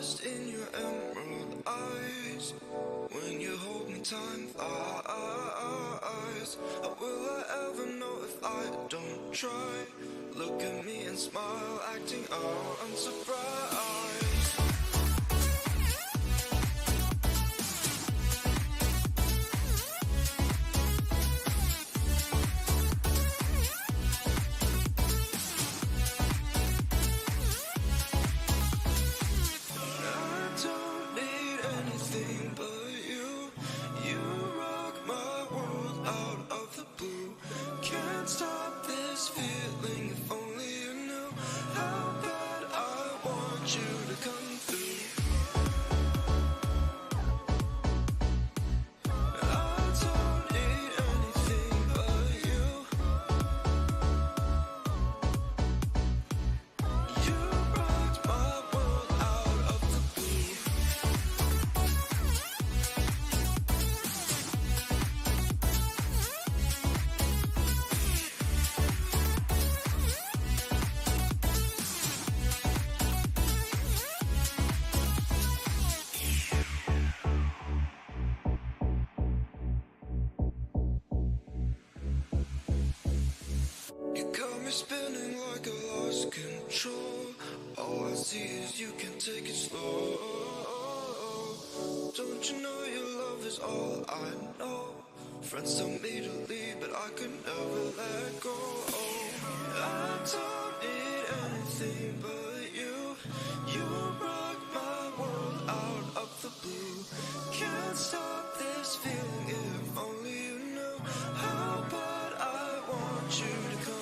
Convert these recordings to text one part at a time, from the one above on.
lost in your emerald eyes. When you hold me time flies. Will I ever know if I don't try? Look at me and smile, acting all unsurprised. Spinning like I lost control. All I see is you can take it slow. Don't you know your love is all I know? Friends tell me to leave, but I could never let go. I don't need anything but you. You rock my world out of the blue. Can't stop this feeling if only you knew how bad I want you to come.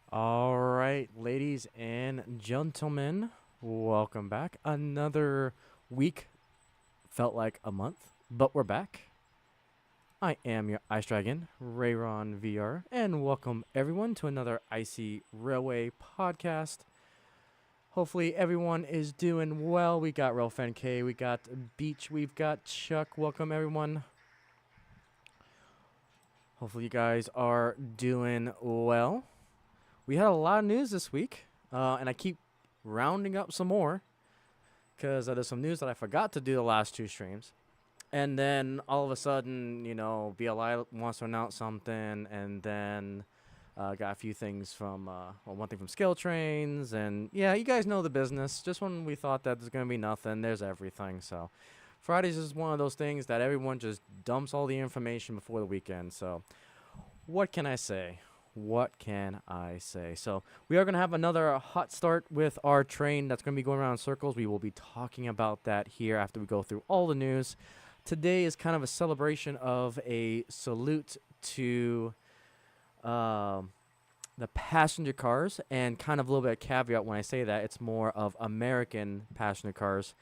All right, ladies and gentlemen, welcome back. Another week felt like a month, but we're back. I am your Ice Dragon, rayronvr, and welcome everyone to another Icey Railway podcast. Hopefully everyone is doing well. We got Relfen K, we got Beach, we've got Chuck. Welcome everyone. Hopefully you guys are doing well. We had a lot of news this week, and I keep rounding up some more because there's some news that I forgot to do the last two streams. And then all of a sudden, you know, BLI wants to announce something, and then got a few things from, one thing from Skill Trains, and yeah, you guys know the business. Just when we thought that there's going to be nothing, there's everything. So Fridays is one of those things that everyone just dumps all the information before the weekend. So what can I say? What can I say? So we are going to have another hot start with our train that's going to be going around in circles. We will be talking about that here after we go through all the news. Today is kind of a celebration of a salute to the passenger cars, and kind of a little bit of caveat when I say that. It's more of American passenger cars.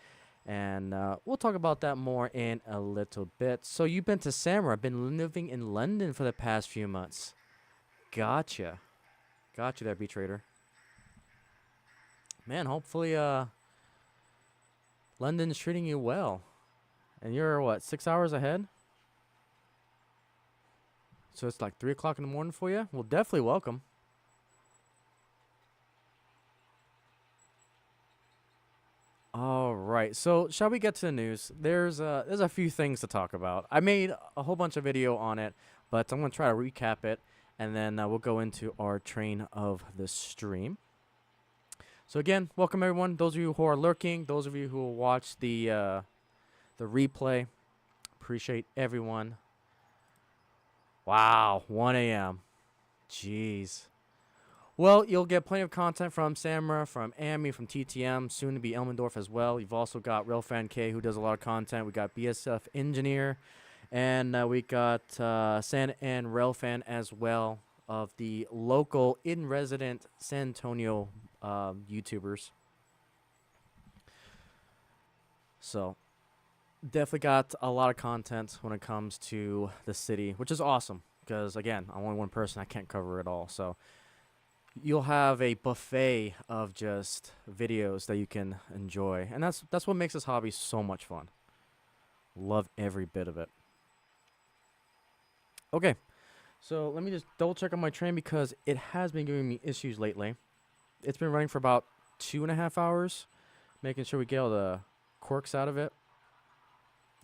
And we'll talk about that more in a little bit. So you've been to Samurai, been living in London for the past few months. Gotcha there, B-Trader. Man, hopefully London's treating you well. And you're what, 6 hours ahead? So it's like 3 o'clock in the morning for you? Well, definitely welcome. All right. So shall we get to the news? There's a few things to talk about. I made a whole bunch of video on it, but I'm gonna try to recap it, and then we'll go into our train of the stream. So again, welcome everyone. Those of you who are lurking, those of you who will watch the replay, appreciate everyone. Wow, 1 a.m. Jeez. Well, you'll get plenty of content from Samra, from Amy, from TTM, soon to be Elmendorf as well. You've also got Railfan K, who does a lot of content. We got BSF Engineer, and we got San and Railfan as well, of the local in-resident San Antonio YouTubers. So definitely got a lot of content when it comes to the city, which is awesome because, again, I'm only one person. I can't cover it all. So you'll have a buffet of just videos that you can enjoy. And that's what makes this hobby so much fun. Love every bit of it. Okay, so let me just double check on my train because it has been giving me issues lately. It's been running for about 2.5 hours, making sure we get all the quirks out of it.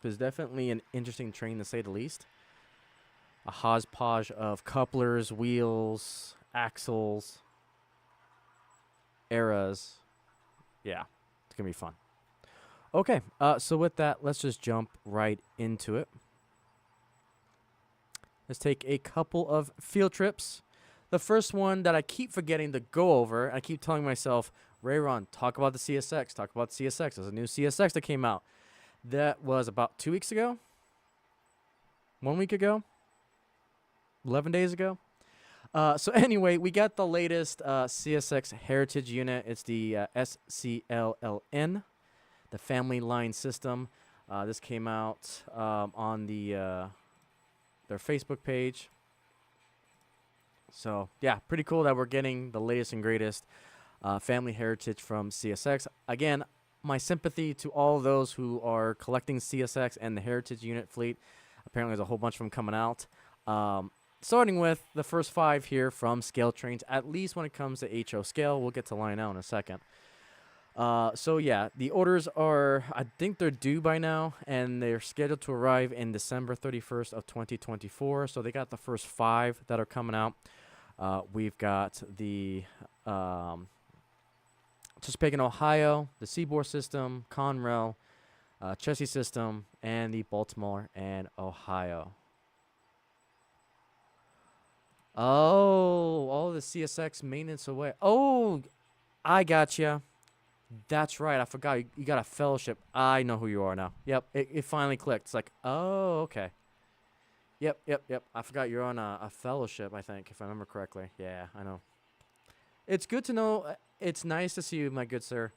It's definitely an interesting train to say the least. A hodgepodge of couplers, wheels, axles, eras. Yeah, it's going to be fun. Okay, so with that, let's just jump right into it. Let's take a couple of field trips. The first one that I keep forgetting to go over, I keep telling myself, Rayron, talk about the CSX, talk about the CSX. There's a new CSX that came out. That was about 2 weeks ago? 1 week ago? 11 days ago? So anyway, we got the latest CSX Heritage unit. It's the SCLLN, the Family Line System. This came out on their Facebook page. So yeah, pretty cool that we're getting the latest and greatest family heritage from CSX. Again, my sympathy to all those who are collecting CSX and the Heritage unit fleet. Apparently, there's a whole bunch of them coming out. Starting with the first 5 here from Scale Trains, at least when it comes to HO scale. We'll get to Lionel in a second. So yeah, the orders are, I think they're due by now, and they're scheduled to arrive in December 31st of 2024. So they got the first 5 that are coming out. We've got the Chesapeake and Ohio, the Seaboard System, Conrail, Chessie System, and the Baltimore and Ohio. Oh, all the CSX maintenance away. Oh, I gotcha. That's right. I forgot. You got a fellowship. I know who you are now. Yep, it finally clicked. It's like, oh, okay. Yep. I forgot you're on a fellowship, I think, if I remember correctly. Yeah, I know. It's good to know. It's nice to see you, my good sir.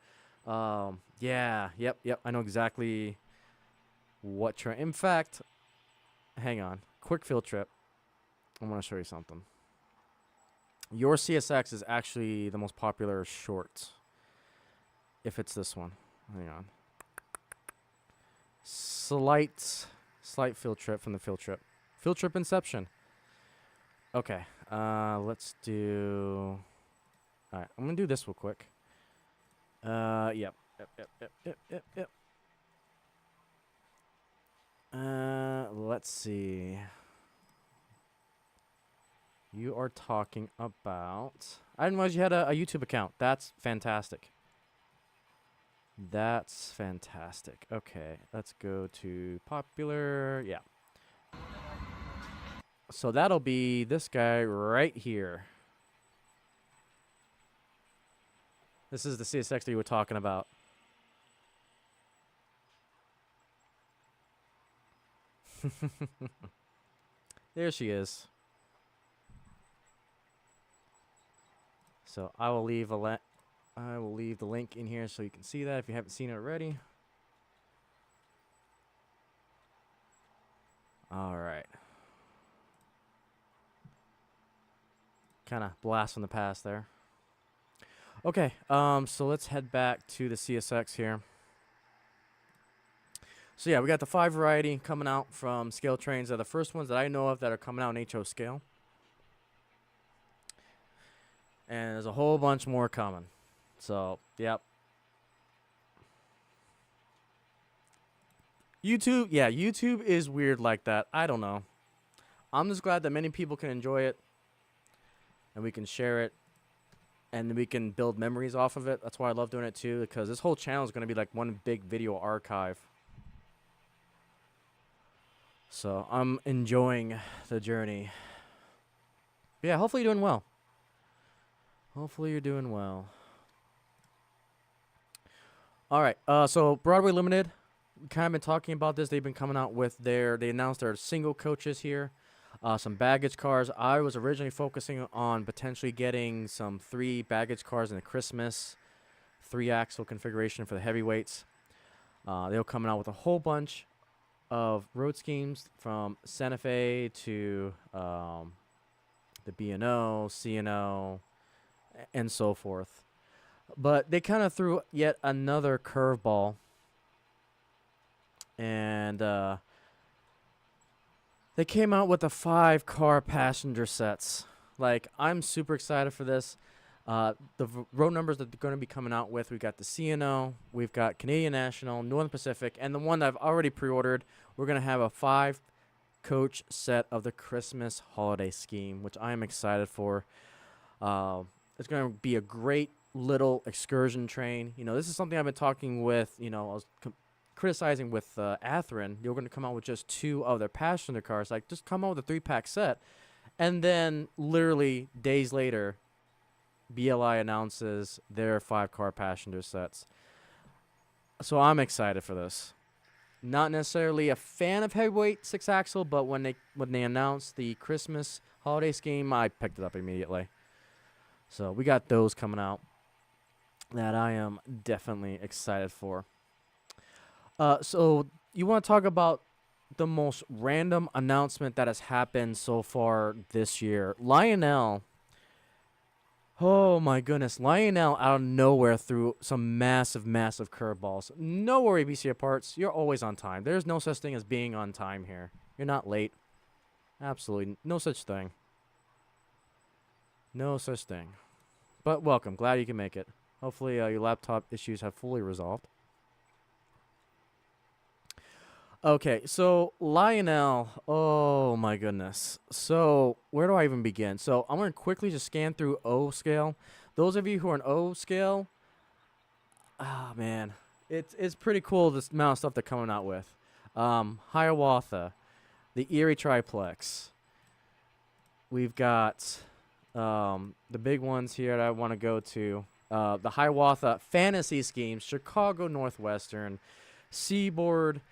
Yeah, yep. I know exactly what train. In fact, hang on. Quick field trip. I want to show you something. Your CSX is actually the most popular short. If it's this one. Hang on. Slight field trip from the field trip. Field trip inception. Okay. Let's do... Alright, I'm going to do this real quick. Yep. Let's see. You are talking about... I didn't realize you had a YouTube account. That's fantastic. That's fantastic. Okay, let's go to popular. Yeah. So that'll be this guy right here. This is the CSX that you were talking about. There she is. So I will leave the link in here so you can see that if you haven't seen it already. All right. Kind of blast from the past there. Okay, so let's head back to the CSX here. So yeah, we got the 5 variety coming out from scale trains. They're the first ones that I know of that are coming out in HO scale. And there's a whole bunch more coming. So, yep. YouTube, yeah, YouTube is weird like that. I don't know. I'm just glad that many people can enjoy it and we can share it and we can build memories off of it. That's why I love doing it too, because this whole channel is going to be like one big video archive. So I'm enjoying the journey. But yeah, hopefully you're doing well. Hopefully you're doing well. All right, so Broadway Limited, kind of been talking about this. They've been coming out with they announced their single coaches here. Some baggage cars. I was originally focusing on potentially getting some 3 baggage cars in the Christmas 3-axle configuration for the heavyweights. They were coming out with a whole bunch of road schemes from Santa Fe to the B&O, C&O, and so forth. But they kind of threw yet another curveball. And they came out with the 5-car passenger sets. Like, I'm super excited for this. The road numbers that they're going to be coming out with, we got the C&O, we've got Canadian National, Northern Pacific, and the one that I've already pre-ordered, we're going to have a 5-coach set of the Christmas holiday scheme, which I am excited for. It's going to be a great little excursion train. You know, this is something I've been talking with, I was criticizing with Atherin. They were going to come out with just 2 of their passenger cars. Like, just come out with a 3-pack set. And then literally days later, BLI announces their 5-car passenger sets. So I'm excited for this. Not necessarily a fan of heavyweight 6-axle, but when they announced the Christmas holiday scheme, I picked it up immediately. So we got those coming out that I am definitely excited for. So you want to talk about the most random announcement that has happened so far this year? Lionel. Oh my goodness. Lionel out of nowhere threw some massive, massive curveballs. No worry, BCA Parts. You're always on time. There's no such thing as being on time here. You're not late. Absolutely no such thing. No such thing. But welcome. Glad you can make it. Hopefully your laptop issues have fully resolved. Okay, so Lionel, oh my goodness. So where do I even begin? So I'm going to quickly just scan through O scale. Those of you who are in O scale, man, it's pretty cool this amount of stuff they're coming out with. Hiawatha, the Erie Triplex. We've got the big ones here that I want to go to. The Hiawatha Fantasy Schemes, Chicago Northwestern, Seaboard,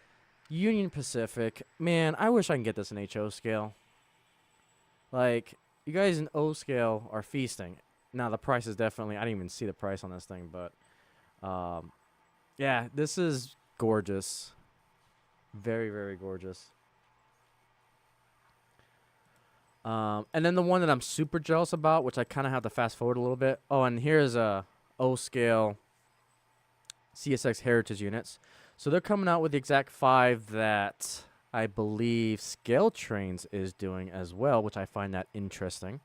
Union Pacific. Man, I wish I can get this in HO scale. Like, you guys in O scale are feasting. Now, the price is definitely, I didn't even see the price on this thing, but yeah, this is gorgeous. Very, very gorgeous. And then the one that I'm super jealous about, which I kind of have to fast forward a little bit. Oh, and here's a O scale CSX Heritage units. So they're coming out with the exact 5 that I believe Scale Trains is doing as well, which I find that interesting.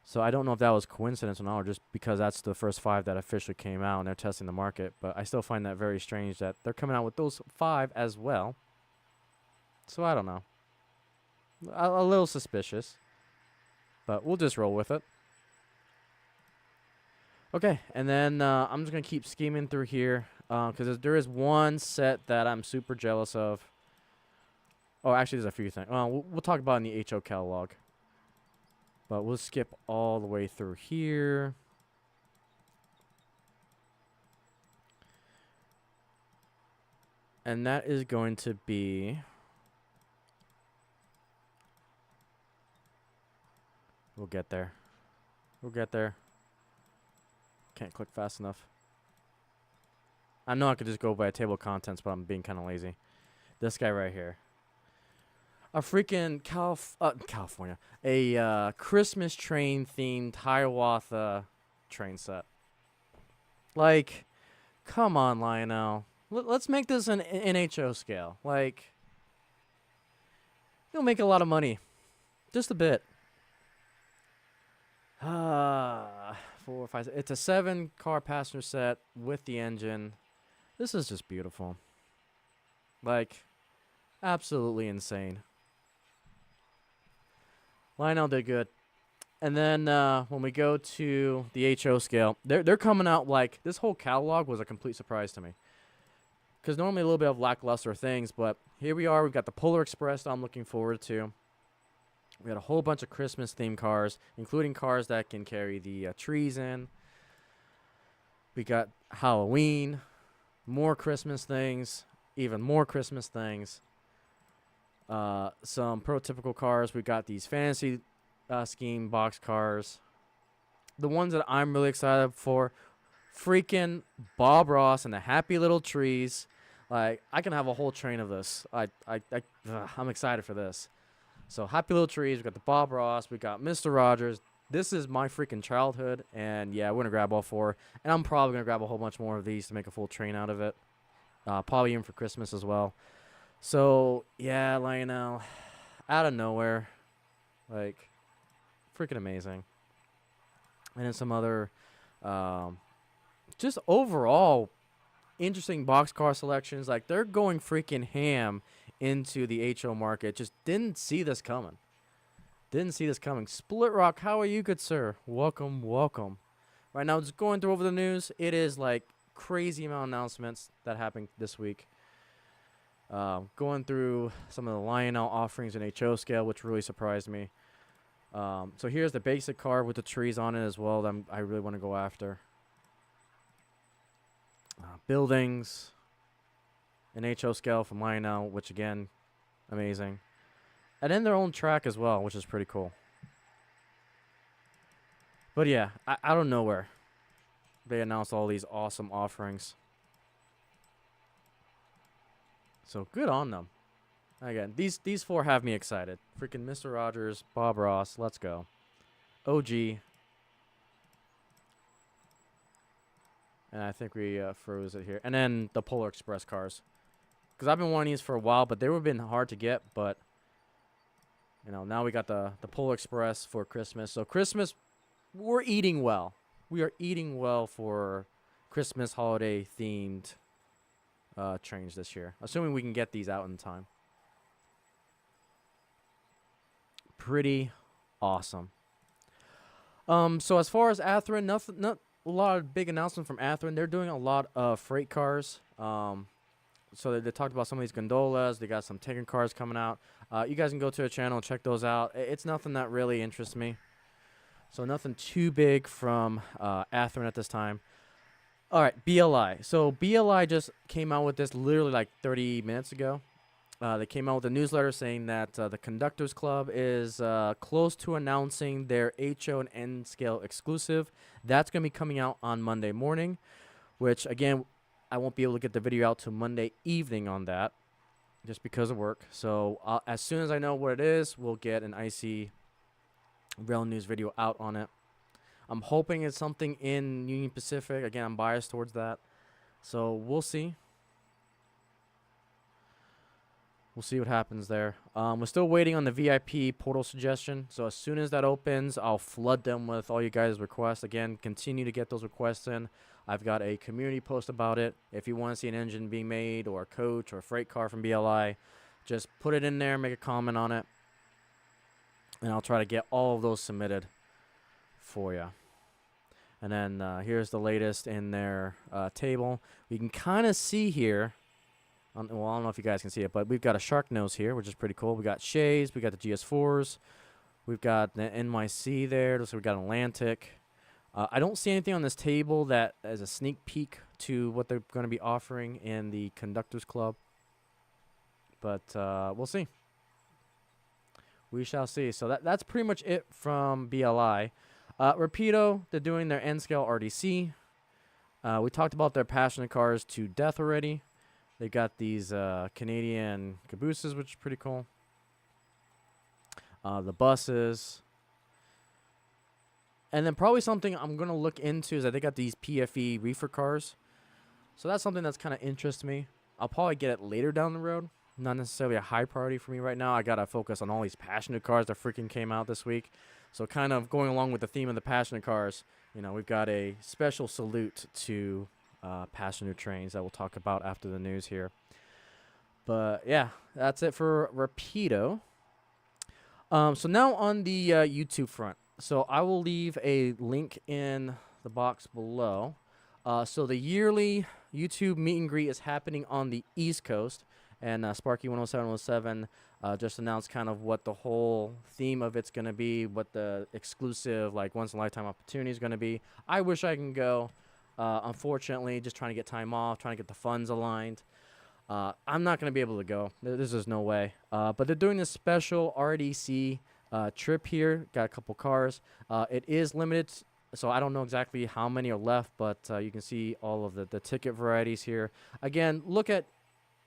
So I don't know if that was coincidence or not, or just because that's the first 5 that officially came out and they're testing the market. But I still find that very strange that they're coming out with those 5 as well. So I don't know. A little suspicious. But we'll just roll with it. Okay, and then I'm just going to keep scheming through here. Because there is one set that I'm super jealous of. Oh, actually, there's a few things. We'll talk about it in the HO catalog. But we'll skip all the way through here. And that is going to be... We'll get there. We'll get there. Can't click fast enough. I know I could just go by a table of contents, but I'm being kind of lazy. This guy right here. A freaking California. A Christmas train themed Hiawatha train set. Like, come on, Lionel. Let's make this an NHO scale. Like, you'll make a lot of money. Just a bit. 4, 5. It's a 7-car passenger set with the engine. This is just beautiful. Like, absolutely insane. Lionel did good. And then when we go to the HO scale, they're coming out like this whole catalog was a complete surprise to me. Because normally a little bit of lackluster things, but here we are. We've got the Polar Express that I'm looking forward to. We got a whole bunch of Christmas-themed cars, including cars that can carry the trees in. We got Halloween, more Christmas things, even more Christmas things. Some prototypical cars. We got these fantasy scheme box cars. The ones that I'm really excited for, freaking Bob Ross and the Happy Little Trees. Like, I can have a whole train of this. I'm excited for this. So Happy Little Trees, we got the Bob Ross, we got Mr. Rogers. This is my freaking childhood, and yeah, we're gonna grab all 4, and I'm probably gonna grab a whole bunch more of these to make a full train out of it. Probably even for Christmas as well. So yeah, Lionel, out of nowhere, like, freaking amazing. And then some other, just overall interesting boxcar selections. Like, they're going freaking ham into the HO market. Just didn't see this coming. Didn't see this coming. Split Rock, how are you, good sir? Welcome, welcome. Right now, just going through over the news. It is like crazy amount of announcements that happened this week. Going through some of the Lionel offerings in HO scale, which really surprised me. So here's the basic car with the trees on it as well that I really want to go after. Buildings. An HO scale from Lionel, which again, amazing. And then their own track as well, which is pretty cool. But yeah, out of nowhere, they announced all these awesome offerings. So good on them. Again, these 4 have me excited. Freaking Mr. Rogers, Bob Ross, let's go. OG. And I think we froze it here. And then the Polar Express cars. Because I've been wanting these for a while, but they were been hard to get. But, you know, now we got the Polar Express for Christmas. So Christmas, we're eating well. We are eating well for Christmas holiday-themed trains this year. Assuming we can get these out in time. Pretty awesome. So as far as Athearn, not a lot of big announcements from Athearn. They're doing a lot of freight cars. So they talked about some of these gondolas. They got some Taken cars coming out. You guys can go to their channel and check those out. It's nothing that really interests me. So nothing too big from Athearn at this time. All right, BLI. So BLI just came out with this literally like 30 minutes ago. They came out with a newsletter saying that the Conductors Club is close to announcing their HO and N scale exclusive. That's going to be coming out on Monday morning, which, again, I won't be able to get the video out till Monday evening on that just because of work. So as soon as I know what it is, we'll get an Icey rail news video out on it. I'm hoping it's something in Union Pacific. Again, I'm biased towards that. So we'll see. We'll see what happens there. We're still waiting on the VIP portal suggestion. So as soon as that opens, I'll flood them with all you guys' requests. Again, continue to get those requests in. I've got a community post about it. If you want to see an engine being made or a coach or a freight car from BLI, just put it in there, make a comment on it. And I'll try to get all of those submitted for you. And then here's the latest in their table. We can kind of see here. Well, I don't know if you guys can see it, but we've got a shark nose here, which is pretty cool. We got Shays, we got the GS4s, we've got the NYC there, so we got Atlantic. I don't see anything on this table that is a sneak peek to what they're going to be offering in the Conductors Club, but we'll see. We shall see. So that's pretty much it from BLI. Rapido, they're doing their N-scale RDC. We talked about their passionate cars to death already. They got these Canadian cabooses, which is pretty cool. The buses. And then probably something I'm going to look into is that they got these PFE reefer cars. So that's something that's kind of interests me. I'll probably get it later down the road. Not necessarily a high priority for me right now. I got to focus on all these passionate cars that freaking came out this week. So kind of going along with the theme of the passionate cars, you know, we've got a special salute to passenger trains that we'll talk about after the news here. But yeah, that's it for Rapido. So now on the YouTube front. So I will leave a link in the box below. So the yearly YouTube meet and greet is happening on the East Coast. And Sparky 107 just announced kind of what the whole theme of it's going to be, what the exclusive, like, once-in-a-lifetime opportunity is going to be. I wish I can go. Unfortunately, just trying to get time off, trying to get the funds aligned. I'm not going to be able to go. There's just no way. But they're doing this special RDC trip here. Got a couple cars. It is limited, so I don't know exactly how many are left, but you can see all of the ticket varieties here. Again, look at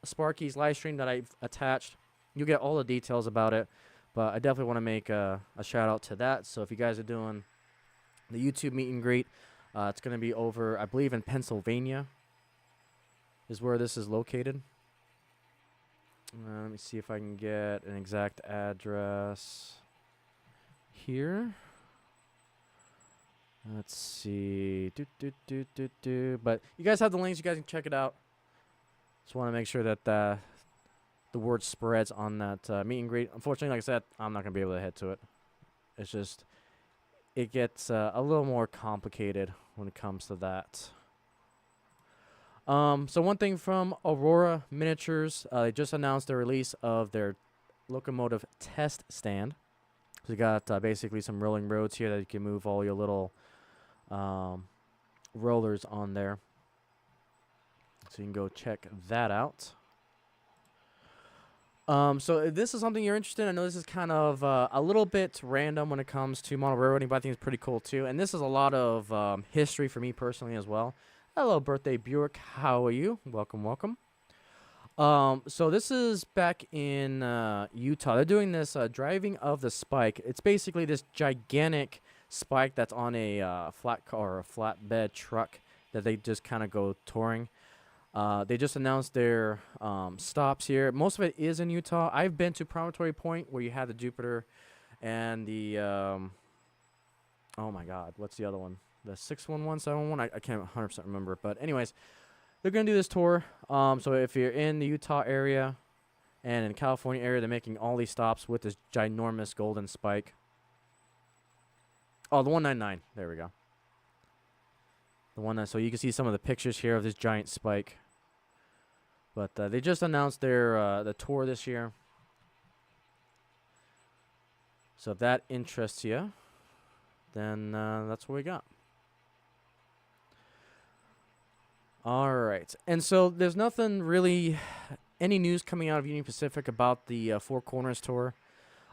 Sparky's live stream that I've attached. You'll get all the details about it, but I definitely want to make a shout out to that. So if you guys are doing the YouTube meet and greet, it's going to be over, I believe, in Pennsylvania is where this is located. Let me see if I can get an exact address here. Let's see. But you guys have the links. You guys can check it out. Just want to make sure that the word spreads on that meet and greet. Unfortunately, like I said, I'm not going to be able to head to it. It's just, it gets a little more complicated when it comes to that. So one thing from Aurora Miniatures, they just announced the release of their locomotive test stand. So you got basically some rolling roads here that you can move all your little rollers on there. So you can go check that out. So if this is something you're interested in, I know this is kind of a little bit random when it comes to model railroading, but I think it's pretty cool too. And this is a lot of history for me personally as well. Hello, Birthday Buick. How are you? Welcome, welcome. So this is back in Utah. They're doing this driving of the spike. It's basically this gigantic spike that's on a flat car or a flatbed truck that they just kind of go touring. They just announced their stops here. Most of it is in Utah. I've been to Promontory Point where you have the Jupiter and the, oh my God, what's the other one? The 61171? I can't 100% remember. But anyways, they're going to do this tour. So if you're in the Utah area and in the California area, they're making all these stops with this ginormous golden spike. Oh, the 199. There we go. The one that, so you can see some of the pictures here of this giant spike. But they just announced their the tour this year. So if that interests you, then that's what we got. All right. And so there's nothing really, any news coming out of Union Pacific about the Four Corners tour.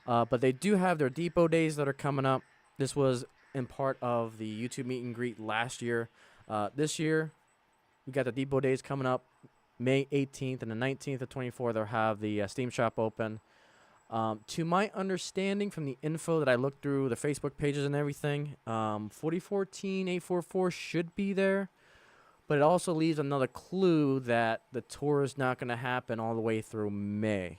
But they do have their depot days that are coming up. This was in part of the YouTube meet and greet last year. This year, we got the depot days coming up May 18th and the 19th of 24th. They'll have the Steam Shop open. To my understanding from the info that I looked through the Facebook pages and everything, 4014 844 should be there. But it also leaves another clue that the tour is not going to happen all the way through May.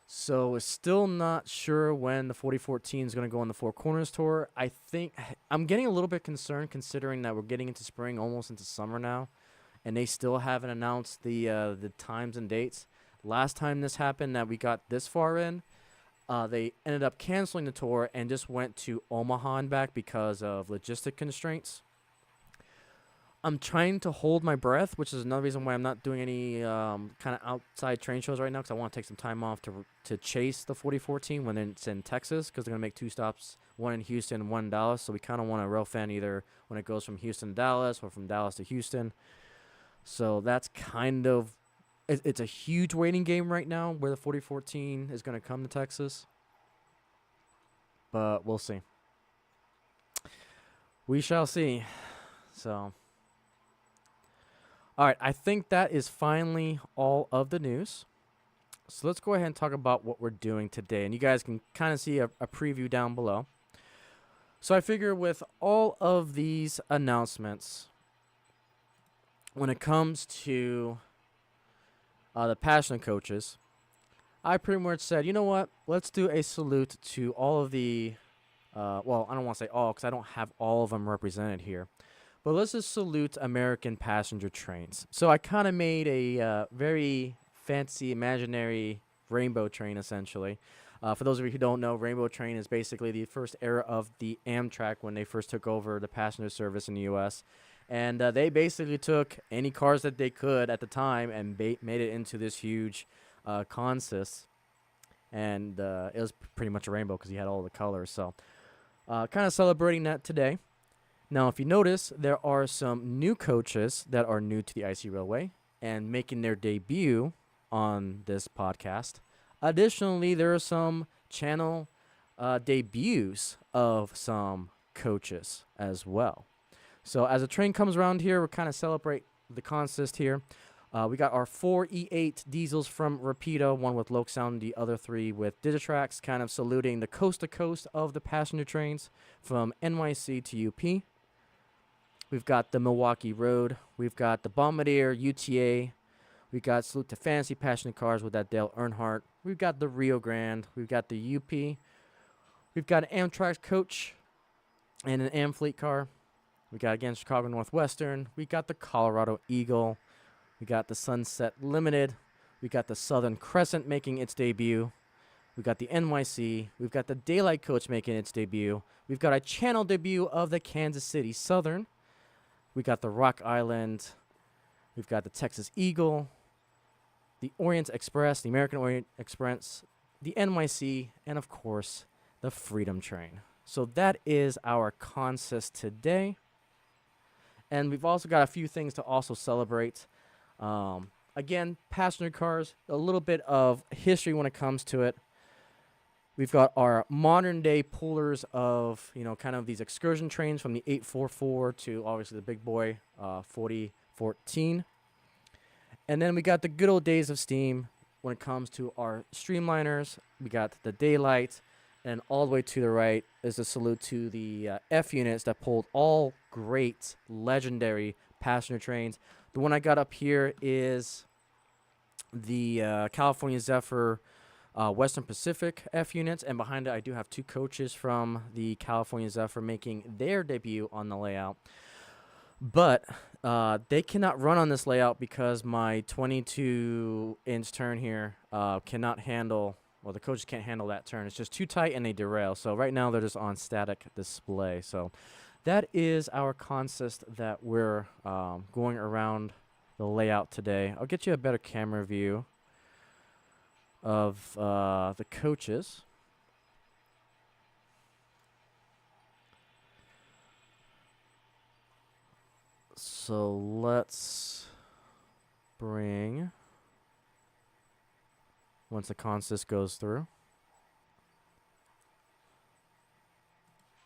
So we're still not sure when the 4014 is going to go on the Four Corners tour. I think I'm getting a little bit concerned considering that we're getting into spring, almost into summer now, and they still haven't announced the times and dates. Last time this happened that we got this far in, they ended up canceling the tour and just went to Omaha and back because of logistic constraints. I'm trying to hold my breath, which is another reason why I'm not doing any kind of outside train shows right now, because I want to take some time off to chase the 4014 when it's in Texas, because they're going to make 2 stops, one in Houston, one in Dallas. So we kind of want to rail fan either when it goes from Houston to Dallas or from Dallas to Houston. So that's kind of, it's a huge waiting game right now where the 4014 is going to come to Texas. But we'll see. We shall see. So... all right, I think that is finally all of the news. So let's go ahead and talk about what we're doing today. And you guys can kind of see a preview down below. So I figure with all of these announcements, when it comes to the passionate coaches, I pretty much said, you know what? Let's do a salute to all of the, well, I don't want to say all because I don't have all of them represented here. But let's just salute American passenger trains. So I kind of made a very fancy, imaginary rainbow train, essentially. For those of you who don't know, Rainbow Train is basically the first era of the Amtrak when they first took over the passenger service in the U.S. And they basically took any cars that they could at the time and made it into this huge consist. And it was pretty much a rainbow because he had all the colors. So kind of celebrating that today. Now, if you notice, there are some new coaches that are new to the Icey Railway and making their debut on this podcast. Additionally, there are some channel debuts of some coaches as well. So as the train comes around here, we'll kind of celebrate the consist here. We got our 4 E8 diesels from Rapido, one with Loc Sound, the other 3 with Digitrax, kind of saluting the coast-to-coast of the passenger trains from NYC to UP. We've got the Milwaukee Road. We've got the Bombardier UTA. We got salute to fancy passionate cars with that Dale Earnhardt. We've got the Rio Grande. We've got the UP. We've got an Amtrak coach and an Amfleet car. We got, again, Chicago Northwestern. We got the Colorado Eagle. We got the Sunset Limited. We got the Southern Crescent making its debut. We got the NYC. We've got the Daylight coach making its debut. We've got a channel debut of the Kansas City Southern. We got the Rock Island. We've got the Texas Eagle, the Orient Express, the American Orient Express, the NYC, and, of course, the Freedom Train. So that is our consist today. And we've also got a few things to also celebrate. Again, passenger cars, a little bit of history when it comes to it. We've got our modern day pullers of, kind of these excursion trains from the 844 to obviously the big boy 4014. And then we got the good old days of steam when it comes to our streamliners. We got the Daylight, and all the way to the right is a salute to the F units that pulled all great, legendary passenger trains. The one I got up here is the California Zephyr Western Pacific F units, and behind it I do have 2 coaches from the California Zephyr making their debut on the layout. But they cannot run on this layout because my 22-inch turn here cannot handle, well, the coaches can't handle that turn. It's just too tight and they derail. So right now they're just on static display. So that is our consist that we're going around the layout today. I'll get you a better camera view of the coaches. So let's bring, once the consist goes through.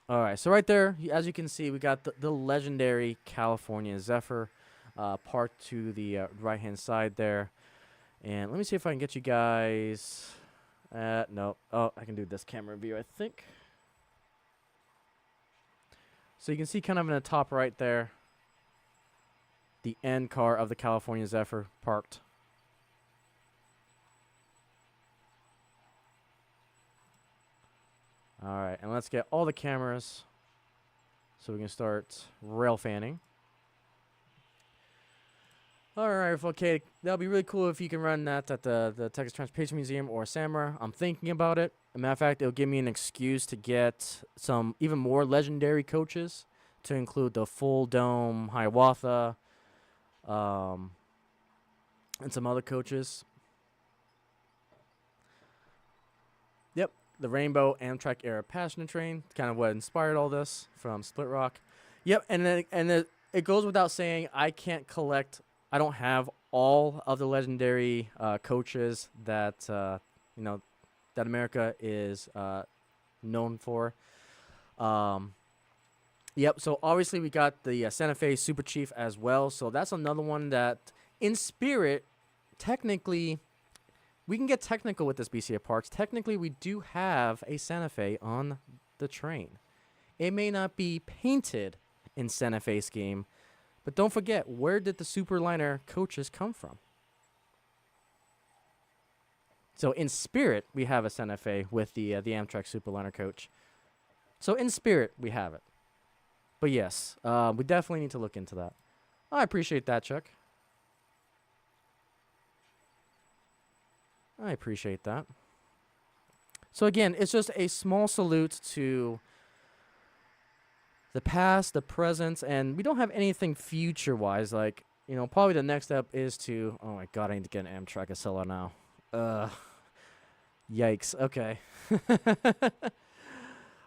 All right, so right there, as you can see, we got the legendary California Zephyr parked to the right-hand side there. And let me see if I can get you guys, no, oh, I can do this camera view, I think. So you can see kind of in the top right there, the end car of the California Zephyr parked. All right, and let's get all the cameras so we can start rail fanning. All right, okay, that'll be really cool if you can run that at the Texas Transportation Museum or SAMRA. I'm thinking about it. As a matter of fact, it'll give me an excuse to get some even more legendary coaches to include the Full Dome Hiawatha, and some other coaches. Yep, the Rainbow Amtrak era passenger train, kind of what inspired all this from Split Rock. Yep, and then it goes without saying, I don't have all of the legendary coaches that that America is known for. Yep, so obviously we got the Santa Fe Super Chief as well. So that's another one that, in spirit, technically, we can get technical with this BCA Parks. Technically, we do have a Santa Fe on the train. It may not be painted in Santa Fe's game, but don't forget, where did the Superliner coaches come from? So in spirit, we have a Santa Fe with the Amtrak Superliner coach. So in spirit, we have it. But yes, we definitely need to look into that. I appreciate that, Chuck. I appreciate that. So again, it's just a small salute to the past, the present, and we don't have anything future-wise. Like, you know, probably the next step is to... Oh my god, I need to get an Amtrak Acela now. Yikes. Okay.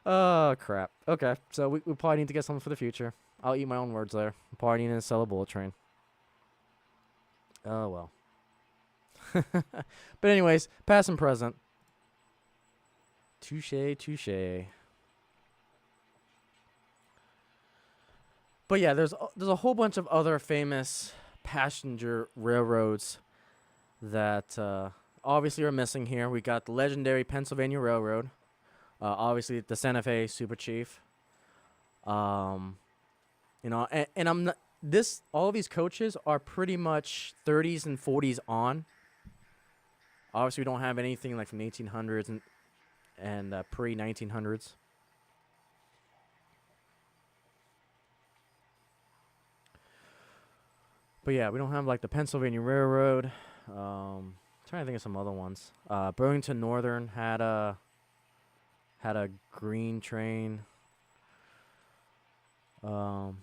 Oh, crap. Okay, so we probably need to get something for the future. I'll eat my own words there. Probably need to sell a bullet train. Oh, well. But anyways, past and present. Touche, touche. But yeah, there's a whole bunch of other famous passenger railroads that obviously are missing here. We got the legendary Pennsylvania Railroad. Obviously, the Santa Fe Super Chief. You know, and I'm not, all of these coaches are pretty much 30s and 40s on. Obviously, we don't have anything like from the 1800s and pre-1900s. But yeah, we don't have like the Pennsylvania Railroad. Trying to think of some other ones. Burlington Northern had a green train. Trying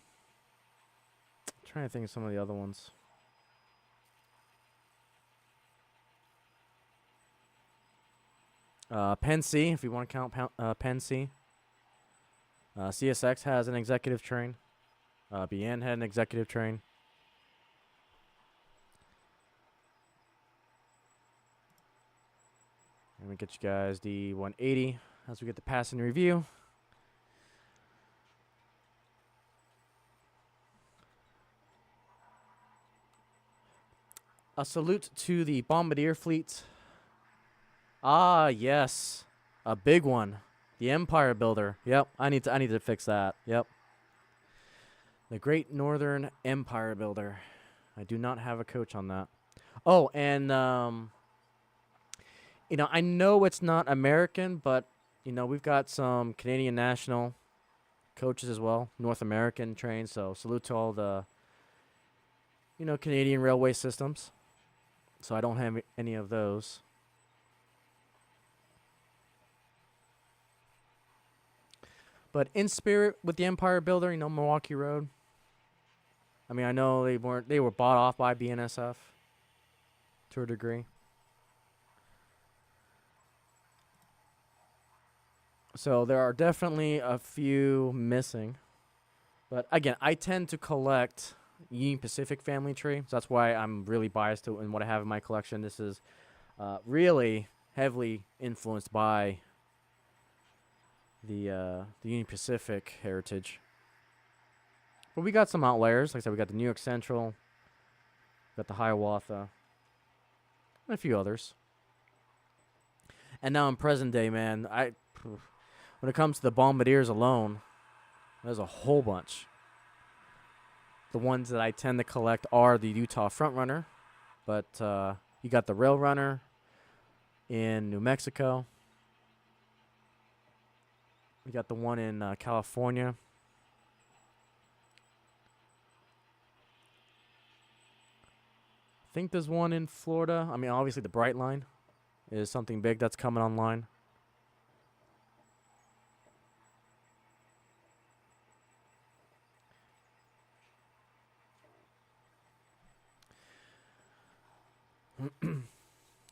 to think of some of the other ones. Penn C, if you want to count Penn C. CSX has an executive train. BN had an executive train. Let me get you guys the 180 as we get the passenger review. A salute to the Bombardier fleet. Ah, yes. A big one. The Empire Builder. Yep, I need to fix that. Yep. The Great Northern Empire Builder. I do not have a coach on that. Oh, and you know, I know it's not American, but you know, we've got some Canadian national coaches as well, North American trains, so salute to all the, you know, Canadian railway systems. So I don't have any of those. But in spirit with the Empire Builder, you know, Milwaukee Road. I mean, I know they were bought off by BNSF to a degree. So there are definitely a few missing. But again, I tend to collect Union Pacific family tree. So that's why I'm really biased to in what I have in my collection. This is really heavily influenced by the Union Pacific heritage. But we got some outliers. Like I said, we got the New York Central, got the Hiawatha, and a few others. And now in present day, man, when it comes to the Bombardiers alone, there's a whole bunch. The ones that I tend to collect are the Utah Frontrunner, but you got the Rail Runner in New Mexico. We got the one in California. I think there's one in Florida. I mean, obviously the Bright Line is something big that's coming online.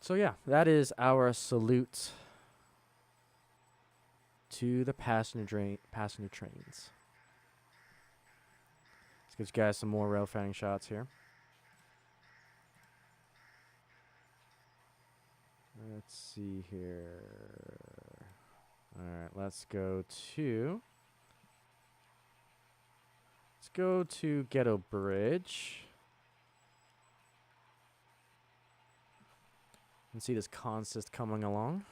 So yeah, that is our salute to the passenger trains. Let's get you guys some more rail fanning shots here. Let's see here. All right, let's go to Ghetto Bridge. And see this consist coming along.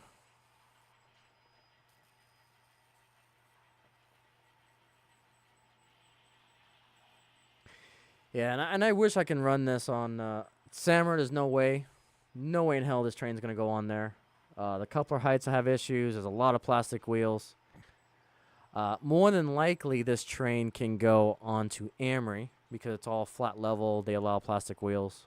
Yeah, and I wish I can run this on Sammer. There's no way. No way in hell this train's going to go on there. The coupler heights have issues. There's a lot of plastic wheels. More than likely, this train can go onto Amory because it's all flat level. They allow plastic wheels.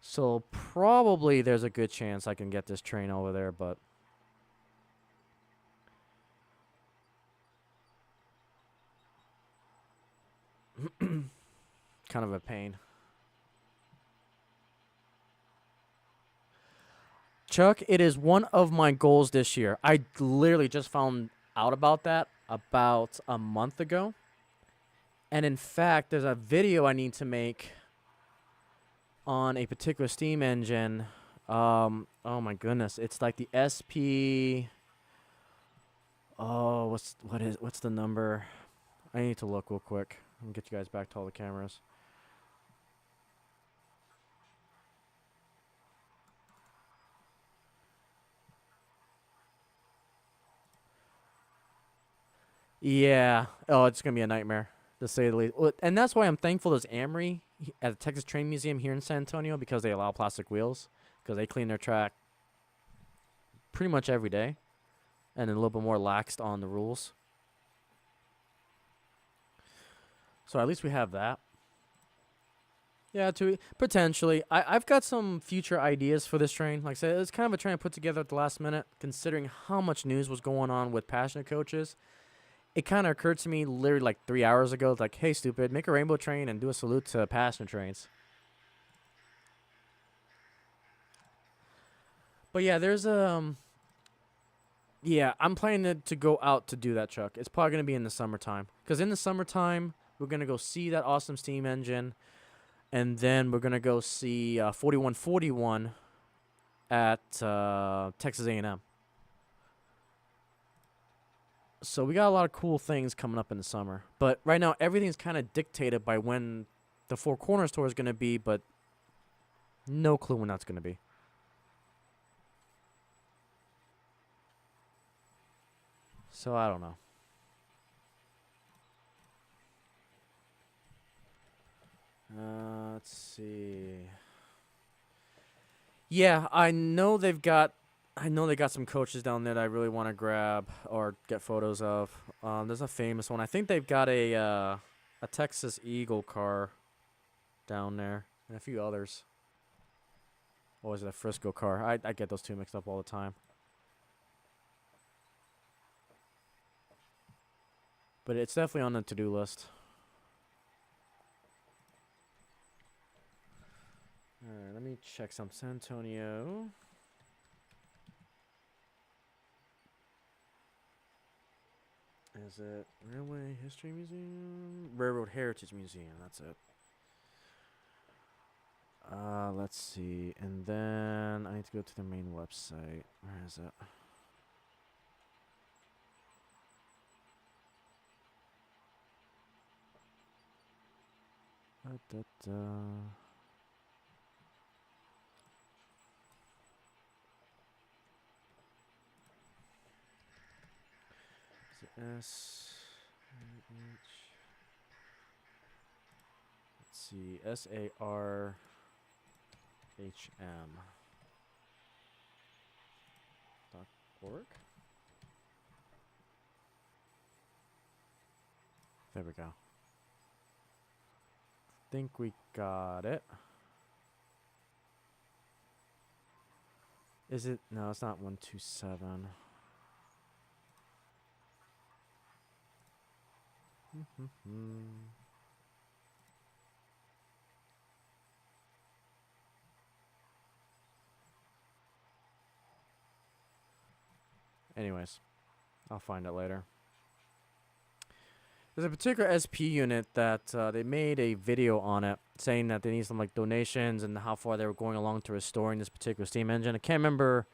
So probably there's a good chance I can get this train over there, but kind of a pain. Chuck, it is one of my goals this year. I literally just found out about that about a month ago. And in fact, there's a video I need to make on a particular steam engine. Oh my goodness, it's like the SP. Oh, what's the number? I need to look real quick. Let me get you guys back to all the cameras. Yeah. Oh, it's gonna be a nightmare to say the least. And that's why I'm thankful there's Amory at the Texas Train Museum here in San Antonio because they allow plastic wheels because they clean their track pretty much every day, and then a little bit more laxed on the rules. So at least we have that. Yeah, to potentially. I've got some future ideas for this train. Like I said, it's kind of a train I put together at the last minute, considering how much news was going on with passionate coaches. It kind of occurred to me literally like 3 hours ago. It's like, hey, stupid, make a rainbow train and do a salute to passenger trains. But yeah, yeah, I'm planning to go out to do that, Chuck. It's probably gonna be in the summertime, because in the summertime we're gonna go see that awesome steam engine, and then we're gonna go see 4141 at Texas A&M. So we got a lot of cool things coming up in the summer. But right now, everything's kind of dictated by when the Four Corners tour is going to be, but no clue when that's going to be. So I don't know. Let's see. Yeah, I know they got some coaches down there that I really want to grab or get photos of. There's a famous one. I think they've got a Texas Eagle car down there and a few others. What was it, a Frisco car? I get those two mixed up all the time. But it's definitely on the to-do list. Alright, let me check some. San Antonio. Is it Railway History Museum? Railroad Heritage Museum, that's it. Let's see. And then I need to go to the main website. Where is it? Is it let's see. SARHM. .org? There we go. Think we got it. Is it? No, it's not 127. Anyways, I'll find it later. There's a particular SP unit that they made a video on it, saying that they need some like donations and how far they were going along to restoring this particular steam engine. I can't remember.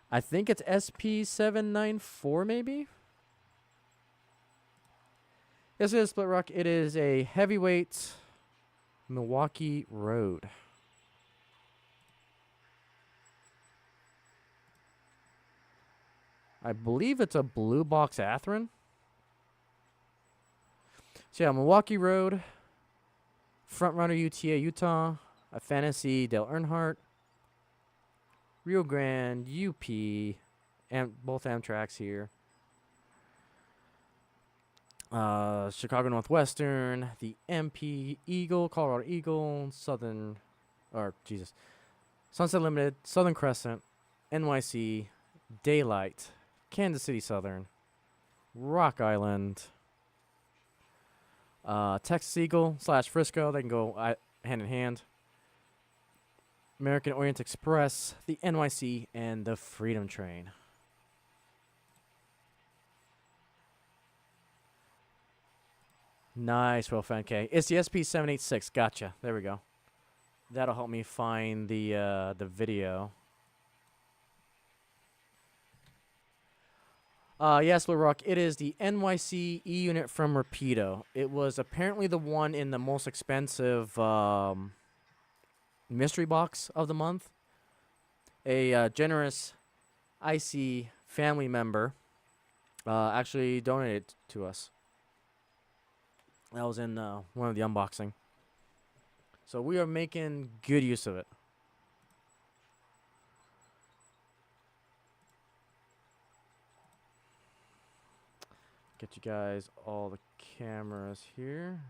I think it's SP794 maybe. Yes, it is Split Rock. It is a heavyweight Milwaukee Road. I believe it's a blue box Atheron. So yeah, Milwaukee Road, Frontrunner UTA Utah, a Fantasy Dale Earnhardt, Rio Grande UP, and both Amtrak's here. Chicago Northwestern, the MP Eagle, Colorado Eagle, Sunset Limited, Southern Crescent, NYC, Daylight, Kansas City Southern, Rock Island, Texas Eagle / Frisco. They can go hand in hand. American Orient Express, the NYC, and the Freedom Train. Nice, Will Fan K. It's the SP786. Gotcha. There we go. That'll help me find the video. Yes, LaRock, it is the NYC E-Unit from Rapido. It was apparently the one in the most expensive mystery box of the month. A generous Icey family member actually donated to us. That was in one of the unboxing. So we are making good use of it. Get you guys all the cameras here.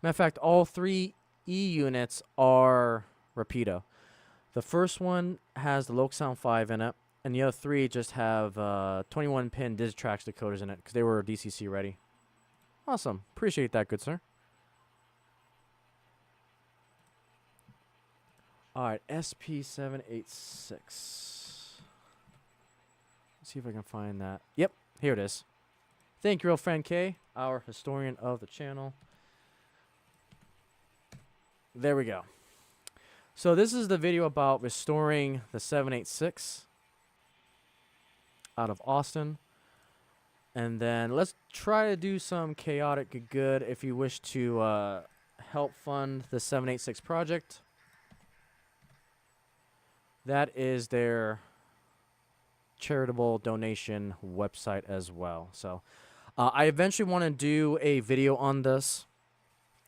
Matter of fact, all 3 E-units are Rapido. The first one has the Loc Sound 5 in it, and the other 3 just have 21-pin Digitrax decoders in it because they were DCC ready. Awesome. Appreciate that, good sir. All right, SP786. Let's see if I can find that. Yep, here it is. Thank you, Real Friend K, our historian of the channel. There we go. So this is the video about restoring the 786 out of Austin. And then let's try to do some chaotic good if you wish to help fund the 786 project. That is their charitable donation website as well. So I eventually want to do a video on this.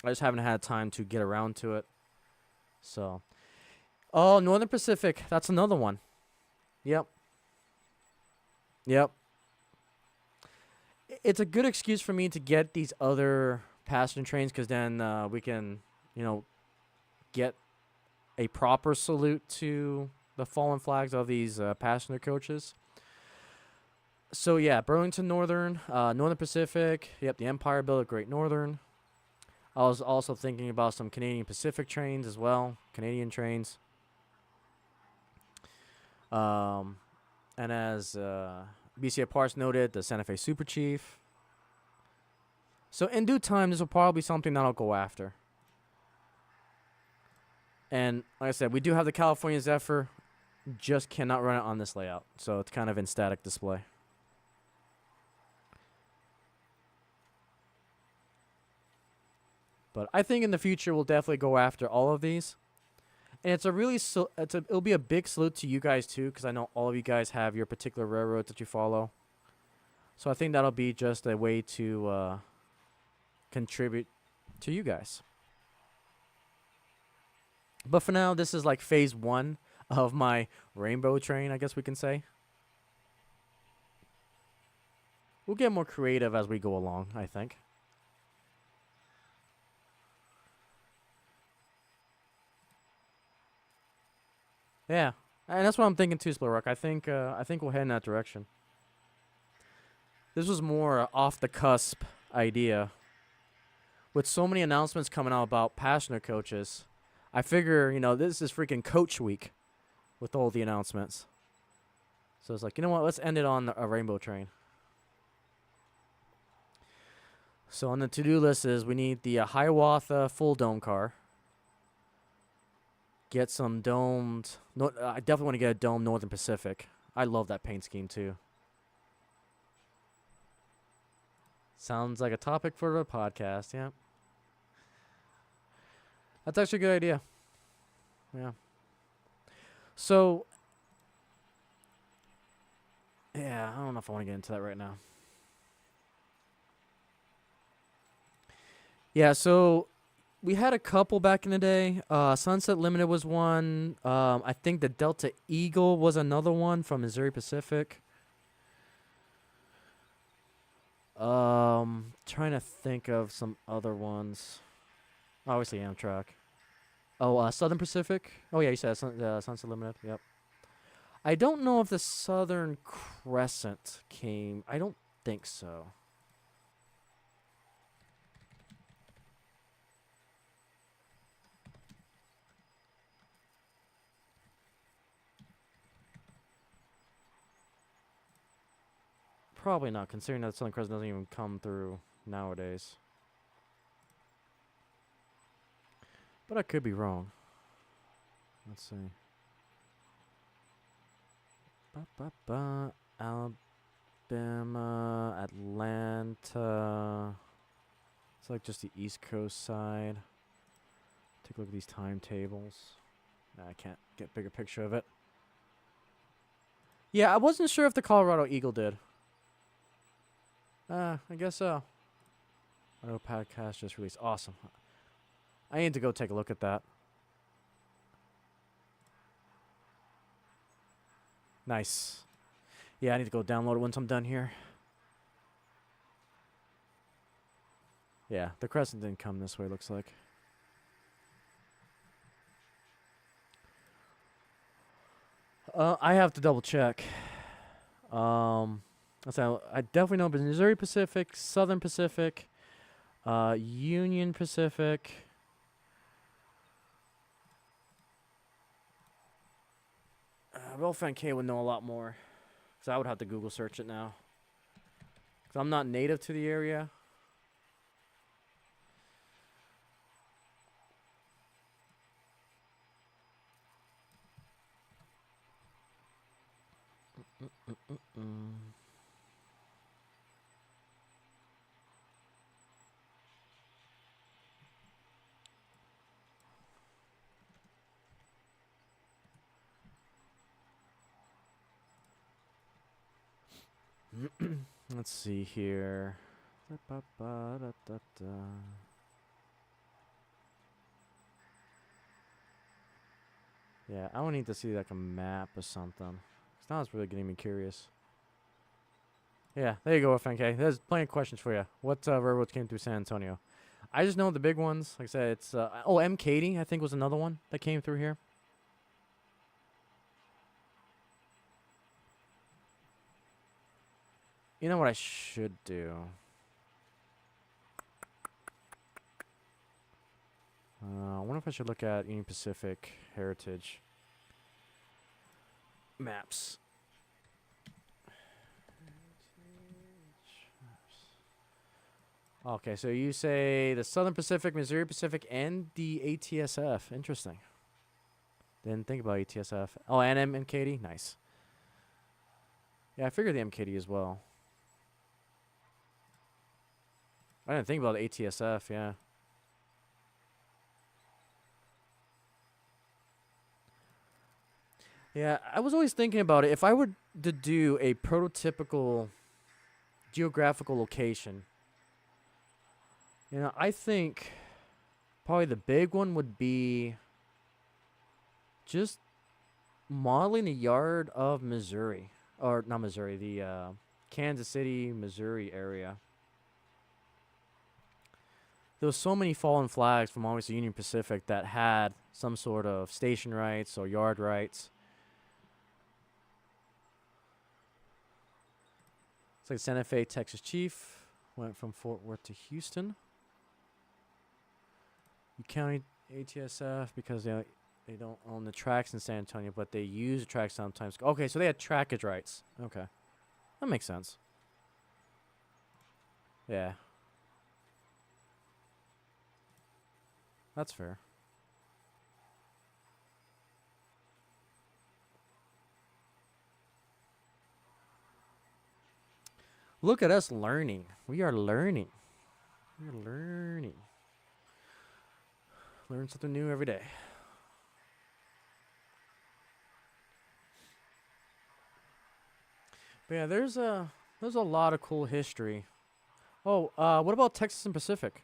I just haven't had time to get around to it. So, oh, Northern Pacific. That's another one. Yep. Yep. It's a good excuse for me to get these other passenger trains because then we can, get a proper salute to the fallen flags of these passenger coaches. So, yeah, Burlington Northern, Northern Pacific. Yep, the Empire Builder, Great Northern. I was also thinking about some Canadian Pacific trains as well, Canadian trains. And as BCA Parts noted, the Santa Fe Super Chief. So in due time, this will probably be something that I'll go after. And like I said, we do have the California Zephyr, just cannot run it on this layout. So it's kind of in static display. But I think in the future we'll definitely go after all of these, and it'll be a big salute to you guys too, because I know all of you guys have your particular railroads that you follow. So I think that'll be just a way to contribute to you guys. But for now, this is like phase 1 of my rainbow train, I guess we can say. We'll get more creative as we go along, I think. Yeah, and that's what I'm thinking too, Split Rock. I think we'll head in that direction. This was more off the cusp idea. With so many announcements coming out about passenger coaches, I figure, this is freaking coach week with all the announcements. So it's like, you know what? Let's end it on a rainbow train. So on the to-do list is we need the Hiawatha full dome car. Get some domed. I definitely want to get a domed Northern Pacific. I love that paint scheme too. Sounds like a topic for the podcast, yeah. That's actually a good idea. Yeah. So, yeah, I don't know if I want to get into that right now. Yeah, so we had a couple back in the day. Sunset Limited was one. I think the Delta Eagle was another one from Missouri Pacific. Trying to think of some other ones. Obviously Amtrak. Oh, Southern Pacific. Oh yeah, you said Sunset Limited. Yep. I don't know if the Southern Crescent came. I don't think so. Probably not, considering that Southern Crescent doesn't even come through nowadays. But I could be wrong. Let's see. Ba-ba-ba. Alabama, Atlanta. It's like just the East Coast side. Take a look at these timetables. I can't get a bigger picture of it. Yeah, I wasn't sure if the Colorado Eagle did. I guess so. I know podcast just released. Awesome. I need to go take a look at that. Nice. Yeah, I need to go download it once I'm done here. Yeah, the Crescent didn't come this way, looks like. I have to double check. So I definitely know Missouri Pacific, Southern Pacific, Union Pacific. Wilfan K would know a lot more, because I would have to Google search it now. Because I'm not native to the area. Let's see here. Yeah, I would need to see like a map or something. 'Cause now it's really getting me curious. Yeah, there you go, FNK. There's plenty of questions for you. What railroads came through San Antonio? I just know the big ones. Like I said, it's M. Katie, I think, was another one that came through here. You know what I should do? I wonder if I should look at Union Pacific Heritage maps. Okay, so you say the Southern Pacific, Missouri Pacific, and the ATSF. Interesting. Didn't think about ATSF. Oh, and MKD? Nice. Yeah, I figured the MKD as well. I didn't think about the ATSF, yeah. Yeah, I was always thinking about it. If I were to do a prototypical geographical location, I think probably the big one would be just modeling the yard of Missouri. Or not Missouri, the Kansas City, Missouri area. There was so many fallen flags from obviously Union Pacific that had some sort of station rights or yard rights. It's like Santa Fe, Texas Chief went from Fort Worth to Houston. You County ATSF because they don't own the tracks in San Antonio, but they use the tracks sometimes. Okay, so they had trackage rights. Okay, that makes sense. Yeah, that's fair. Look at us learning. We are learning. We're learning. Learn something new every day. But yeah, there's a lot of cool history. Oh, what about Texas and Pacific?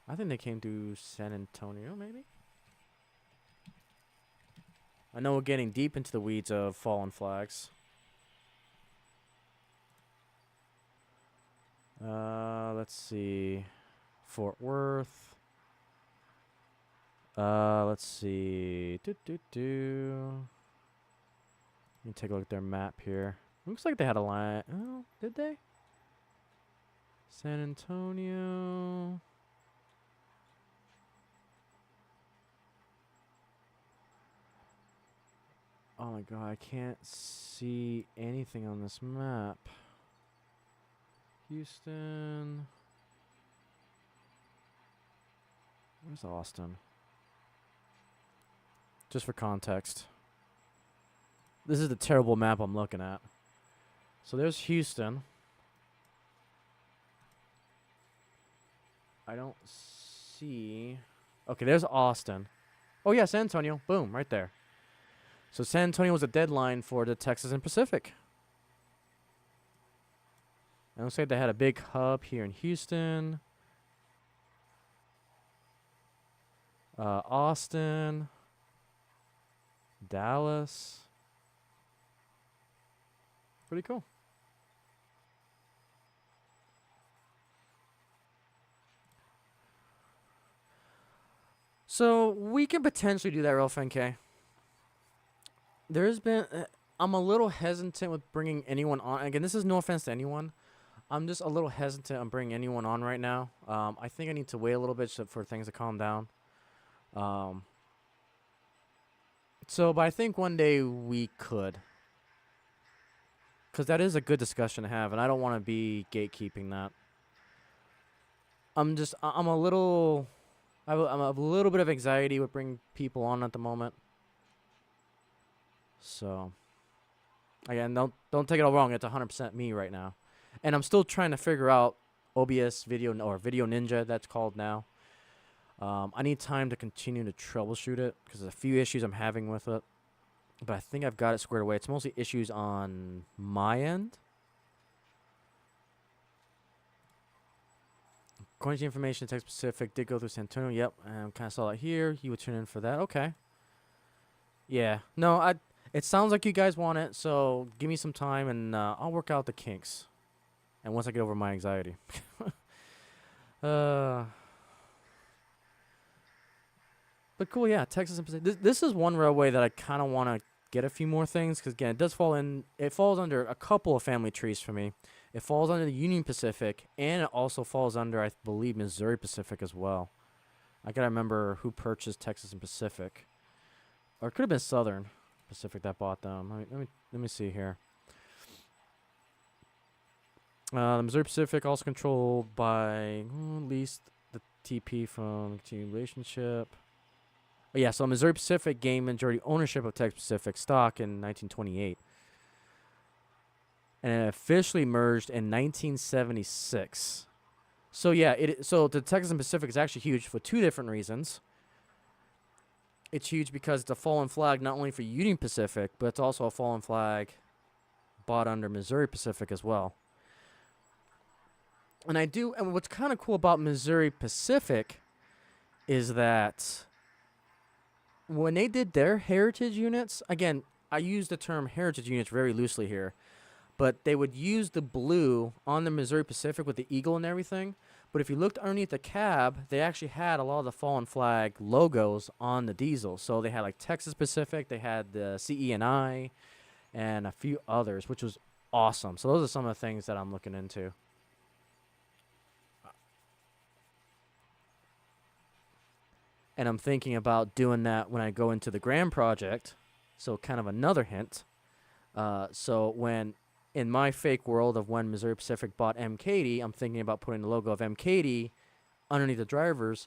I think they came to San Antonio, maybe? I know we're getting deep into the weeds of fallen flags. Let's see. Fort Worth. Let's see. Let me take a look at their map here. Looks like they had a line. Oh, did they? San Antonio. Oh my god, I can't see anything on this map. Houston. Where's Austin? Just for context. This is the terrible map I'm looking at. So there's Houston. I don't see... Okay, there's Austin. Oh yeah, San Antonio. Boom, right there. So San Antonio was a deadline for the Texas and Pacific. It looks like they had a big hub here in Houston. Austin. Dallas. Pretty cool. So we can potentially do that, real FNK. There's been... I'm a little hesitant with bringing anyone on. Again, this is no offense to anyone. I'm just a little hesitant on bringing anyone on right now. I think I need to wait a little bit for things to calm down. But I think one day we could. Because that is a good discussion to have, and I don't want to be gatekeeping that. I'm a little... I'm a little bit of anxiety with bringing people on at the moment. So, again, don't take it all wrong. It's 100% me right now. And I'm still trying to figure out OBS Video, or Video Ninja, that's called now. I need time to continue to troubleshoot it because there's a few issues I'm having with it. But I think I've got it squared away. It's mostly issues on my end. According to the information, Texas Pacific did go through San Antonio. Yep, I kind of saw that here. You would tune in for that. Okay. Yeah. No, it sounds like you guys want it, so give me some time, and I'll work out the kinks. And once I get over my anxiety. But cool, yeah. Texas and Pacific. This is one railway that I kind of want to get a few more things, because again, it falls under a couple of family trees for me. It falls under the Union Pacific, and it also falls under, I believe, Missouri Pacific as well. I gotta remember who purchased Texas and Pacific, or it could have been Southern Pacific that bought them. Let me see here. The Missouri Pacific also controlled by at least the TP from continued relationship. Oh, yeah, so Missouri Pacific gained majority ownership of Texas Pacific stock in 1928. And it officially merged in 1976. So yeah, so the Texas and Pacific is actually huge for two different reasons. It's huge because it's a fallen flag not only for Union Pacific, but it's also a fallen flag bought under Missouri Pacific as well. And what's kind of cool about Missouri Pacific is that when they did their heritage units, again, I use the term heritage units very loosely here, but they would use the blue on the Missouri Pacific with the eagle and everything. But if you looked underneath the cab, they actually had a lot of the fallen flag logos on the diesel. So they had like Texas Pacific, they had the CE&I, and a few others, which was awesome. So those are some of the things that I'm looking into. And I'm thinking about doing that when I go into the Grand Project. So kind of another hint. So when, in my fake world of when Missouri Pacific bought MKD, I'm thinking about putting the logo of MKD underneath the driver's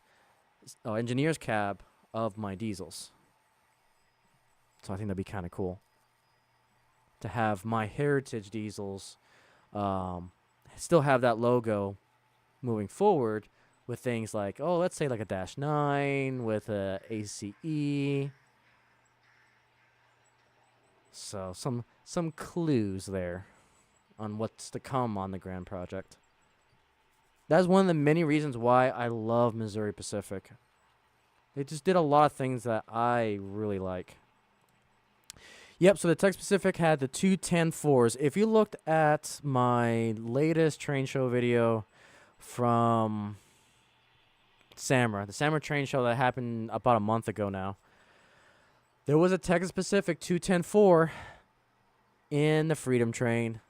engineer's cab of my diesels. So I think that'd be kind of cool to have my heritage diesels still have that logo moving forward, with things like, let's say like a -9 with a ACE. So some clues there on what's to come on the Grand Project. That's one of the many reasons why I love Missouri Pacific. They just did a lot of things that I really like. Yep, so the Texas Pacific had the 210-4s. If you looked at my latest train show video from Samra, the Samra train show that happened about a month ago now, there was a Texas Pacific 210-4 in the Freedom Train.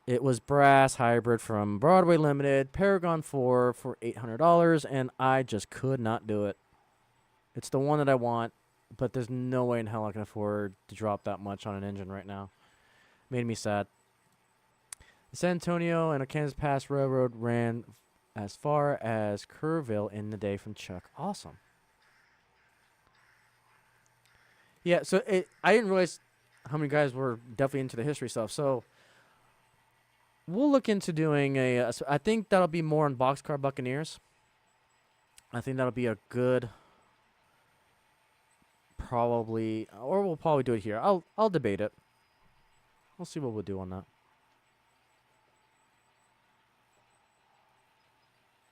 It was brass hybrid from Broadway Limited, Paragon 4 for $800, and I just could not do it. It's the one that I want, but there's no way in hell I can afford to drop that much on an engine right now. Made me sad. The San Antonio and Kansas Pass Railroad ran as far as Kerrville in the day from Chuck. Awesome. Yeah, so I didn't realize how many guys were definitely into the history stuff. So we'll look into doing I think that'll be more on Boxcar Buccaneers. I think that'll be a good, or we'll probably do it here. I'll debate it. We'll see what we'll do on that.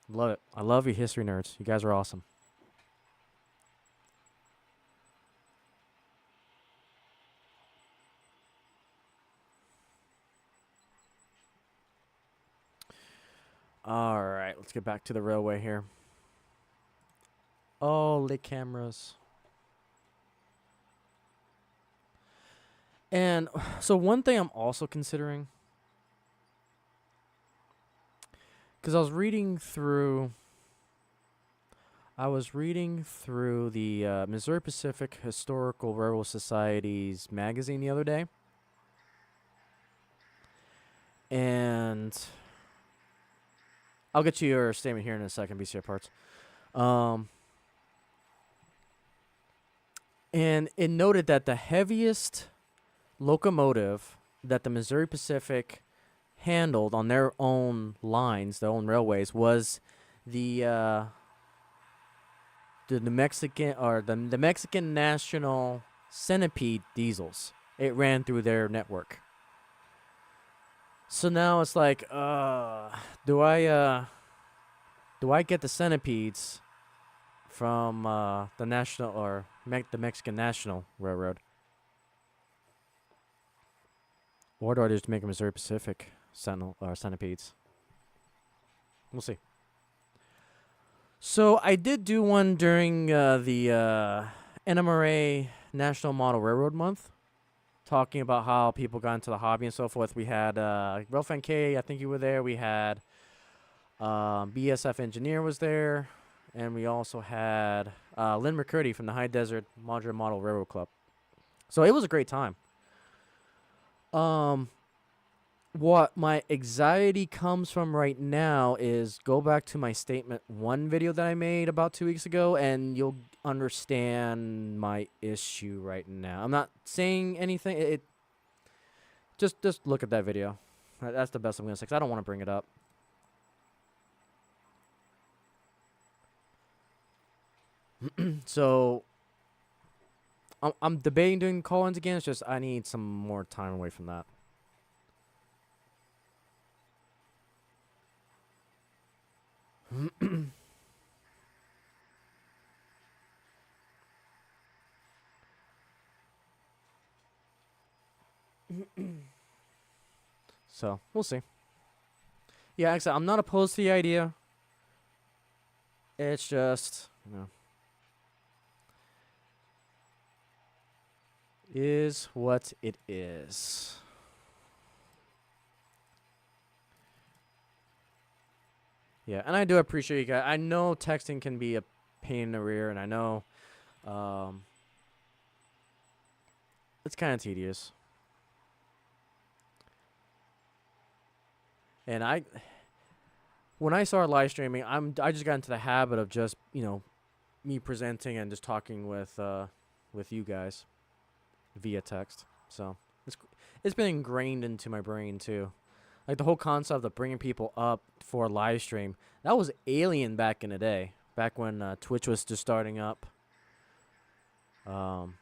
Love it. I love you history nerds. You guys are awesome. All right, let's get back to the railway here. Oh, the cameras. And so one thing I'm also considering, because I was reading through the Missouri Pacific Historical Railroad Society's magazine the other day. And I'll get to your statement here in a second, BCR Parts. And it noted that the heaviest locomotive that the Missouri Pacific handled on their own lines, their own railways, was the Mexican National Centipede diesels. It ran through their network. So now it's like, do I get the centipedes from the national or the Mexican National Railroad, or do I just make a Missouri Pacific centipedes? We'll see. So I did do one during the NMRA National Model Railroad Month, talking about how people got into the hobby and so forth. We had Ralph K, I think you were there. We had BSF Engineer was there. And we also had Lynn McCurdy from the High Desert Modular Model Railroad Club. So it was a great time. What my anxiety comes from right now is go back to my Statement 1 video that I made about 2 weeks ago, and you'll understand my issue right now. I'm not saying anything. Just look at that video. That's the best I'm going to say, because I don't want to bring it up. So I'm debating doing call-ins again. It's just I need some more time away from that. So we'll see. Yeah, actually, I'm not opposed to the idea. It's just, is what it is. Yeah, and I do appreciate you guys. I know texting can be a pain in the rear, and I know it's kind of tedious. And when I started live streaming, I just got into the habit of just, me presenting and just talking with you guys via text. So it's been ingrained into my brain too. Like the whole concept of bringing people up for a live stream, that was alien back in the day, back when Twitch was just starting up. When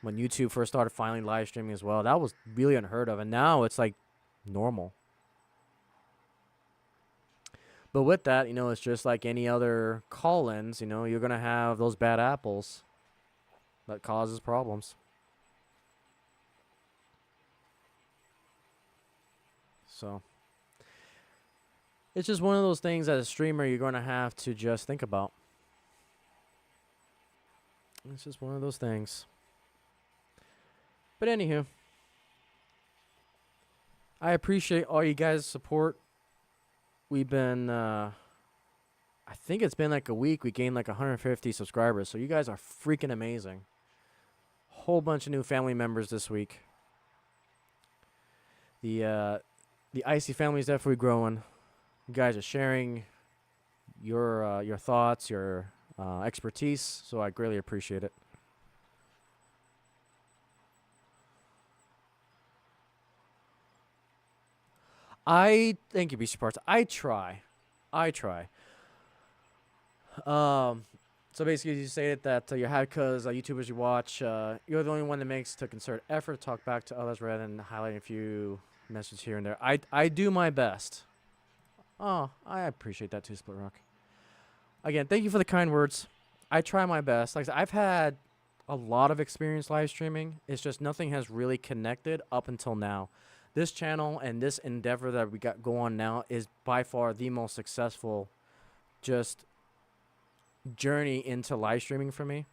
YouTube first started finally live streaming as well, that was really unheard of, and now it's like normal. But with that, it's just like any other call-ins. You're gonna have those bad apples that causes problems. So it's just one of those things as a streamer you're gonna have to just think about. It's just one of those things. But anywho, I appreciate all you guys' support. We've been, I think it's been like a week. We gained like 150 subscribers. So you guys are freaking amazing. Whole bunch of new family members this week. The Icey family is definitely growing. You guys are sharing your thoughts, your expertise. So I greatly appreciate it. Thank you, Beastie Parts. I try. So basically, you stated that you had because YouTubers you watch, you're the only one that makes to concerted effort to talk back to others rather than highlighting a few messages here and there. I do my best. Oh, I appreciate that too, Split Rock. Again, thank you for the kind words. I try my best. Like I said, I've had a lot of experience live streaming. It's just nothing has really connected up until now. This channel and this endeavor that we got go on now is by far the most successful just journey into live streaming for me,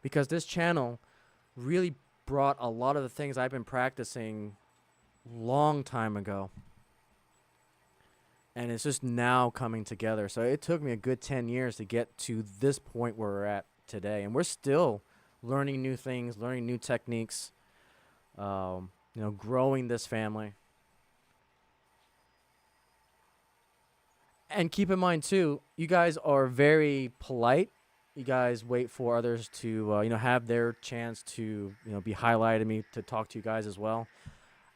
because this channel really brought a lot of the things I've been practicing long time ago, and it's just now coming together. So it took me a good 10 years to get to this point where we're at today, and we're still learning new things, learning new techniques, growing this family. And keep in mind too, you guys are very polite. You guys wait for others to have their chance to be highlighted, me to talk to you guys as well.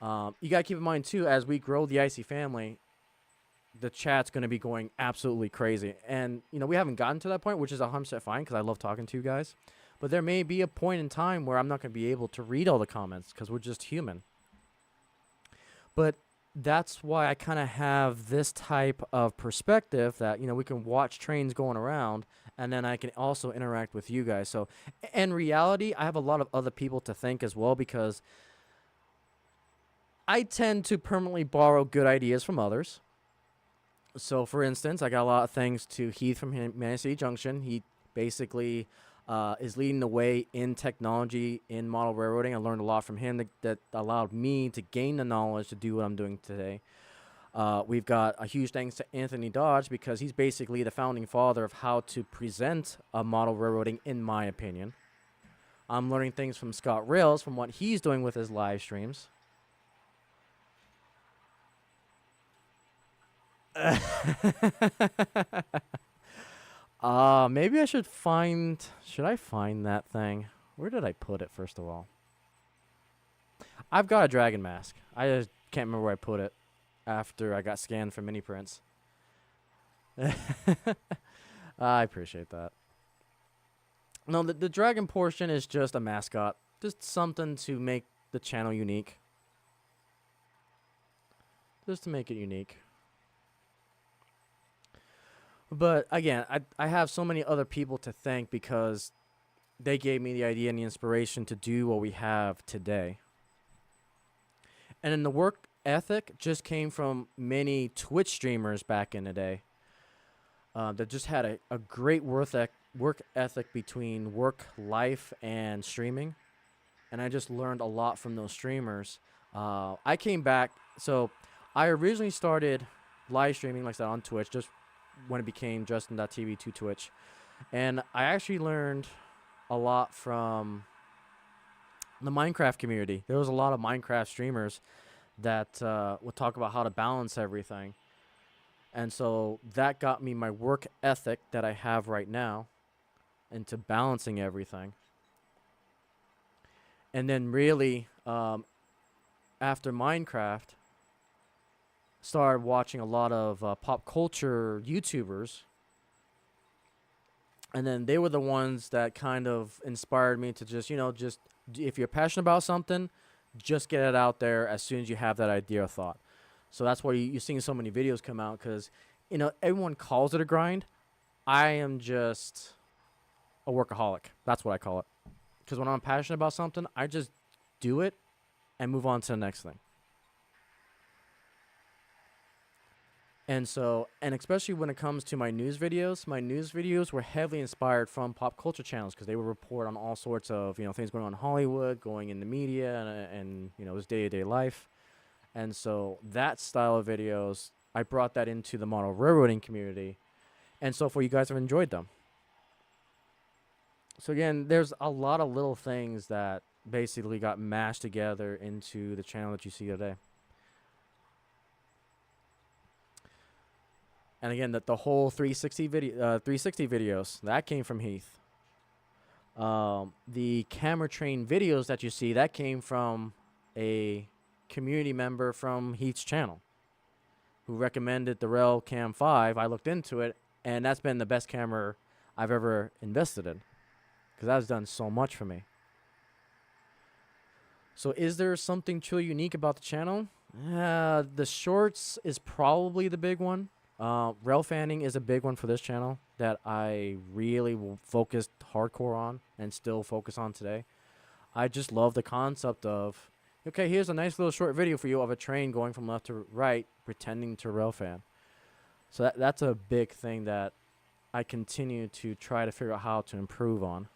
You gotta keep in mind too, as we grow the Icey family, the chat's gonna be going absolutely crazy. And we haven't gotten to that point, which is 100% fine because I love talking to you guys. But there may be a point in time where I'm not gonna be able to read all the comments because we're just human. But that's why I kind of have this type of perspective that, we can watch trains going around and then I can also interact with you guys. So in reality, I have a lot of other people to thank as well, because I tend to permanently borrow good ideas from others. So for instance, I got a lot of thanks to Heath from Manatee City Junction. He basically is leading the way in technology, in model railroading. I learned a lot from him that allowed me to gain the knowledge to do what I'm doing today. We've got a huge thanks to Anthony Dodge, because he's basically the founding father of how to present a model railroading, in my opinion. I'm learning things from Scott Rails, from what he's doing with his live streams. Maybe I should find... Should I find that thing? Where did I put it, first of all? I've got a dragon mask. I just can't remember where I put it after I got scanned for mini prints. I appreciate that. No, the dragon portion is just a mascot. Just something to make the channel unique. Just to make it unique. But again, I have so many other people to thank, because they gave me the idea and the inspiration to do what we have today. And then the work ethic just came from many Twitch streamers back in the day that just had a great work ethic between work, life, and streaming. And I just learned a lot from those streamers. I came back, so I originally started live streaming, like I said, on Twitch, just when it became Justin.tv to Twitch. And I actually learned a lot from the Minecraft community. There was a lot of Minecraft streamers that would talk about how to balance everything. And so that got me my work ethic that I have right now into balancing everything. And then really, after Minecraft, started watching a lot of pop culture YouTubers, and then they were the ones that kind of inspired me to just if you're passionate about something, just get it out there as soon as you have that idea or thought. So that's why you're seeing so many videos come out, because everyone calls it a grind. I am just a workaholic. That's what I call it. Because when I'm passionate about something, I just do it and move on to the next thing. And so, and especially when it comes to my news videos were heavily inspired from pop culture channels because they would report on all sorts of, things going on in Hollywood, going in the media, and his day-to-day life. And so that style of videos, I brought that into the model railroading community. And so far, you guys have enjoyed them. So again, there's a lot of little things that basically got mashed together into the channel that you see today. And again, the whole 360 videos that came from Heath. The camera train videos that you see that came from a community member from Heath's channel, who recommended the Rail Cam 5. I looked into it, and that's been the best camera I've ever invested in, because that's done so much for me. So is there something truly unique about the channel? The shorts is probably the big one. Rail fanning is a big one for this channel that I really focused hardcore on and still focus on today. I just love the concept of, okay, here's a nice little short video for you of a train going from left to right pretending to rail fan. So that's a big thing that I continue to try to figure out how to improve on.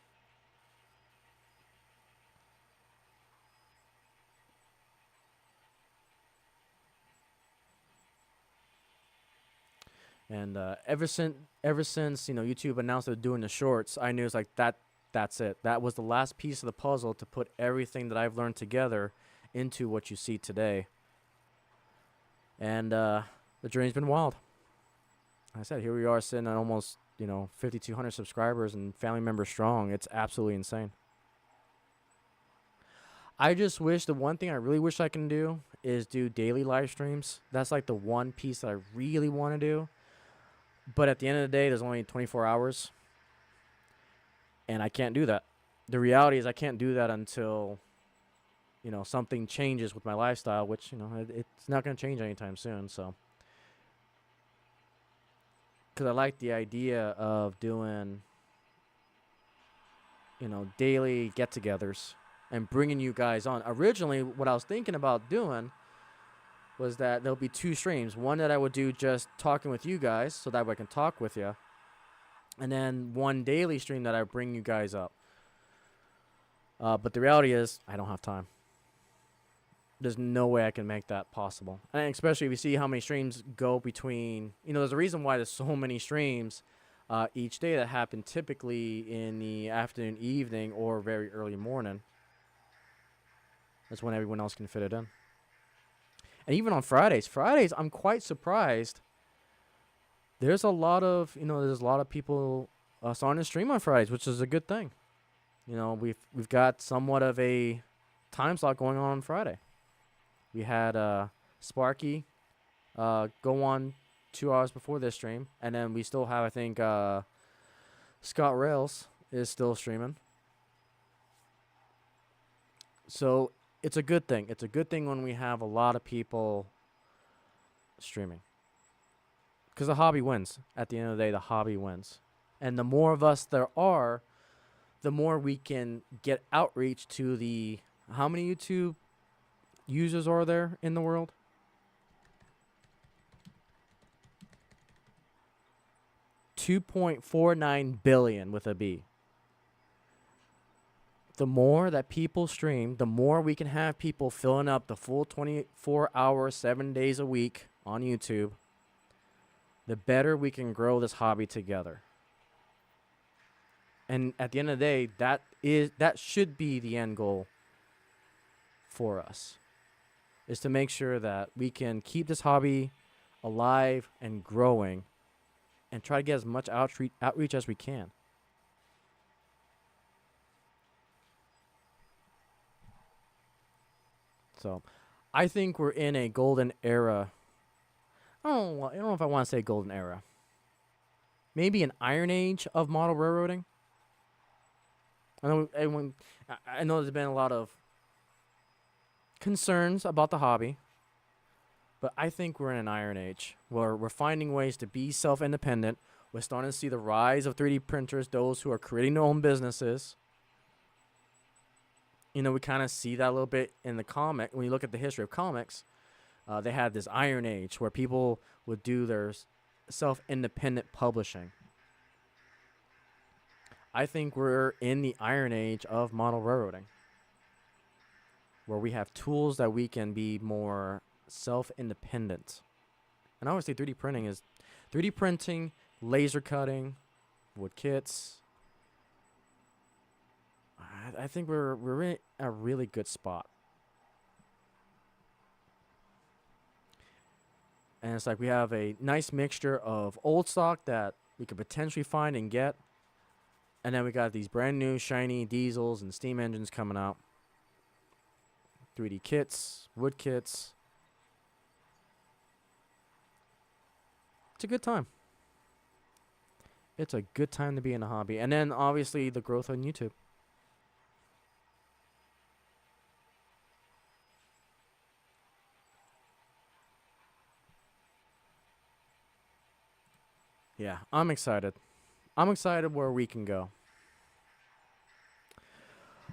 And ever since YouTube announced they're doing the shorts, I knew it's like that's it. That was the last piece of the puzzle to put everything that I've learned together into what you see today. And the journey's been wild. Like I said, here we are sitting at almost 5,200 subscribers and family members strong. It's absolutely insane. I just wish, the one thing I really wish I can do is do daily live streams. That's like the one piece that I really want to do. But at the end of the day, there's only 24 hours. And I can't do that. The reality is I can't do that until, something changes with my lifestyle, which, it's not going to change anytime soon. So, because I like the idea of doing, daily get-togethers and bringing you guys on. Originally, what I was thinking about doing was that there'll be 2 streams. One that I would do just talking with you guys, so that way I can talk with you. And then one daily stream that I bring you guys up. But the reality is, I don't have time. There's no way I can make that possible. And especially if you see how many streams go between, there's a reason why there's so many streams each day that happen typically in the afternoon, evening, or very early morning. That's when everyone else can fit it in. And even on Fridays, I'm quite surprised. There's a lot of, people starting to stream on Fridays, which is a good thing. We've got somewhat of a time slot going on Friday. We had Sparky go on 2 hours before this stream, and then we still have, I think, Scott Rails is still streaming. So it's a good thing. It's a good thing when we have a lot of people streaming. Because the hobby wins. At the end of the day, the hobby wins. And the more of us there are, the more we can get outreach to the... How many YouTube users are there in the world? $2.49 billion with a B. The more that people stream, the more we can have people filling up the full 24 hours, 7 days a week on YouTube, the better we can grow this hobby together. And at the end of the day, that should be the end goal for us, is to make sure that we can keep this hobby alive and growing and try to get as much outreach as we can. So, I think we're in a golden era. I don't know if I want to say golden era. Maybe an iron age of model railroading. I know there's been a lot of concerns about the hobby, But I think we're in an iron age where we're finding ways to be self-independent. We're starting to see the rise of 3D printers, those who are creating their own businesses. You know, we kind of see that a little bit in the comic. When you look at the history of comics, they had this iron age where people would do their self-independent publishing. I think we're in the iron age of model railroading, where we have tools that we can be more self-independent. And obviously 3D printing, laser cutting, wood kits. I think we're in a really good spot. And it's like we have a nice mixture of old stock that we could potentially find and get. And then we got these brand new shiny diesels and steam engines coming out. 3D kits, wood kits. It's a good time. It's a good time to be in a hobby. And then obviously the growth on YouTube. Yeah, I'm excited. I'm excited where we can go.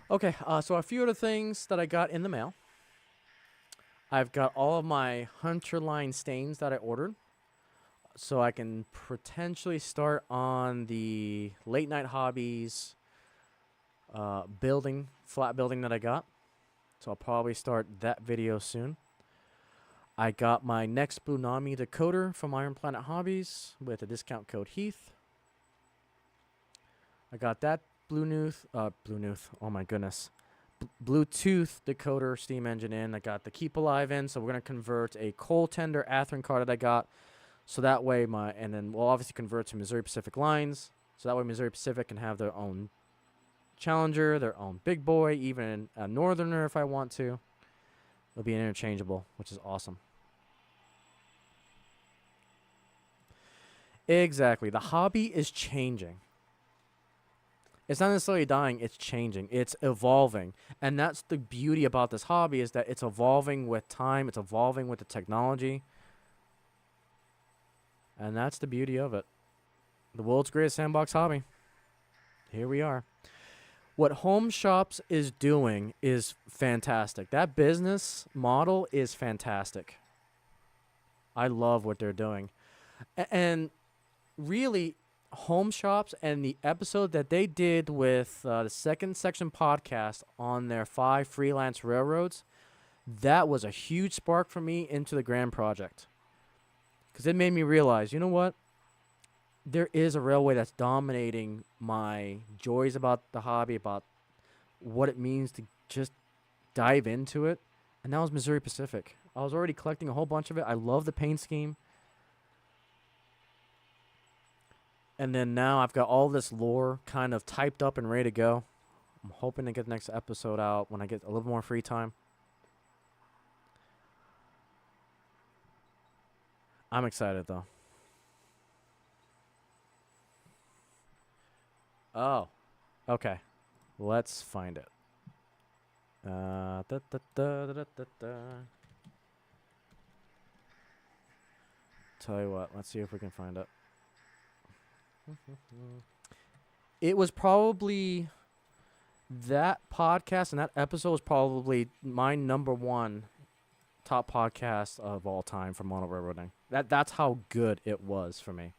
Okay, so a few other things that I got in the mail. I've got all of my Hunter line stains that I ordered. So I can potentially start on the late night hobbies flat building that I got. So I'll probably start that video soon. I got my next Bunami decoder from Iron Planet Hobbies with a discount code Heath. I got that Bluetooth, oh my goodness. Bluetooth decoder steam engine in. I got the Keep Alive in, so we're going to convert a coal tender Athearn car that I got. So that way and then we'll obviously convert to Missouri Pacific lines. So that way Missouri Pacific can have their own Challenger, their own big boy, even a Northerner if I want to. It'll be interchangeable, which is awesome. Exactly. The hobby is changing. It's not necessarily dying, it's changing. It's evolving. And that's the beauty about this hobby, is that it's evolving with time, it's evolving with the technology. And that's the beauty of it. The world's greatest sandbox hobby. Here we are. What Home Shops is doing is fantastic. That business model is fantastic. I love what they're doing. And really, Home Shops and the episode that they did with the Second Section podcast on their 5 freelance railroads, that was a huge spark for me into the Grand Project. Because it made me realize, you know what? There is a railway that's dominating my joys about the hobby, about what it means to just dive into it. And that was Missouri Pacific. I was already collecting a whole bunch of it. I love the paint scheme. And then now I've got all this lore kind of typed up and ready to go. I'm hoping to get the next episode out when I get a little more free time. I'm excited, though. Oh, okay. Let's find it. Tell you what, let's see if we can find it. It was probably, that podcast and that episode was probably my #1 top podcast of all time for model railroading. That's how good it was for me.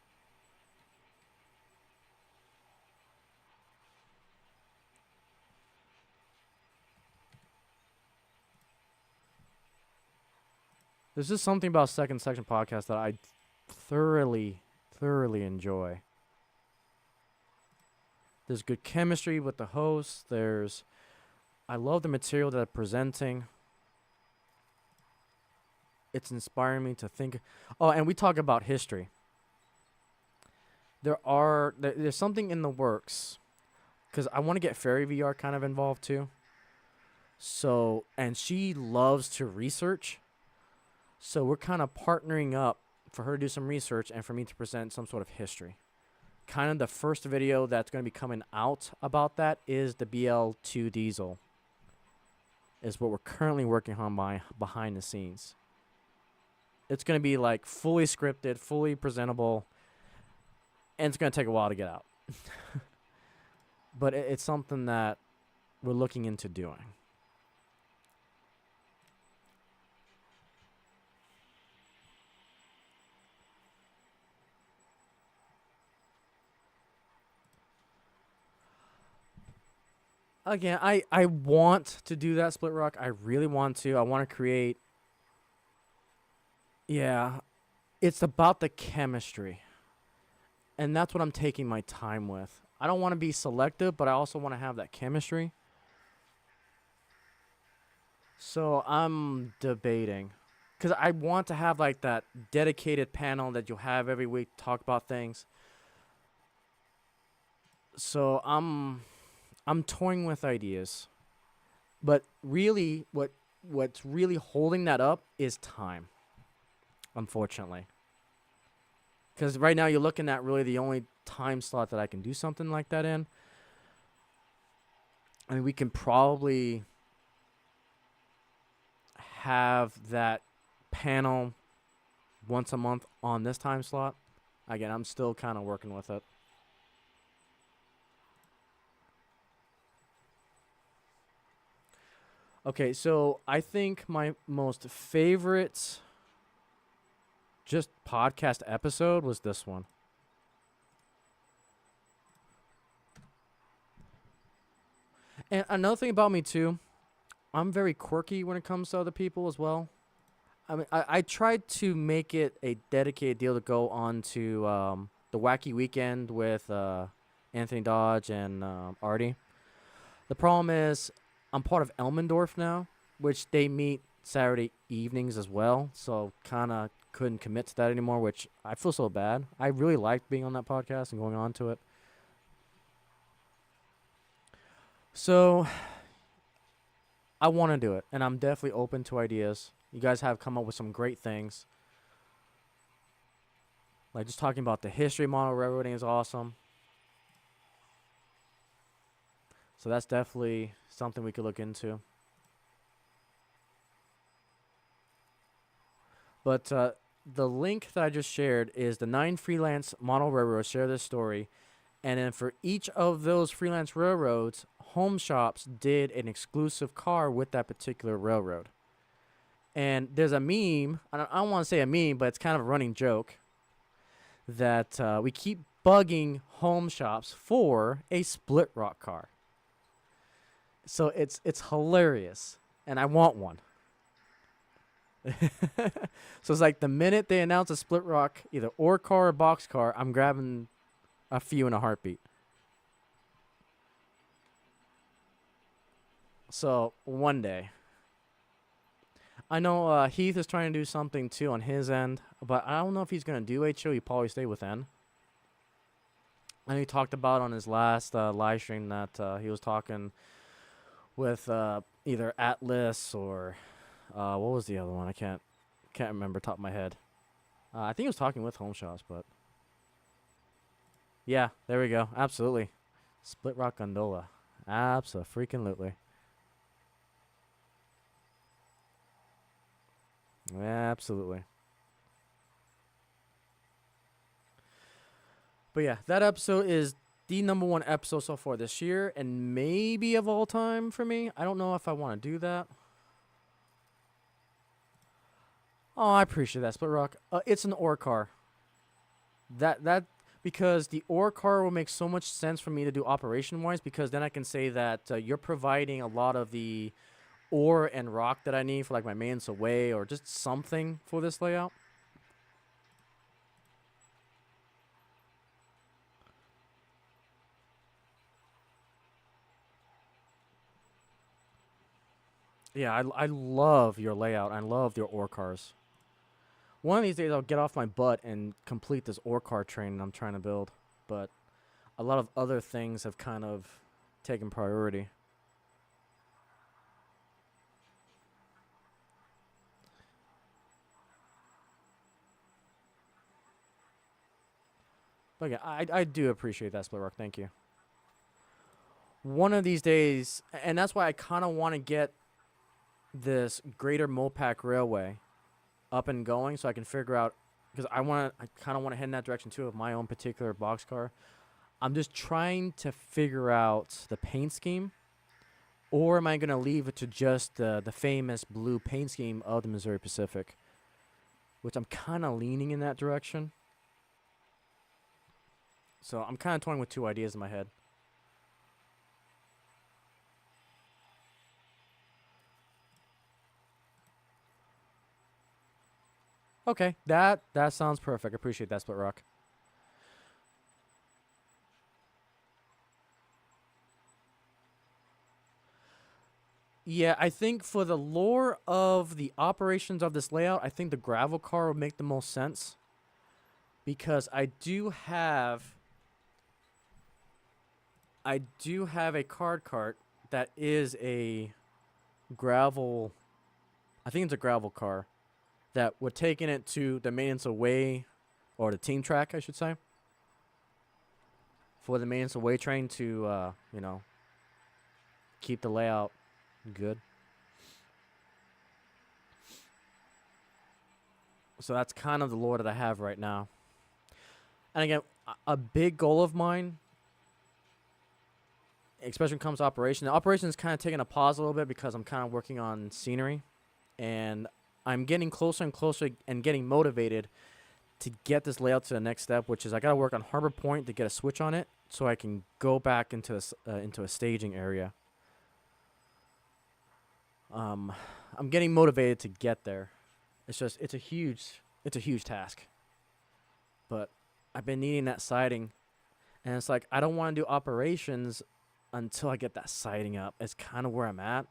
There's just something about Second Section podcast that I thoroughly enjoy. There's good chemistry with the hosts. I love the material that they're presenting. It's inspiring me to think. Oh, and we talk about history. There's something in the works, because I want to get Fairy VR kind of involved too. So, and she loves to research. So we're kind of partnering up for her to do some research and for me to present some sort of history. Kind of the first video that's going to be coming out about that is the BL2 diesel. Is what we're currently working on behind the scenes. It's going to be like fully scripted, fully presentable, and it's going to take a while to get out. But it's something that we're looking into doing. Again, I want to do that split rock. I really want to. I want to create. Yeah, it's about the chemistry. And that's what I'm taking my time with. I don't want to be selective, but I also want to have that chemistry. So I'm debating. Because I want to have like that dedicated panel that you'll have every week to talk about things. So I'm toying with ideas. But really what's really holding that up is time, unfortunately. Because right now you're looking at really the only time slot that I can do something like that in. I mean, we can probably have that panel once a month on this time slot. Again, I'm still kind of working with it. Okay, so I think my most favorite just podcast episode was this one. And another thing about me too, I'm very quirky when it comes to other people as well. I mean, I tried to make it a dedicated deal to go on to the Wacky Weekend with Anthony Dodge and Artie. The problem is I'm part of Elmendorf now, which they meet Saturday evenings as well. So kind of couldn't commit to that anymore, which I feel so bad. I really liked being on that podcast and going on to it. So I want to do it, and I'm definitely open to ideas. You guys have come up with some great things. Like just talking about the history model railroading is awesome. So that's definitely something we could look into. But the link that I just shared is the 9 freelance model railroads share this story. And then for each of those freelance railroads, home shops did an exclusive car with that particular railroad. And there's a meme, I don't want to say a meme, but it's kind of a running joke, that we keep bugging home shops for a split rock car. So it's hilarious, and I want one. So it's like the minute they announce a split rock, either ore car or box car, I'm grabbing a few in a heartbeat. So one day. I know Heath is trying to do something too on his end, but I don't know if he's going to do HO. He'll probably stay with N. I know he talked about on his last live stream that he was talking with either Atlas or what was the other one? I can't remember top of my head. I think he was talking with Home Shops, but yeah, there we go. Absolutely, Split Rock Gondola. Absolutely. Absolutely. But yeah, that episode is the #1 episode so far this year, and maybe of all time for me. I don't know if I want to do that. Oh, I appreciate that, Split Rock. It's an ore car. That because the ore car will make so much sense for me to do operation wise, because then I can say that you're providing a lot of the ore and rock that I need for like my maintenance away or just something for this layout. Yeah, I love your layout. I love your ore cars. One of these days I'll get off my butt and complete this ore car train I'm trying to build, but a lot of other things have kind of taken priority. But yeah, I do appreciate that, Split Rock. Thank you. One of these days, and that's why I kind of want to get this Greater Mopac Railway up and going, so I can figure out, because I kind of want to head in that direction too of my own particular boxcar. I'm just trying to figure out the paint scheme, or am I going to leave it to just the famous blue paint scheme of the Missouri Pacific, which I'm kind of leaning in that direction. So I'm kind of toying with two ideas in my head. Okay, that sounds perfect. I appreciate that, Split Rock. Yeah, I think for the lore of the operations of this layout, I think the gravel car would make the most sense. Because I do have a card cart that is a gravel, I think it's a gravel car, that we're taking it to the maintenance away, or the team track, I should say, for the maintenance away train to, keep the layout good. So that's kind of the lore that I have right now. And again, a big goal of mine, especially when it comes to operation. The operation is kind of taking a pause a little bit because I'm kind of working on scenery. And I'm getting closer and closer and getting motivated to get this layout to the next step, which is I got to work on Harbor Point to get a switch on it so I can go back into a staging area. I'm getting motivated to get there. It's a huge task. But I've been needing that siding, and it's like I don't want to do operations until I get that siding up. It's kind of where I'm at.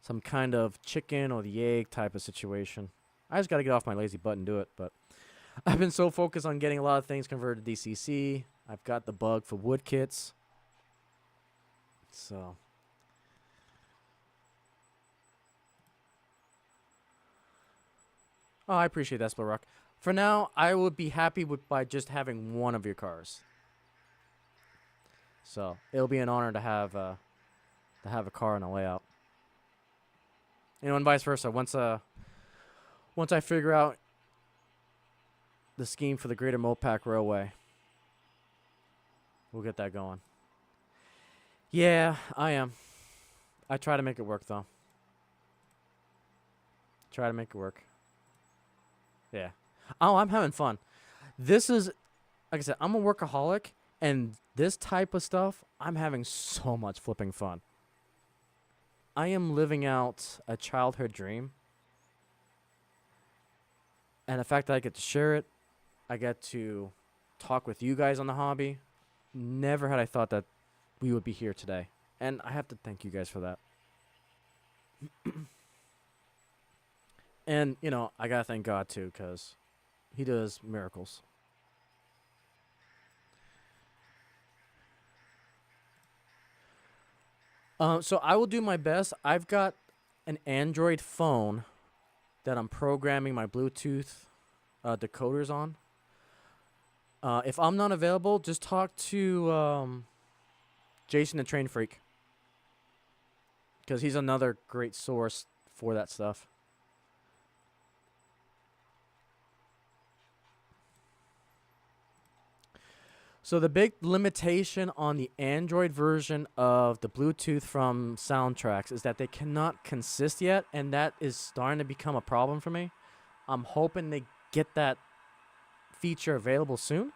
Some kind of chicken or the egg type of situation. I just got to get off my lazy butt and do it, but I've been so focused on getting a lot of things converted to DCC. I've got the bug for wood kits. So oh, I appreciate that, Split Rock. For now, I would be happy by just having one of your cars. So it'll be an honor to have a car in a layout. And vice versa. Once I figure out the scheme for the Greater Mopac Railway, we'll get that going. Yeah, I am. I try to make it work, though. Try to make it work. Yeah. Oh, I'm having fun. This is, like I said, I'm a workaholic, and this type of stuff, I'm having so much flipping fun. I am living out a childhood dream. And the fact that I get to share it, I get to talk with you guys on the hobby. Never had I thought that we would be here today. And I have to thank you guys for that. And, I got to thank God, too, because he does miracles. So I will do my best. I've got an Android phone that I'm programming my Bluetooth decoders on. If I'm not available, just talk to Jason the Train Freak, because he's another great source for that stuff. So the big limitation on the Android version of the Bluetooth from soundtracks is that they cannot consist yet, and that is starting to become a problem for me. I'm hoping they get that feature available soon,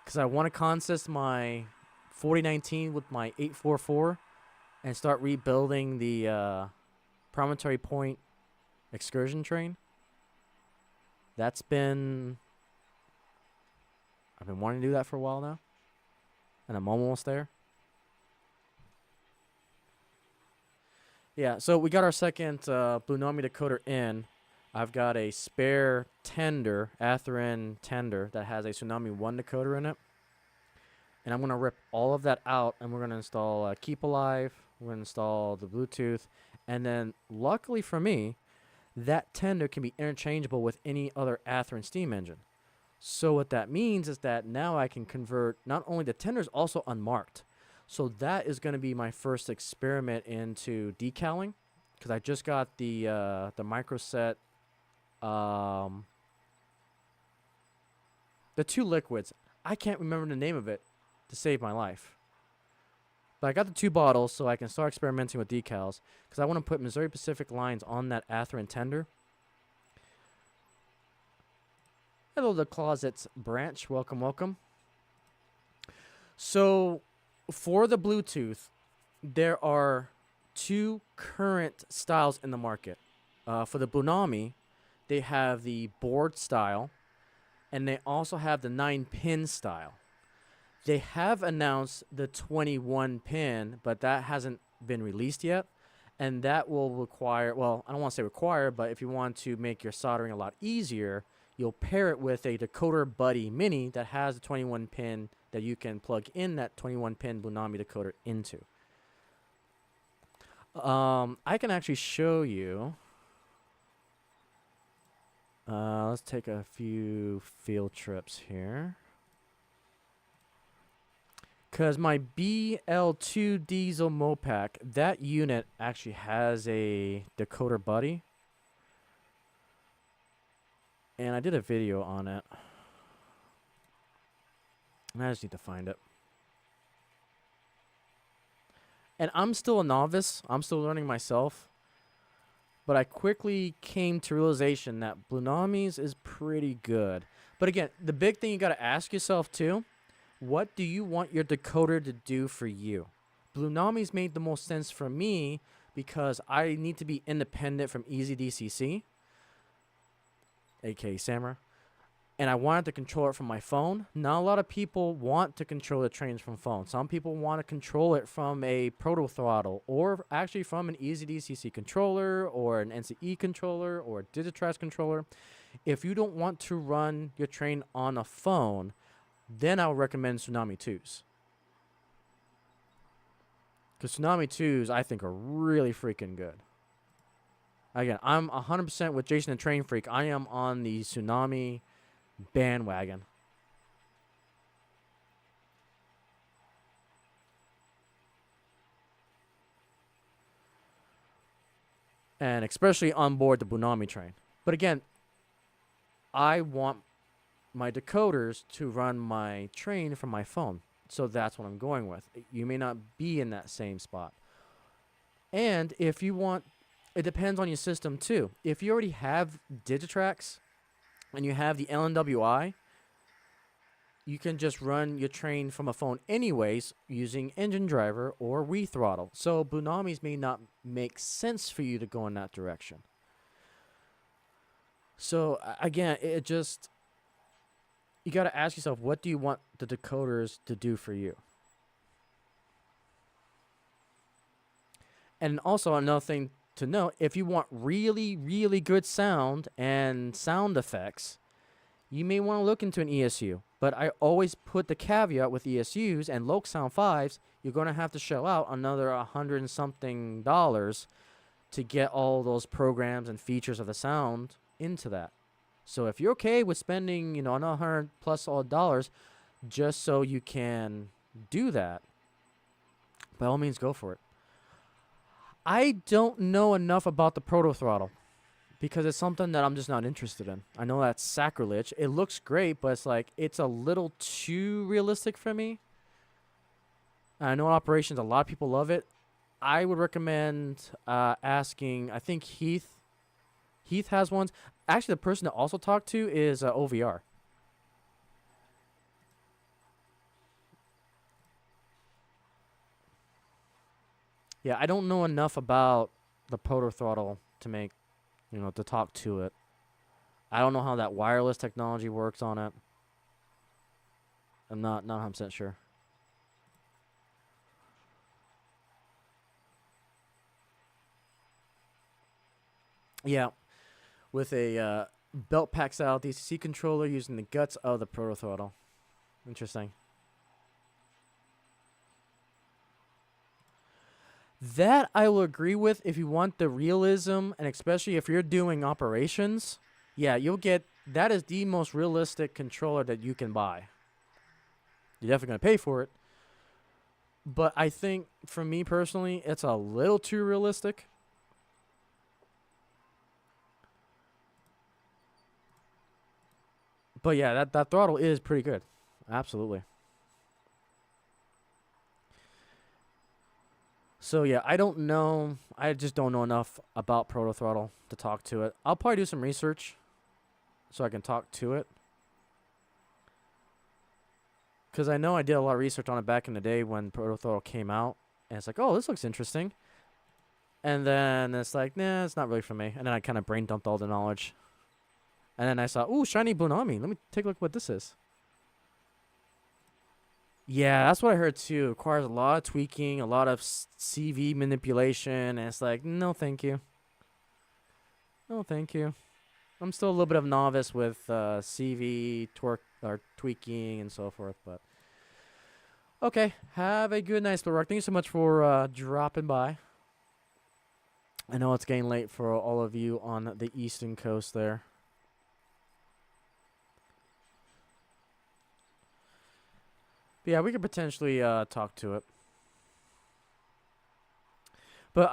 because I want to consist my 4019 with my 844 and start rebuilding the Promontory Point excursion train. I've been wanting to do that for a while now, and I'm almost there. Yeah, so we got our second Blue Nomi decoder in. I've got a spare tender, Atherin tender, that has a Tsunami 1 decoder in it. And I'm going to rip all of that out, and we're going to install Keep Alive. We're going to install the Bluetooth. And then, luckily for me, that tender can be interchangeable with any other Atherin steam engine. So what that means is that now I can convert, not only the tender's also unmarked. So that is going to be my first experiment into decaling, because I just got the microset um, the two liquids. I can't remember the name of it to save my life. But I got the 2 bottles so I can start experimenting with decals because I want to put Missouri Pacific lines on that Atherton tender. Hello, the Closets branch. Welcome, welcome. So, for the Bluetooth, there are 2 current styles in the market. For the Bunami, they have the board style, and they also have the 9-pin style. They have announced the 21-pin, but that hasn't been released yet. And that will require, well, I don't want to say require, but if you want to make your soldering a lot easier, you'll pair it with a Decoder Buddy Mini that has a 21-pin that you can plug in that 21-pin Bunami decoder into. I can actually show you. Let's take a few field trips here. Because my BL2 diesel Mopac, that unit actually has a Decoder Buddy. And I did a video on it. And I just need to find it. And I'm still a novice. I'm still learning myself. But I quickly came to realization that Bunami's is pretty good. But again, the big thing you got to ask yourself too, what do you want your decoder to do for you? Bunami's made the most sense for me because I need to be independent from Easy DCC, aka Samurai, and I wanted to control it from my phone. Not a lot of people want to control the trains from phone. Some people want to control it from a proto throttle or actually from an Easy DCC controller or an NCE controller or a Digitrax controller. If you don't want to run your train on a phone, then I would recommend Tsunami 2s. Because Tsunami 2s, I think, are really freaking good. Again, I'm 100% with Jason and Train Freak. I am on the Tsunami bandwagon. And especially on board the Bunami train. But again, I want my decoders to run my train from my phone. So that's what I'm going with. You may not be in that same spot. And if you want, it depends on your system too. If you already have Digitrax and you have the LNWI, you can just run your train from a phone anyways using Engine Driver or WeThrottle. So Bunami's may not make sense for you to go in that direction. So again, it just, you got to ask yourself, what do you want the decoders to do for you? And also another thing to note, if you want really, really good sound and sound effects, you may want to look into an ESU. But I always put the caveat with ESUs and Loc Sound 5s, you're going to have to shell out another $100 and something to get all those programs and features of the sound into that. So if you're okay with spending, another $100+ odd dollars just so you can do that, by all means, go for it. I don't know enough about the proto throttle because it's something that I'm just not interested in. I know that's sacrilege. It looks great, but it's a little too realistic for me. I know in operations, a lot of people love it. I would recommend asking, I think Heath has ones. Actually, the person to also talk to is OVR. Yeah, I don't know enough about the proto throttle to make, to talk to it. I don't know how that wireless technology works on it. I'm not 100% sure. Yeah, with a belt pack style DCC controller using the guts of the proto throttle. Interesting. That I will agree with if you want the realism, and especially if you're doing operations. Yeah, you'll get, that is the most realistic controller that you can buy. You're definitely going to pay for it. But I think, for me personally, it's a little too realistic. But yeah, that throttle is pretty good. Absolutely. So yeah, I don't know. I just don't know enough about Proto Throttle to talk to it. I'll probably do some research so I can talk to it. Because I know I did a lot of research on it back in the day when Proto Throttle came out. And it's like, oh, this looks interesting. And then it's like, nah, it's not really for me. And then I kind of brain dumped all the knowledge. And then I saw, ooh, shiny Bunami. Let me take a look at what this is. Yeah, that's what I heard too. It requires a lot of tweaking, a lot of CV manipulation. And it's like, no, thank you. No, thank you. I'm still a little bit of a novice with CV, or tweaking, and so forth. But okay, have a good night, Split Rock. Thank you so much for dropping by. I know it's getting late for all of you on the eastern coast there. But yeah, we could potentially talk to it. But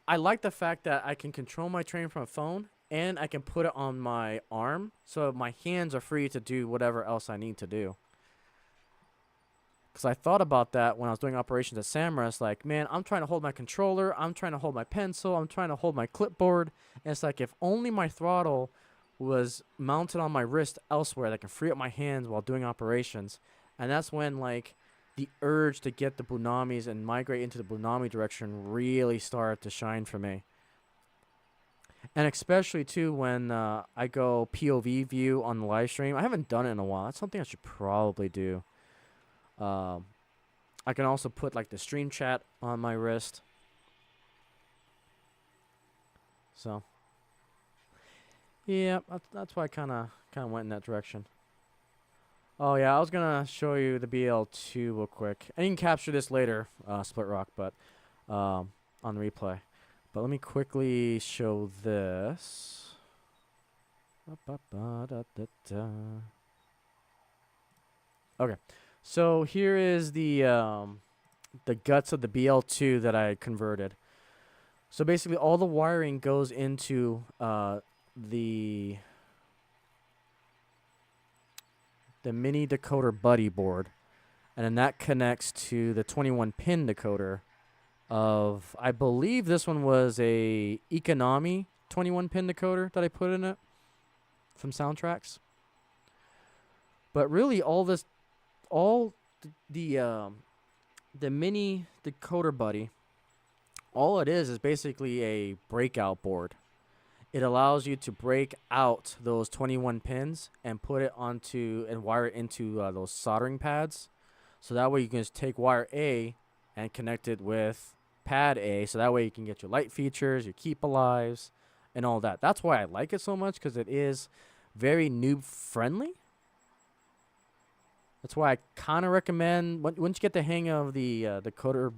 I like the fact that I can control my train from a phone and I can put it on my arm so my hands are free to do whatever else I need to do. Because I thought about that when I was doing operations at Samra. It's like, man, I'm trying to hold my controller. I'm trying to hold my pencil. I'm trying to hold my clipboard. And it's like, if only my throttle was mounted on my wrist elsewhere, that can free up my hands while doing operations. And that's when, like, the urge to get the Bunamis and migrate into the Bunami direction really started to shine for me. And especially, too, when I go POV view on the live stream. I haven't done it in a while. That's something I should probably do. I can also put, like, the stream chat on my wrist. So, yeah, that's why I kind of went in that direction. Oh, yeah, I was going to show you the BL2 real quick. And you can capture this later, Split Rock, but on the replay. But let me quickly show this. Okay, so here is the guts of the BL2 that I converted. So basically, all the wiring goes into the mini decoder buddy board, and then that connects to the 21-pin decoder of, I believe this one was a Economy 21-pin decoder that I put in it from Soundtracks. But really, all the mini decoder buddy, all it is basically a breakout board. It allows you to break out those 21 pins and put it onto and wire it into those soldering pads. So that way you can just take wire A and connect it with pad A. So that way you can get your light features, your keep alives, and all that. That's why I like it so much, because it is very noob friendly. That's why I kind of recommend, once you get the hang of the decoder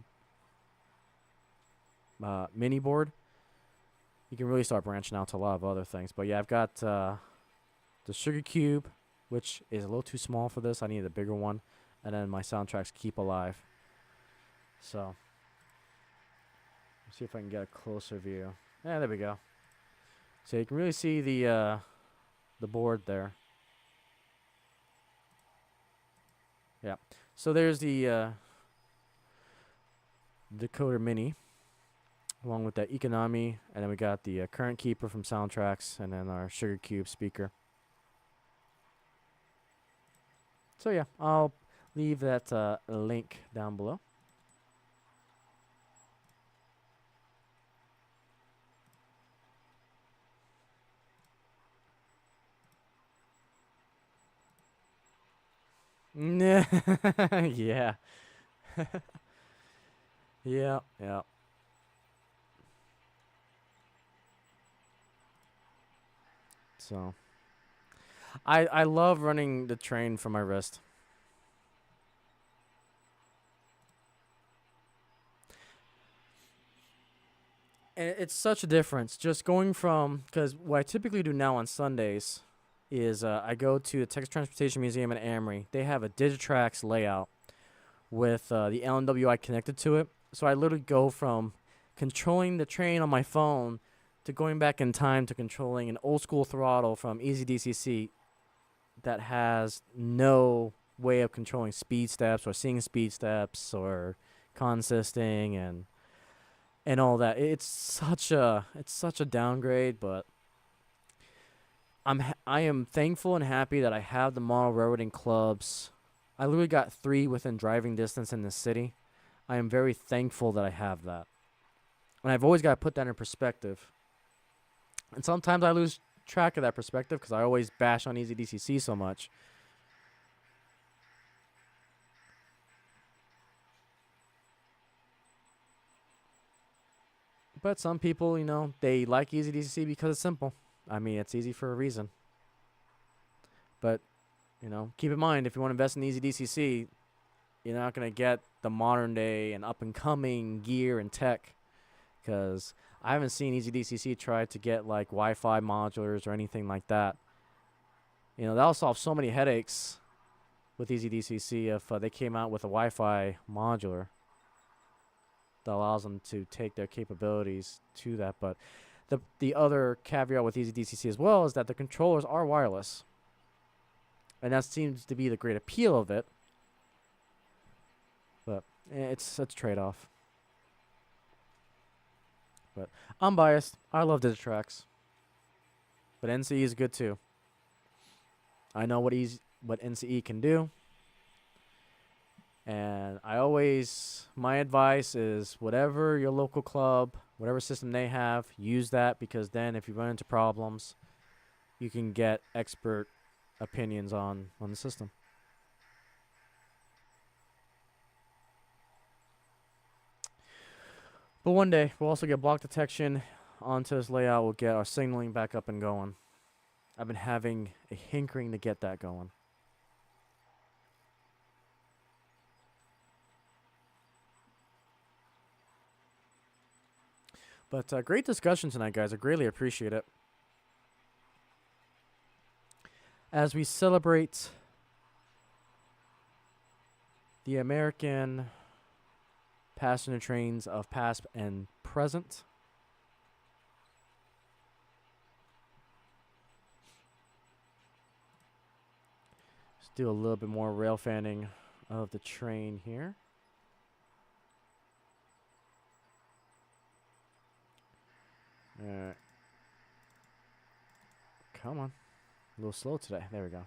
mini board, you can really start branching out to a lot of other things. But yeah, I've got the Sugar Cube, which is a little too small for this. I need a bigger one. And then my Soundtracks Keep Alive. So, let's see if I can get a closer view. Yeah, there we go. So you can really see the board there. Yeah. So there's the decoder mini, along with that Economy, and then we got the current keeper from Soundtracks, and then our Sugar Cube speaker. So yeah, I'll leave that link down below. Yeah. Yeah. Yeah, yeah. So, I love running the train from my wrist. And it's such a difference just going from, because what I typically do now on Sundays is I go to the Texas Transportation Museum in Amory. They have a Digitrax layout with the LNWI connected to it. So I literally go from controlling the train on my phone to going back in time to controlling an old school throttle from EasyDCC that has no way of controlling speed steps or seeing speed steps or consisting and all that. It's such a downgrade, but I am thankful and happy that I have the model railroading clubs. I literally got 3 within driving distance in the city. I am very thankful that I have that. And I've always got to put that in perspective. And sometimes I lose track of that perspective because I always bash on EasyDCC so much. But some people, they like EasyDCC because it's simple. I mean, it's easy for a reason. But, keep in mind, if you want to invest in EasyDCC, you're not going to get the modern day and up and coming gear and tech. Because I haven't seen EasyDCC try to get like Wi-Fi modulars or anything like that. That'll solve so many headaches with EasyDCC if they came out with a Wi-Fi modular that allows them to take their capabilities to that. But the other caveat with EasyDCC as well is that the controllers are wireless. And that seems to be the great appeal of it. But it's a trade-off. But I'm biased. I love Digitrax. But NCE is good too. I know what NCE can do. And my advice is whatever your local club, whatever system they have, use that, because then if you run into problems, you can get expert opinions on the system. But one day, we'll also get block detection onto this layout. We'll get our signaling back up and going. I've been having a hankering to get that going. But great discussion tonight, guys. I greatly appreciate it. As we celebrate the American passenger trains of past and present. Let's do a little bit more rail fanning of the train here. Alright. Come on. A little slow today. There we go.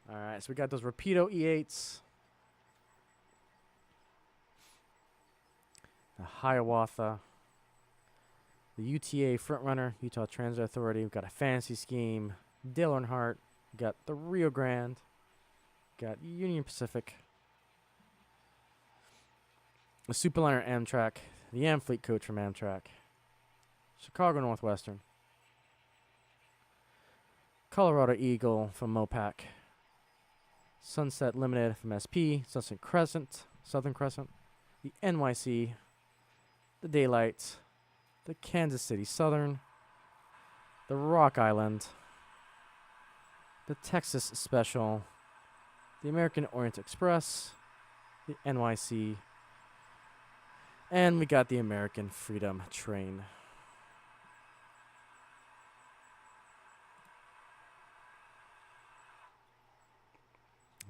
Alright, so we got those Rapido E8s. The Hiawatha. The UTA Frontrunner, Utah Transit Authority. We've got a Fantasy Scheme. Dale Earnhardt. We've got the Rio Grande. Got Union Pacific. The Superliner Amtrak. The Amfleet coach from Amtrak. Chicago Northwestern. Colorado Eagle from Mopac. Sunset Limited from SP, Southern Crescent, the NYC, the Daylight, the Kansas City Southern, the Rock Island, the Texas Special, the American Orient Express, the NYC, and we got the American Freedom Train.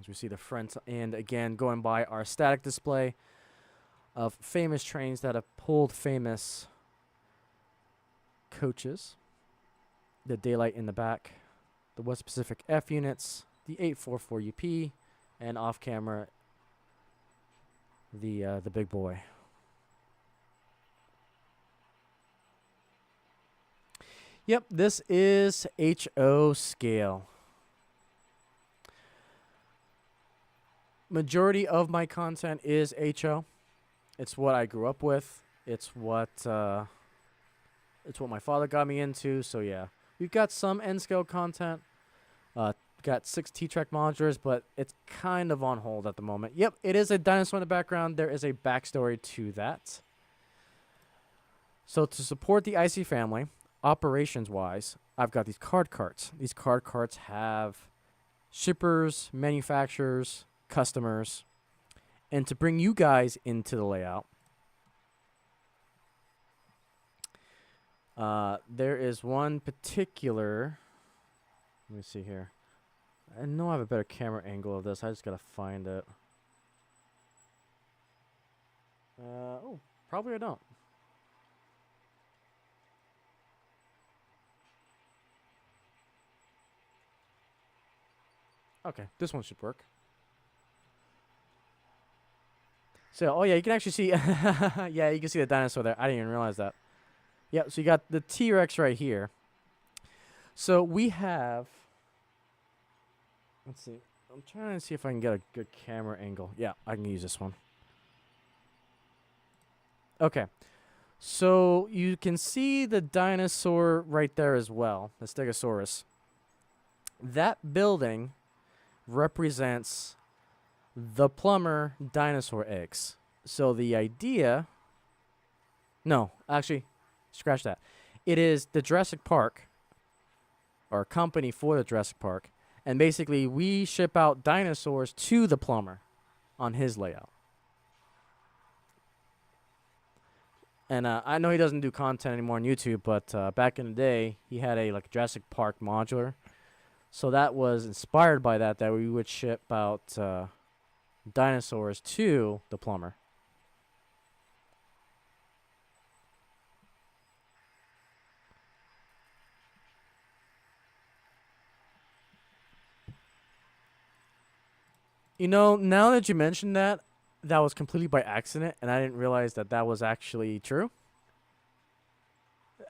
As we see the front end again going by our static display of famous trains that have pulled famous coaches. The Daylight in the back, the West Pacific F units, the 844 UP, and off camera the big boy. Yep, this is HO scale. Majority of my content is HO. It's what I grew up with. It's what my father got me into. So yeah, we've got some N scale content. Got 6 T-Track modulars, but it's kind of on hold at the moment. Yep, it is a dinosaur in the background. There is a backstory to that. So to support the Icey family, operations-wise, I've got these card carts. These card carts have shippers, manufacturers, customers, and to bring you guys into the layout, There is one particular. Let me see here. I know I have a better camera angle of this. I just gotta find it. Oh, probably I don't. Okay, this one should work. So, oh yeah, you can actually see. Yeah, you can see the dinosaur there. I didn't even realize that. Yeah, so you got the T-Rex right here. So we have. Let's see. I'm trying to see if I can get a good camera angle. Yeah, I can use this one. Okay. So you can see the dinosaur right there as well, the Stegosaurus. That building represents the plumber dinosaur eggs. So the idea. No, actually, scratch that. It is the Jurassic Park, or a company for the Jurassic Park. And basically, we ship out dinosaurs to the plumber on his layout. And I know he doesn't do content anymore on YouTube, but back in the day, he had a like Jurassic Park modular. So that was inspired by that we would ship out dinosaurs to the plumber. You know, now that you mentioned that, that was completely by accident, and I didn't realize that that was actually true.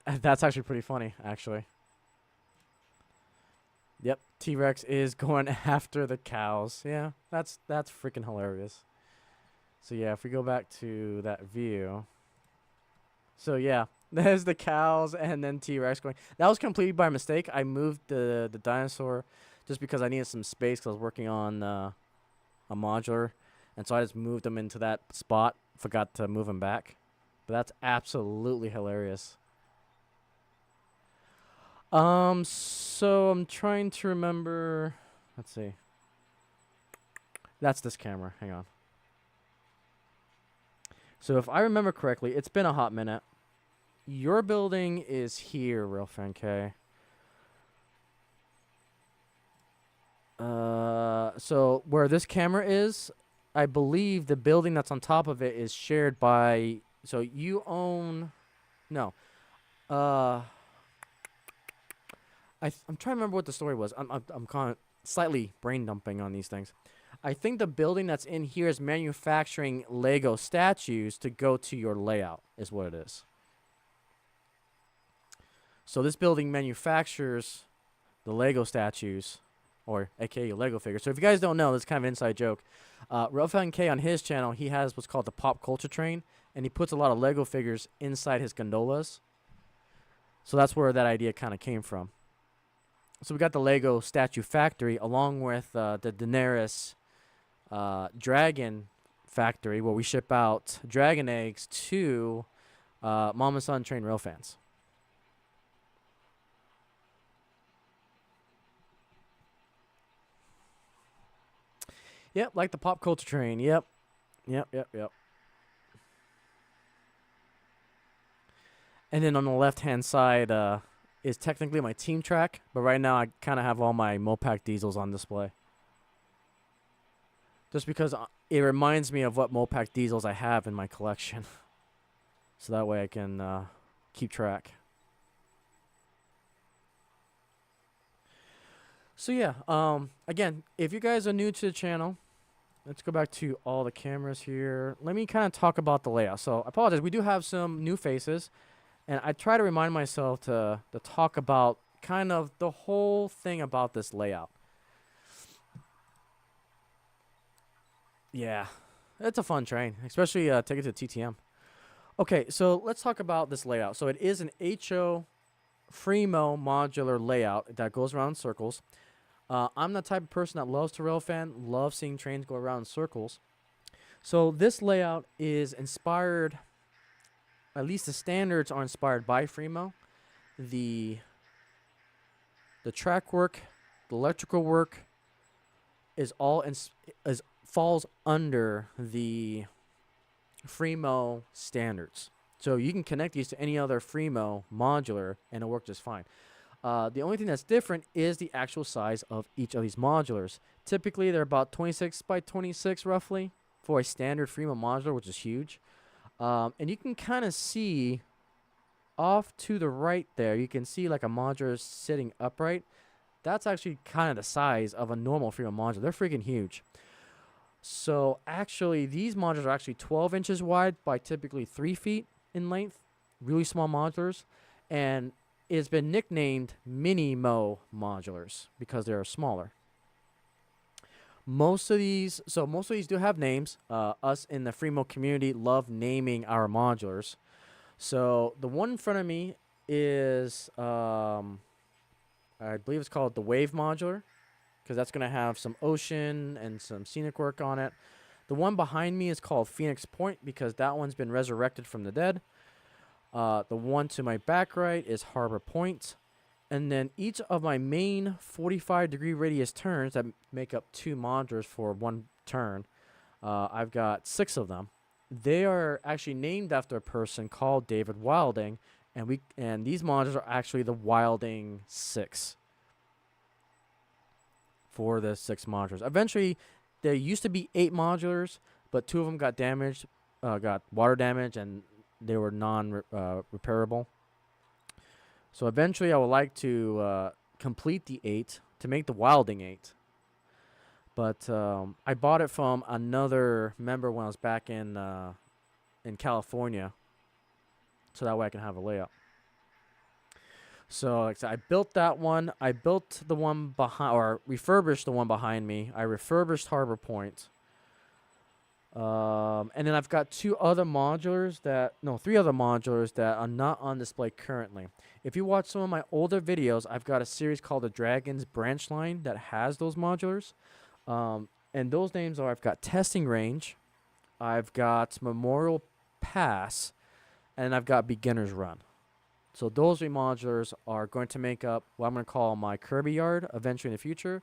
That's actually pretty funny, actually. Yep, T-Rex is going after the cows. Yeah, that's freaking hilarious. So yeah, if we go back to that view. So yeah, there's the cows and then T-Rex going. That was completely by mistake. I moved the dinosaur just because I needed some space because I was working on a modular, and so I just moved them into that spot. Forgot to move them back, but that's absolutely hilarious. So I'm trying to remember. Let's see. That's this camera. Hang on. So if I remember correctly, it's been a hot minute. Your building is here, Real Fan K. So where this camera is, I believe the building that's on top of it is shared by. So you own. No. I'm trying to remember what the story was. I'm kind of slightly brain dumping on these things. I think the building that's in here is manufacturing Lego statues to go to your layout, is what it is. So this building manufactures the Lego statues, or aka Lego figures. So if you guys don't know, this is kind of an inside joke. Rafael K on his channel, he has what's called the Pop Culture Train, and he puts a lot of Lego figures inside his gondolas. So that's where that idea kind of came from. So we got the Lego Statue Factory along with the Daenerys Dragon Factory, where we ship out dragon eggs to Mom and Son Train Rail fans. Yep, like the Pop Culture Train. Yep. And then on the left-hand side is technically my team track, but right now I kind of have all my Mopac diesels on display. Just because it reminds me of what Mopac diesels I have in my collection. So that way I can keep track. So yeah, again, if you guys are new to the channel, let's go back to all the cameras here. Let me kind of talk about the layout. So I apologize, we do have some new faces. And I try to remind myself to talk about kind of the whole thing about this layout. Yeah, it's a fun train, especially take it to TTM. Okay, so let's talk about this layout. So it is an HO Freemo modular layout that goes around in circles. I'm the type of person that loves to rail fan, loves seeing trains go around in circles. So this layout is inspired. At least the standards are inspired by Freemo. The track work, the electrical work is all falls under the Freemo standards. So you can connect these to any other Fremo modular and it'll work just fine. The only thing that's different is the actual size of each of these modulars. Typically, they're about 26 by 26 roughly for a standard Fremo modular, which is huge. And you can kind of see off to the right there, you can see like a modular sitting upright. That's actually kind of the size of a normal Fremo modular. They're freaking huge. So actually, these modulars are actually 12 inches wide by typically 3 feet in length. Really small modulars. And it's been nicknamed mini Mo modulars because they're smaller. Most of these do have names. Us in the Fremo community love naming our modulars. So the one in front of me is, I believe it's called the Wave modular, because that's going to have some ocean and some scenic work on it. The one behind me is called Phoenix Point because that one's been resurrected from the dead. The one to my back right is Harbor Point. And then each of my main 45-degree radius turns that make up 2 modulars for one turn, I've got 6 of them. They are actually named after a person called David Wilding, and these modulars are actually the Wilding 6 for the 6 modulars. Eventually, there used to be 8 modulars, but 2 of them got damaged, got water damage, and they were non-repairable. So eventually I would like to complete the 8 to make the Wilding 8. But I bought it from another member when I was back in California. So that way I can have a layout. So like I said, I built that one. I built the one behind, or refurbished the one behind me. I refurbished Harbor Point. And then I've got 3 other modulars that are not on display currently. If you watch some of my older videos, I've got a series called the Dragon's Branch Line that has those modulars. And those names are, I've got Testing Range, I've got Memorial Pass, and I've got Beginner's Run. So those 3 modulars are going to make up what I'm going to call my Kirby Yard eventually in the future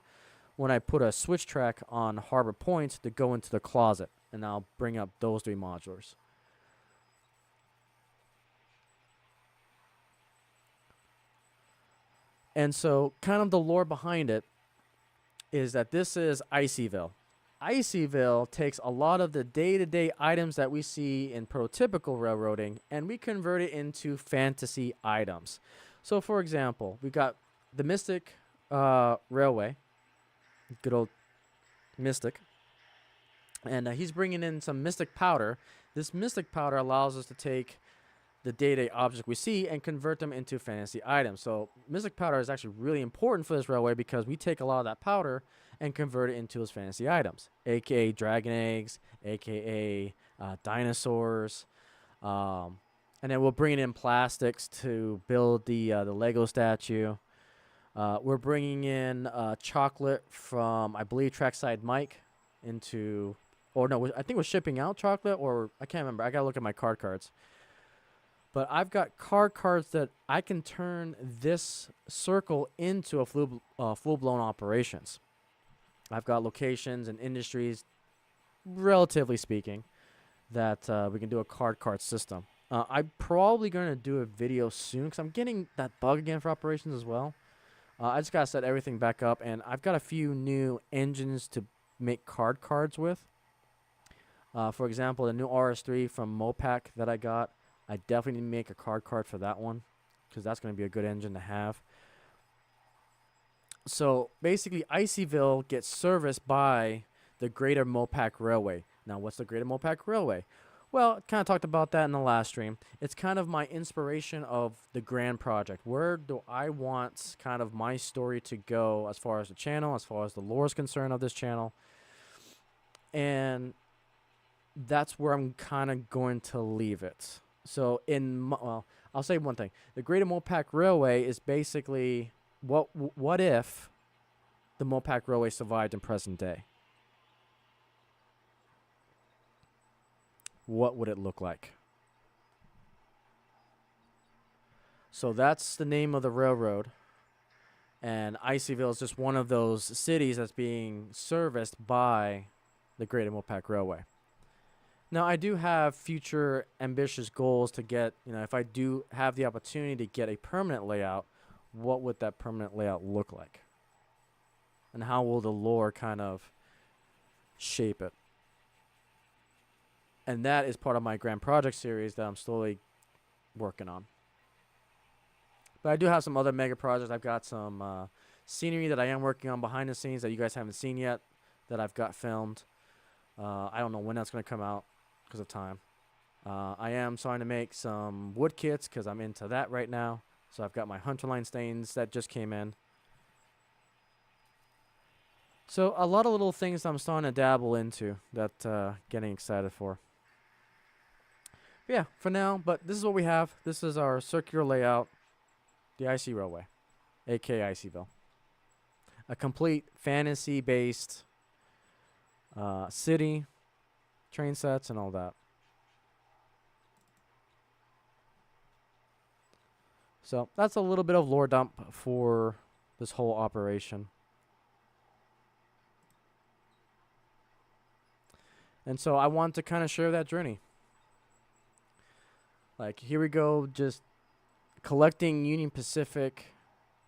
when I put a switch track on Harbor Point to go into the closet. And I'll bring up those 3 modulars. And so kind of the lore behind it is that this is Iceyville. Iceyville takes a lot of the day-to-day items that we see in prototypical railroading and we convert it into fantasy items. So for example, we've got the Mystic Railway, good old Mystic. And he's bringing in some mystic powder. This mystic powder allows us to take the day-to-day objects we see and convert them into fantasy items. So mystic powder is actually really important for this railway because we take a lot of that powder and convert it into those fantasy items, aka dragon eggs, aka dinosaurs. And then we'll bring in plastics to build the Lego statue. We're bringing in chocolate from, I believe, Trackside Mike into... Or no, I think we're shipping out chocolate, or I can't remember. I gotta look at my card cards. But I've got card cards that I can turn this circle into a full-blown operations. I've got locations and industries, relatively speaking, that we can do a card system. I'm probably going to do a video soon because I'm getting that bug again for operations as well. I just gotta set everything back up, and I've got a few new engines to make cards with. For example, the new RS3 from Mopac that I got, I definitely need to make a card for that one because that's going to be a good engine to have. So basically, Iceyville gets serviced by the Greater Mopac Railway. Now, what's the Greater Mopac Railway? Well, I kind of talked about that in the last stream. It's kind of my inspiration of the grand project. Where do I want kind of my story to go as far as the channel, as far as the lore is concerned of this channel? And that's where I'm kind of going to leave it. So well, I'll say one thing. The Greater Mopac Railway is basically what if the Mopac Railway survived in present day? What would it look like? So that's the name of the railroad. And Iceyville is just one of those cities that's being serviced by the Greater Mopac Railway. Now, I do have future ambitious goals to get, if I do have the opportunity to get a permanent layout, what would that permanent layout look like? And how will the lore kind of shape it? And that is part of my grand project series that I'm slowly working on. But I do have some other mega projects. I've got some scenery that I am working on behind the scenes that you guys haven't seen yet that I've got filmed. I don't know when that's going to come out because of time. I am starting to make some wood kits because I'm into that right now. So I've got my Hunterline stains that just came in. So a lot of little things I'm starting to dabble into that getting excited for. But yeah, for now, but this is what we have. This is our circular layout, the Icey Railway, aka Iceyville. A complete fantasy-based city, train sets, and all that. So that's a little bit of lore dump for this whole operation. And so I want to kind of share that journey. Like, here we go, just collecting Union Pacific.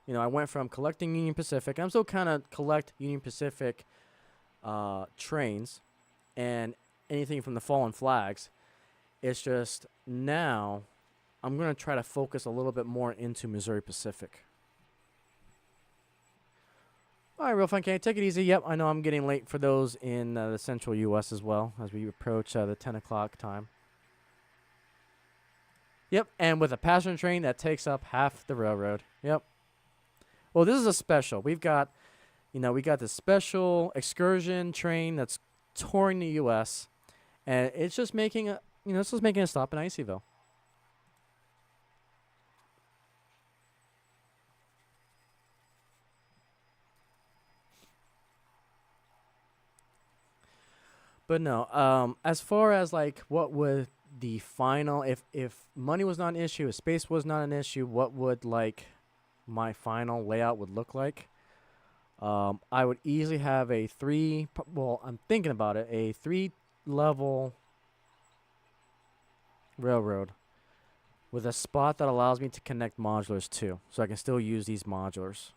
I went from collecting Union Pacific. I'm still kind of collect Union Pacific trains and anything from the fallen flags. It's just now I'm going to try to focus a little bit more into Missouri Pacific. All right, real fun. Can I take it easy? Yep, I know I'm getting late for those in the central U.S. as well as we approach the 10 o'clock time. Yep, and with a passenger train that takes up half the railroad. Yep. Well, this is a special. We got this special excursion train that's touring the U.S. and it's just making a stop in Iceyville. But no, as far as like what would the final, if money was not an issue, if space was not an issue, what would like my final layout would look like? I would easily have I'm thinking about it, a 3-level railroad with a spot that allows me to connect modulars too, so I can still use these modulars.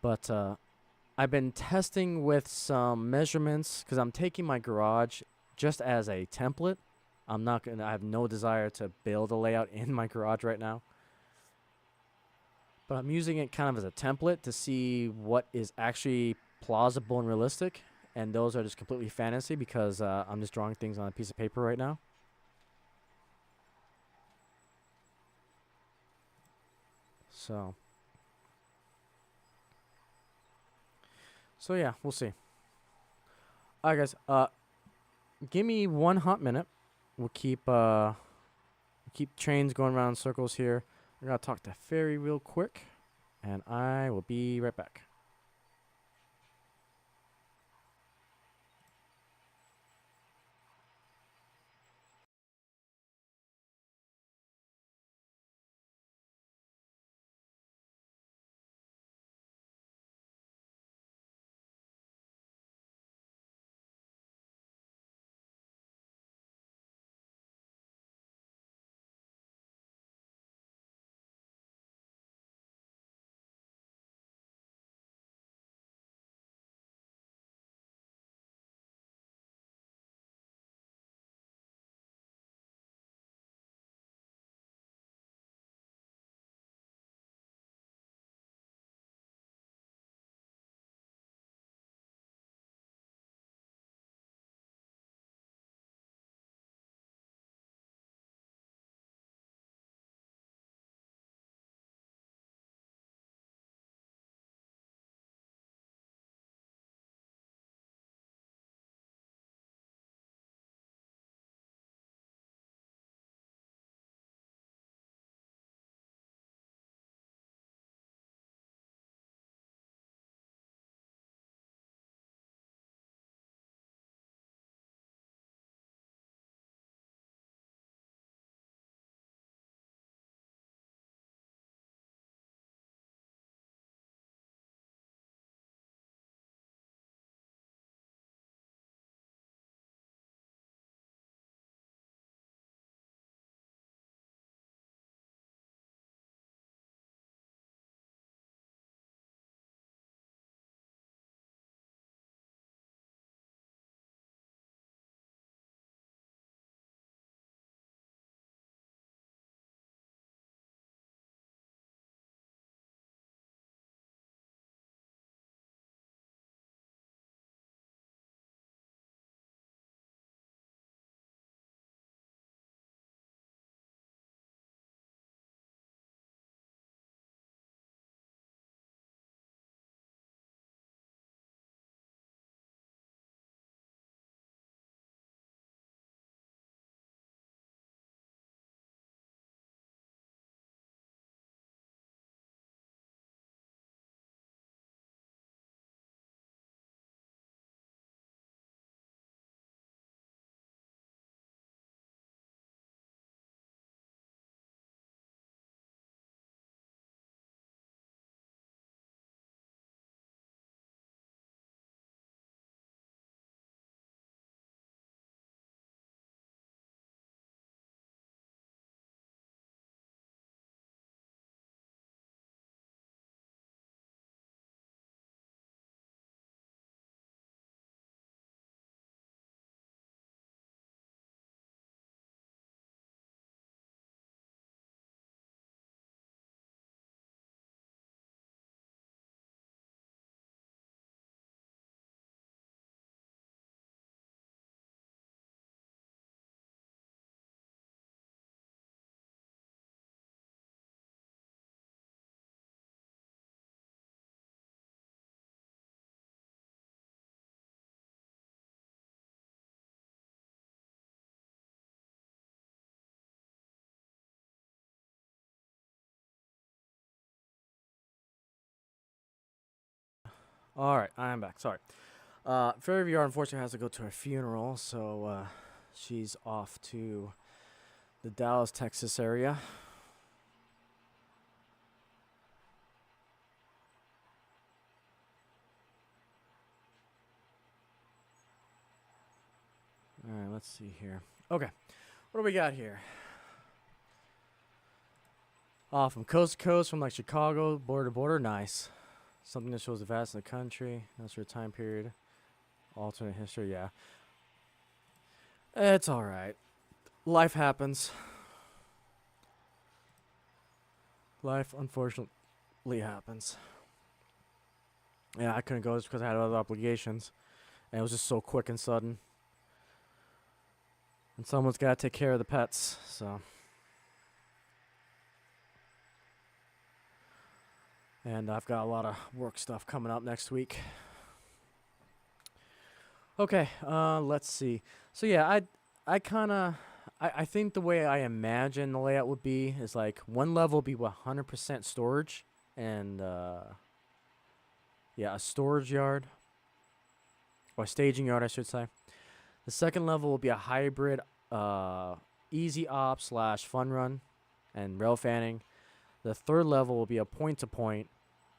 But I've been testing with some measurements because I'm taking my garage just as a template. I have no desire to build a layout in my garage right now. But I'm using it kind of as a template to see what is actually plausible and realistic. And those are just completely fantasy because I'm just drawing things on a piece of paper right now. So yeah, we'll see. All right, guys. Give me 1 hot minute. We'll keep trains going around in circles here. We're gonna talk to Ferry real quick, and I will be right back. All right, I am back. Sorry. Fairy VR unfortunately has to go to a funeral, so she's off to the Dallas, Texas area. All right, let's see here. Okay, what do we got here? From coast to coast, from like Chicago, border to border. Nice. Something that shows the vast of the country. That's your time period. Alternate history, yeah. It's all right. Life happens. Life, unfortunately, happens. Yeah, I couldn't go just because I had other obligations. And it was just so quick and sudden. And someone's got to take care of the pets, so. And I've got a lot of work stuff coming up next week. Okay, let's see. So yeah, I think the way I imagine the layout would be is like one level would be 100% storage and yeah, a storage yard or staging yard, I should say. The second level will be a hybrid easy op / fun run and rail fanning. The third level will be a point to point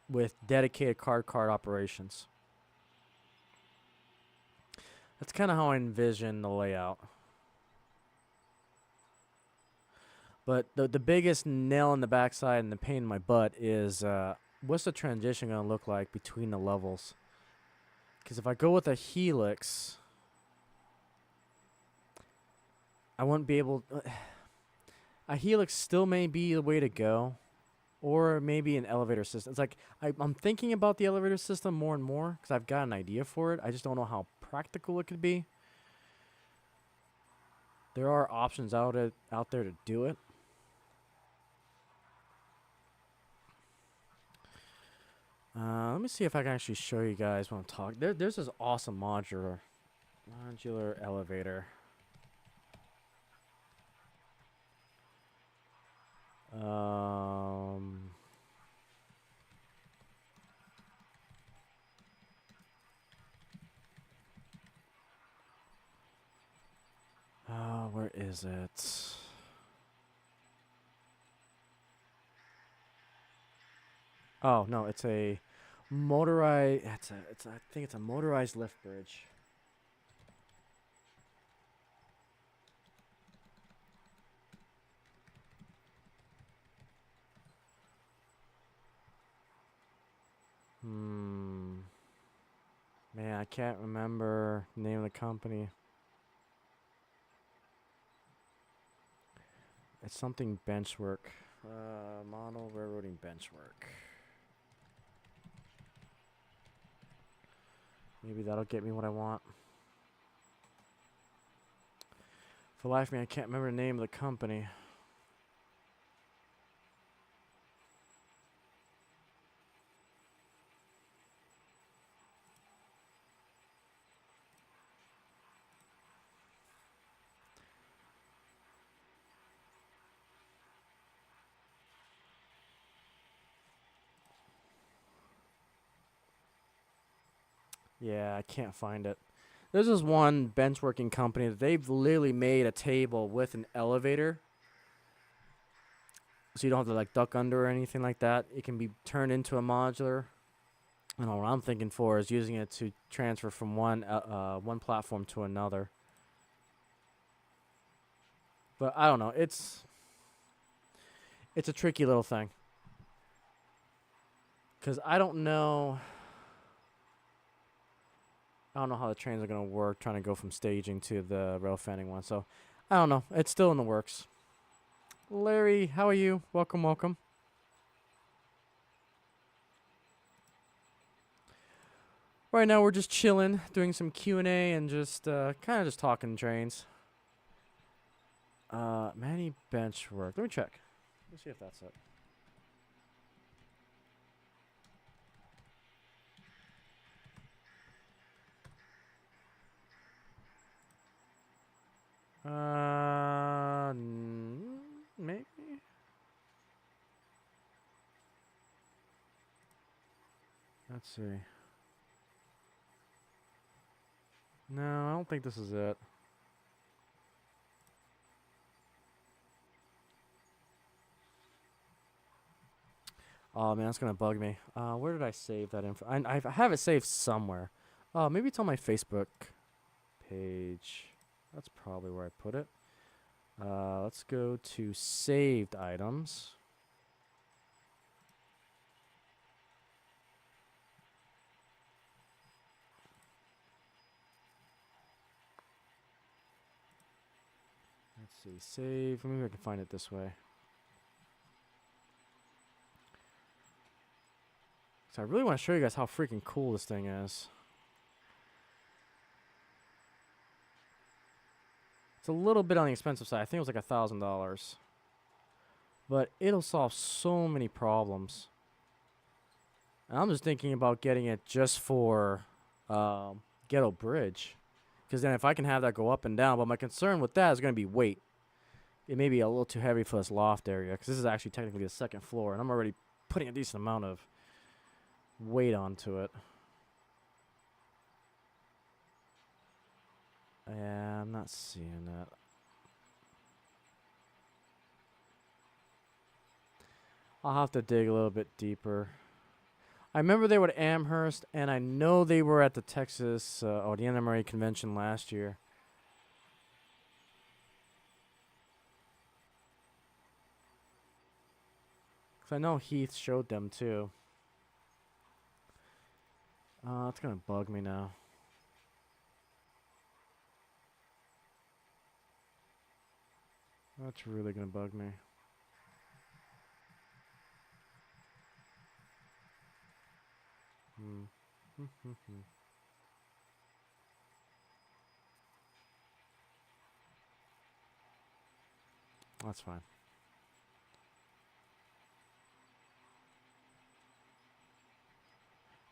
with dedicated card operations. That's kind of how I envision the layout. But the biggest nail in the backside and the pain in my butt is what's the transition going to look like between the levels? Because if I go with a helix, I wouldn't be able... a helix still may be the way to go. Or maybe an elevator system. It's like I'm thinking about the elevator system more and more because I've got an idea for it. I just don't know how practical it could be. There are options out there to do it. Let me see if I can actually show you guys what I'm talking. There's this awesome modular elevator. Where is it? Oh no, it's a motorized. I think it's a motorized lift bridge. Man, I can't remember the name of the company. It's something benchwork. Model railroading benchwork. Maybe that'll get me what I want. For life of me, I can't remember the name of the company. Yeah, I can't find it. There's this one benchworking company that they've literally made a table with an elevator. So you don't have to like duck under or anything like that. It can be turned into a modular. And what I'm thinking for is using it to transfer from one platform to another. But I don't know. It's a tricky little thing. Because I don't know how the trains are going to work trying to go from staging to the rail fanning one. So, I don't know. It's still in the works. Larry, how are you? Welcome, welcome. Right now we're just chilling, doing some Q&A and just kind of just talking trains. Manny benchwork. Let me check. Let me see if that's it. Maybe. Let's see. No, I don't think this is it. Oh man, that's gonna bug me. Where did I save that info? I have it saved somewhere. Maybe it's on my Facebook page. That's probably where I put it. Let's go to saved items. Let's see, save. Maybe I can find it this way. So I really want to show you guys how freaking cool this thing is. It's a little bit on the expensive side. I think it was like $1,000. But it'll solve so many problems. And I'm just thinking about getting it just for Ghetto Bridge. Because then if I can have that go up and down. But my concern with that is going to be weight. It may be a little too heavy for this loft area. Because this is actually technically the second floor. And I'm already putting a decent amount of weight onto it. Yeah, I'm not seeing that. I'll have to dig a little bit deeper. I remember they were at Amherst, and I know they were at the Texas, or the NMRA convention last year. Because I know Heath showed them too. It's going to bug me now. That's really going to bug me. That's fine.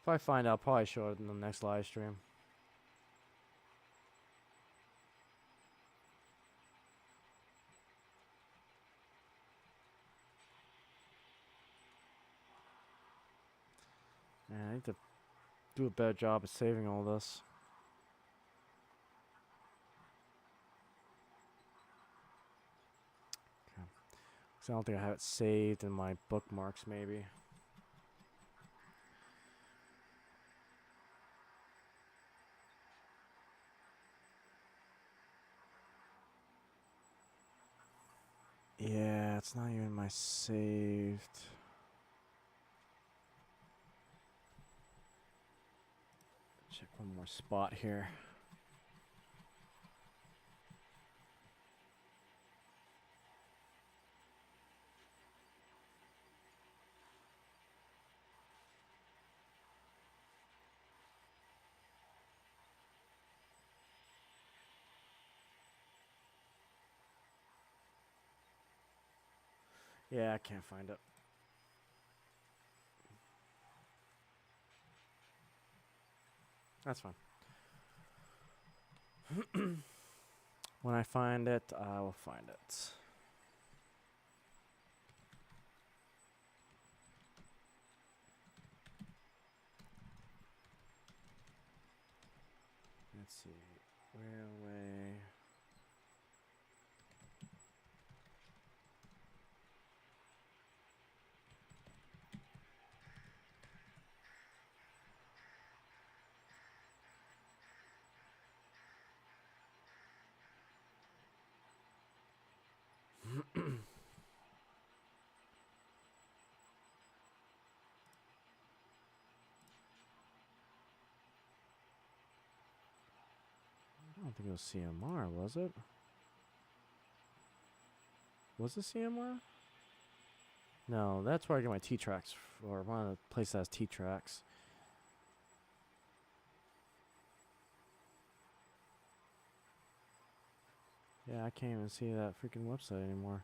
If I find out, I'll probably show it in the next live stream. Man, I need to do a better job of saving all this. Okay. So I don't think I have it saved in my bookmarks, maybe. Yeah, it's not even my saved. Check one more spot here. Yeah, I can't find it. That's fine. When I find it, I will find it. Let's see. Railway. I don't think it was CMR, was it? Was it CMR? No, that's where I get my T-tracks, or one of the places that has T-tracks. Yeah, I can't even see that freaking website anymore.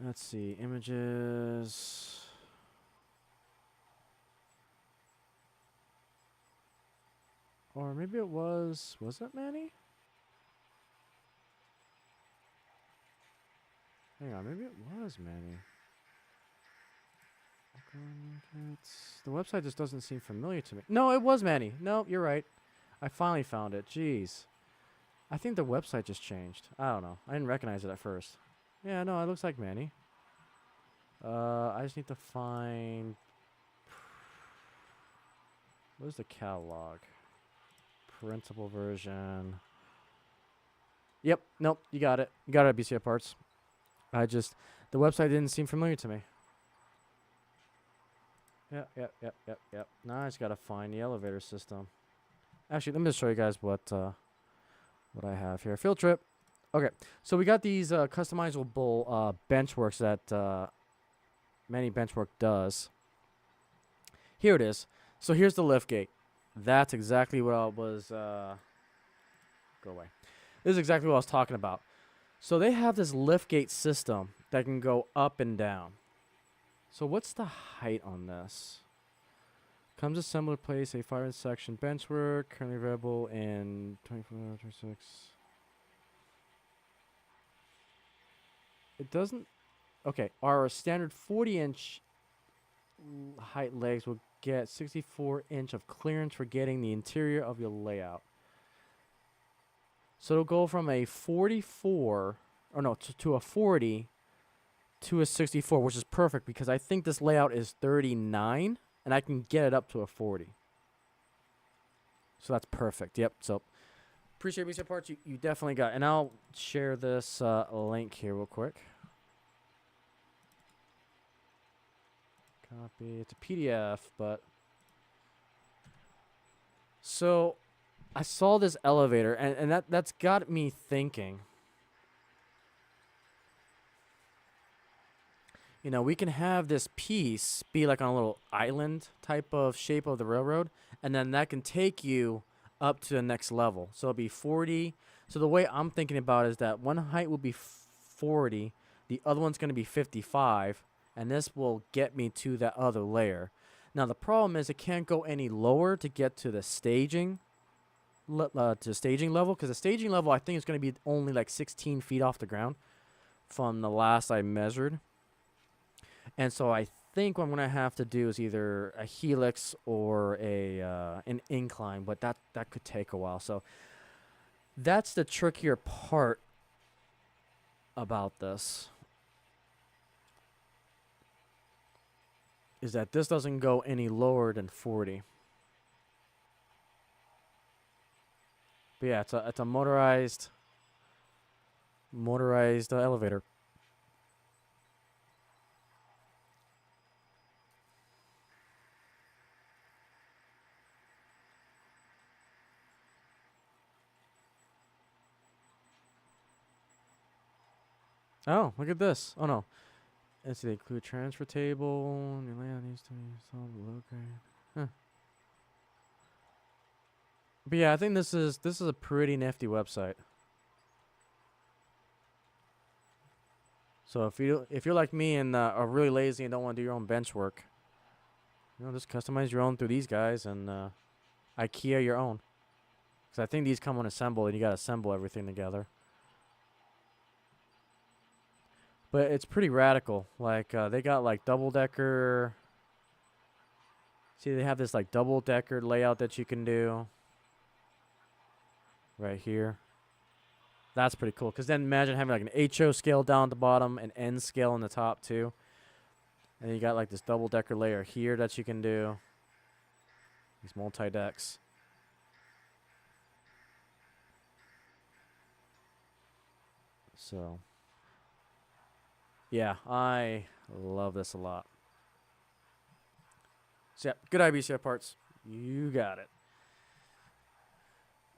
Let's see, images. Or maybe it was it Manny? Hang on, maybe it was Manny. The website just doesn't seem familiar to me. No, it was Manny. No, you're right. I finally found it. Jeez. I think the website just changed. I don't know. I didn't recognize it at first. Yeah, no, it looks like Manny. I just need to find... Where's the catalog? Printable version. Yep. Nope. You got it. You got it, BCF Parts. The website didn't seem familiar to me. Yep. Now I just gotta find the elevator system. Actually, let me just show you guys what I have here. Field trip. Okay, so we got these customizable benchworks that Manny Benchwork does. Here it is. So here's the lift gate. That's exactly what I was... go away. This is exactly what I was talking about. So they have this lift gate system that can go up and down. So what's the height on this? Comes assembler place, a fire section benchwork, currently available in 24, 26. It doesn't... Okay, our standard 40-inch height legs will get 64-inch of clearance for getting the interior of your layout. So it'll go from a 44, or no, to a 40 to a 64, which is perfect because I think this layout is 39, and I can get it up to a 40. So that's perfect. Yep. So appreciate BC Parts. You definitely got it. And I'll share this link here real quick. Copy. It's a PDF, but... So I saw this elevator, and that's got me thinking. You know, we can have this piece be like on a little island type of shape of the railroad, and then that can take you up to the next level. So it'll be 40. So the way I'm thinking about it is that one height will be 40, the other one's going to be 55, and this will get me to that other layer. Now the problem is it can't go any lower to get to the staging level, because the staging level I think is going to be only like 16 feet off the ground from the last I measured. And so I think what I'm going to have to do is either a helix or an incline, but that could take a while. So that's the trickier part about this, is that this doesn't go any lower than 40. But yeah, it's a motorized elevator. Oh, look at this. Oh no. Let's see, they include transfer table, your layout needs to be installed below grade. Huh. But yeah, I think this is a pretty nifty website. So if you're like me and are really lazy and don't want to do your own bench work, you know, just customize your own through these guys and IKEA your own. Because I think these come unassembled and you got to assemble everything together. But it's pretty radical. Like, they got, like, double-decker. See, they have this, like, double-decker layout that you can do. Right here. That's pretty cool. Because then imagine having, like, an HO scale down at the bottom, an N scale on the top, too. And you got, like, this double-decker layer here that you can do. These multi-decks. So... yeah, I love this a lot. So yeah, good IBCF Parts. You got it.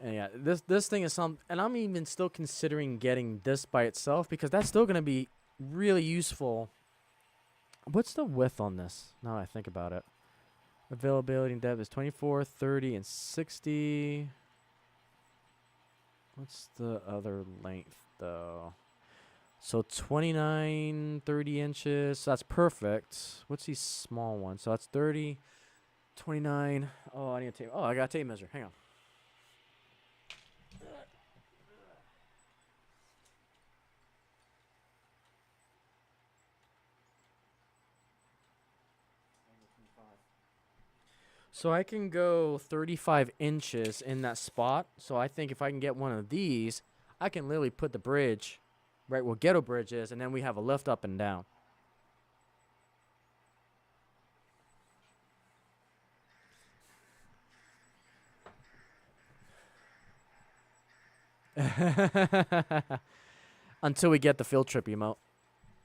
And yeah, this thing is and I'm even still considering getting this by itself because that's still going to be really useful. What's the width on this? Now that I think about it. Availability and depth is 24, 30, and 60. What's the other length, though? So 29, 30 inches. So that's perfect. What's these small ones? So that's 30, 29. Oh, I need a tape. Oh, I got a tape measure. Hang on. So I can go 35 inches in that spot. So I think if I can get one of these, I can literally put the bridge right where Ghetto Bridge is, and then we have a lift up and down. Until we get the field trip emote.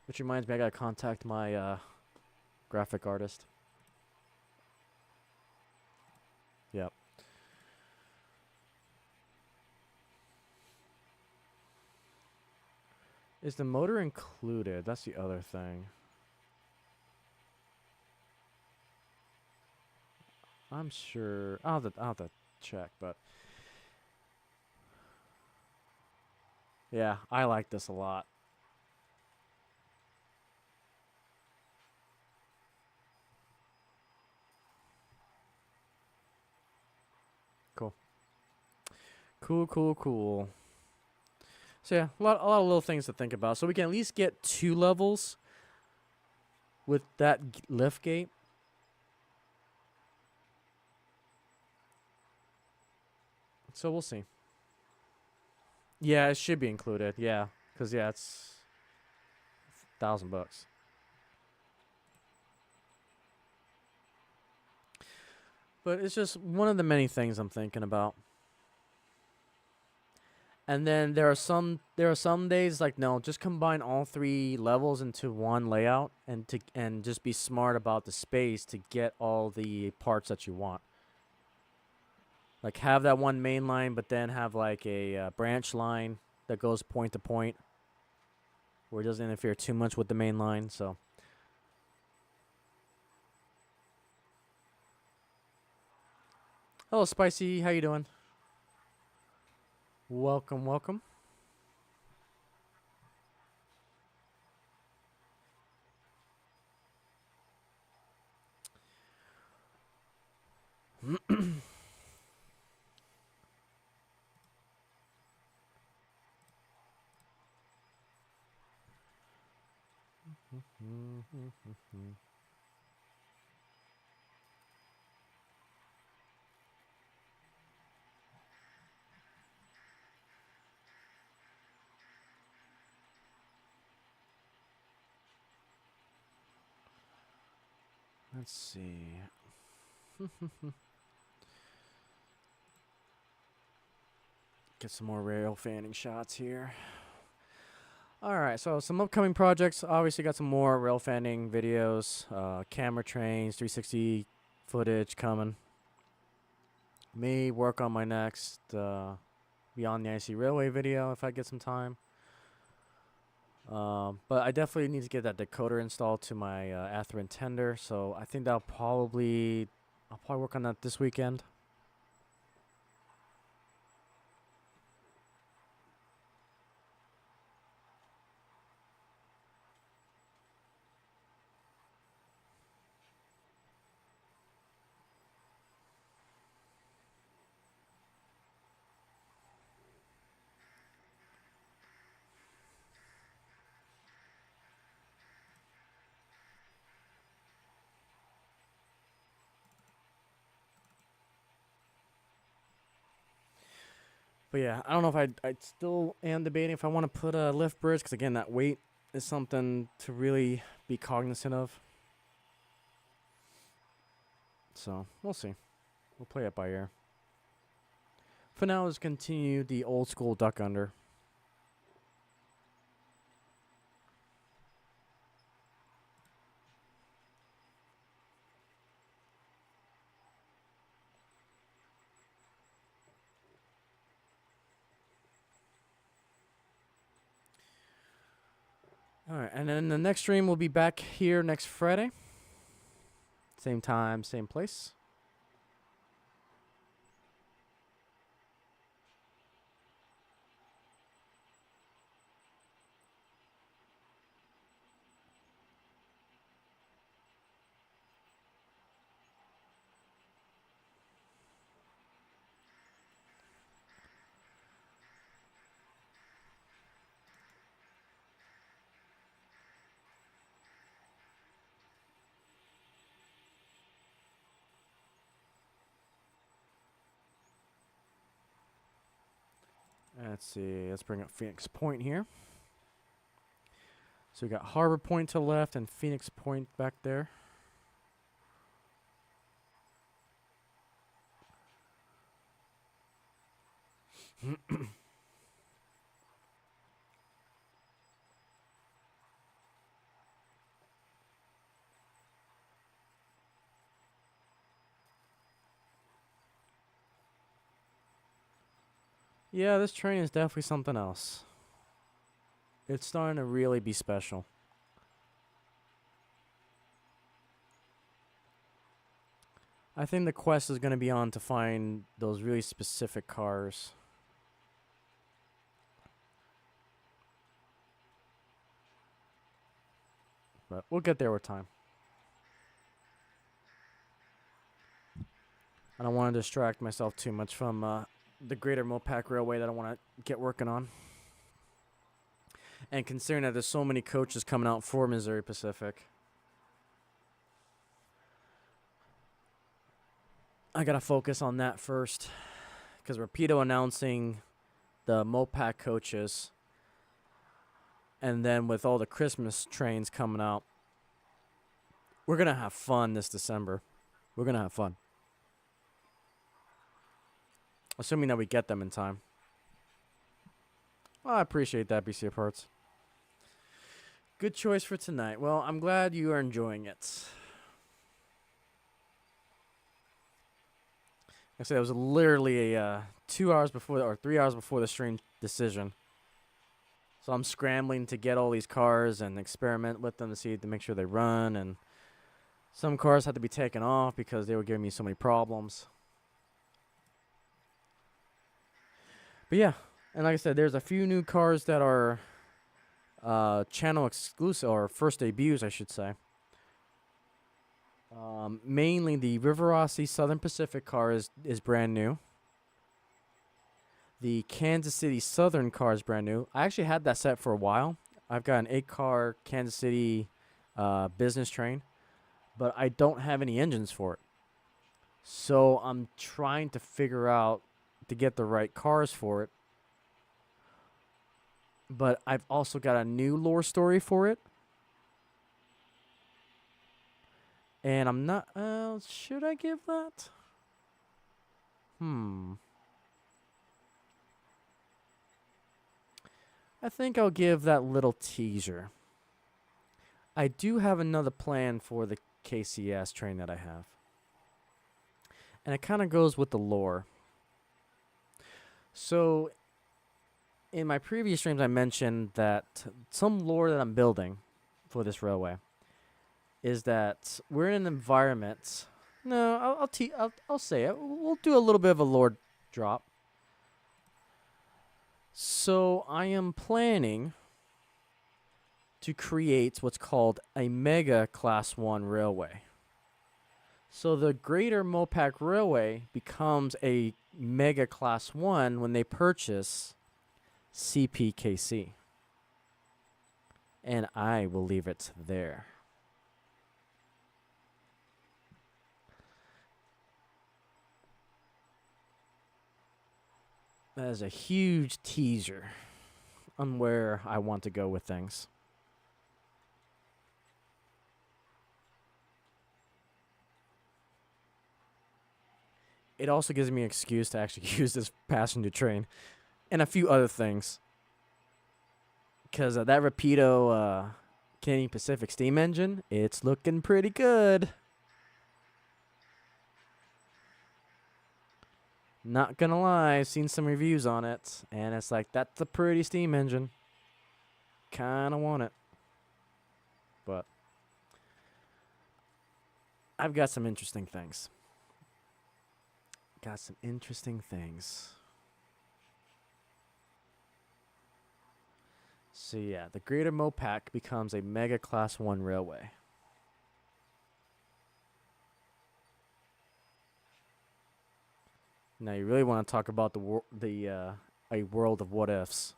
Which reminds me, I gotta contact my graphic artist. Yep. Is the motor included? That's the other thing. I'm sure. I'll have to check, but yeah, I like this a lot. Cool. Cool, cool, cool. So yeah, a lot of little things to think about. So we can at least get 2 levels with that lift gate. So we'll see. Yeah, it should be included. Yeah, because yeah, it's $1,000. But it's just one of the many things I'm thinking about. And then there are some days like no, just combine all 3 levels into one layout and just be smart about the space to get all the parts that you want. Like have that one main line, but then have like a branch line that goes point to point, where it doesn't interfere too much with the main line. So, hello, Spicy. How you doing? Welcome, welcome. Let's see. Get some more rail fanning shots here. All right, so some upcoming projects. Obviously, got some more rail fanning videos, camera trains, 360 footage coming. May work on my next Beyond the Icey Railway video if I get some time. But I definitely need to get that decoder installed to my Atherin tender, so I think I'll probably work on that this weekend. But yeah, I don't know if I still am debating if I want to put a lift bridge, because again, that weight is something to really be cognizant of. So we'll see. We'll play it by ear. For now, let's continue the old school duck under. All right, and then the next stream will be back here next Friday. Same time, same place. Let's see. Let's bring up Phoenix Point here. So we got Harbor Point to the left and Phoenix Point back there. Yeah, this train is definitely something else. It's starting to really be special. I think the quest is going to be on to find those really specific cars. But we'll get there with time. I don't want to distract myself too much from the Greater Mopac Railway that I want to get working on. And considering that there's so many coaches coming out for Missouri Pacific, I got to focus on that first. Because Rapido announcing the Mopac coaches, and then with all the Christmas trains coming out, we're going to have fun this December. We're going to have fun. Assuming that we get them in time. Well, I appreciate that, BC Parts. Good choice for tonight. Well, I'm glad you are enjoying it. I said it was literally 2 hours before or 3 hours before the stream decision. So I'm scrambling to get all these cars and experiment with them to make sure they run. And some cars had to be taken off because they were giving me so many problems. But yeah, and like I said, there's a few new cars that are channel exclusive, or first debuts, I should say. Mainly the Riverossi Southern Pacific car is brand new. The Kansas City Southern car is brand new. I actually had that set for a while. I've got an 8-car Kansas City business train, but I don't have any engines for it. So I'm trying to figure out to get the right cars for it. But I've also got a new lore story for it. And I'm not... should I give that? I think I'll give that little teaser. I do have another plan for the KCS train that I have. And it kind of goes with the lore. So, in my previous streams, I mentioned that some lore that I'm building for this railway is that we're in an environment. No, I'll say it. We'll do a little bit of a lore drop. So I am planning to create what's called a Mega Class 1 railway. So the Greater Mopac Railway becomes a Mega Class 1 when they purchase CPKC. And I will leave it there. That is a huge teaser on where I want to go with things. It also gives me an excuse to actually use this passenger train and a few other things. Because that Rapido Canadian Pacific steam engine, it's looking pretty good. Not gonna lie, I've seen some reviews on it, and it's like, that's a pretty steam engine. Kinda want it. But I've got some interesting things. So yeah, the Greater Mopac becomes a Mega Class 1 railway. Now you really want to talk about a world of what ifs.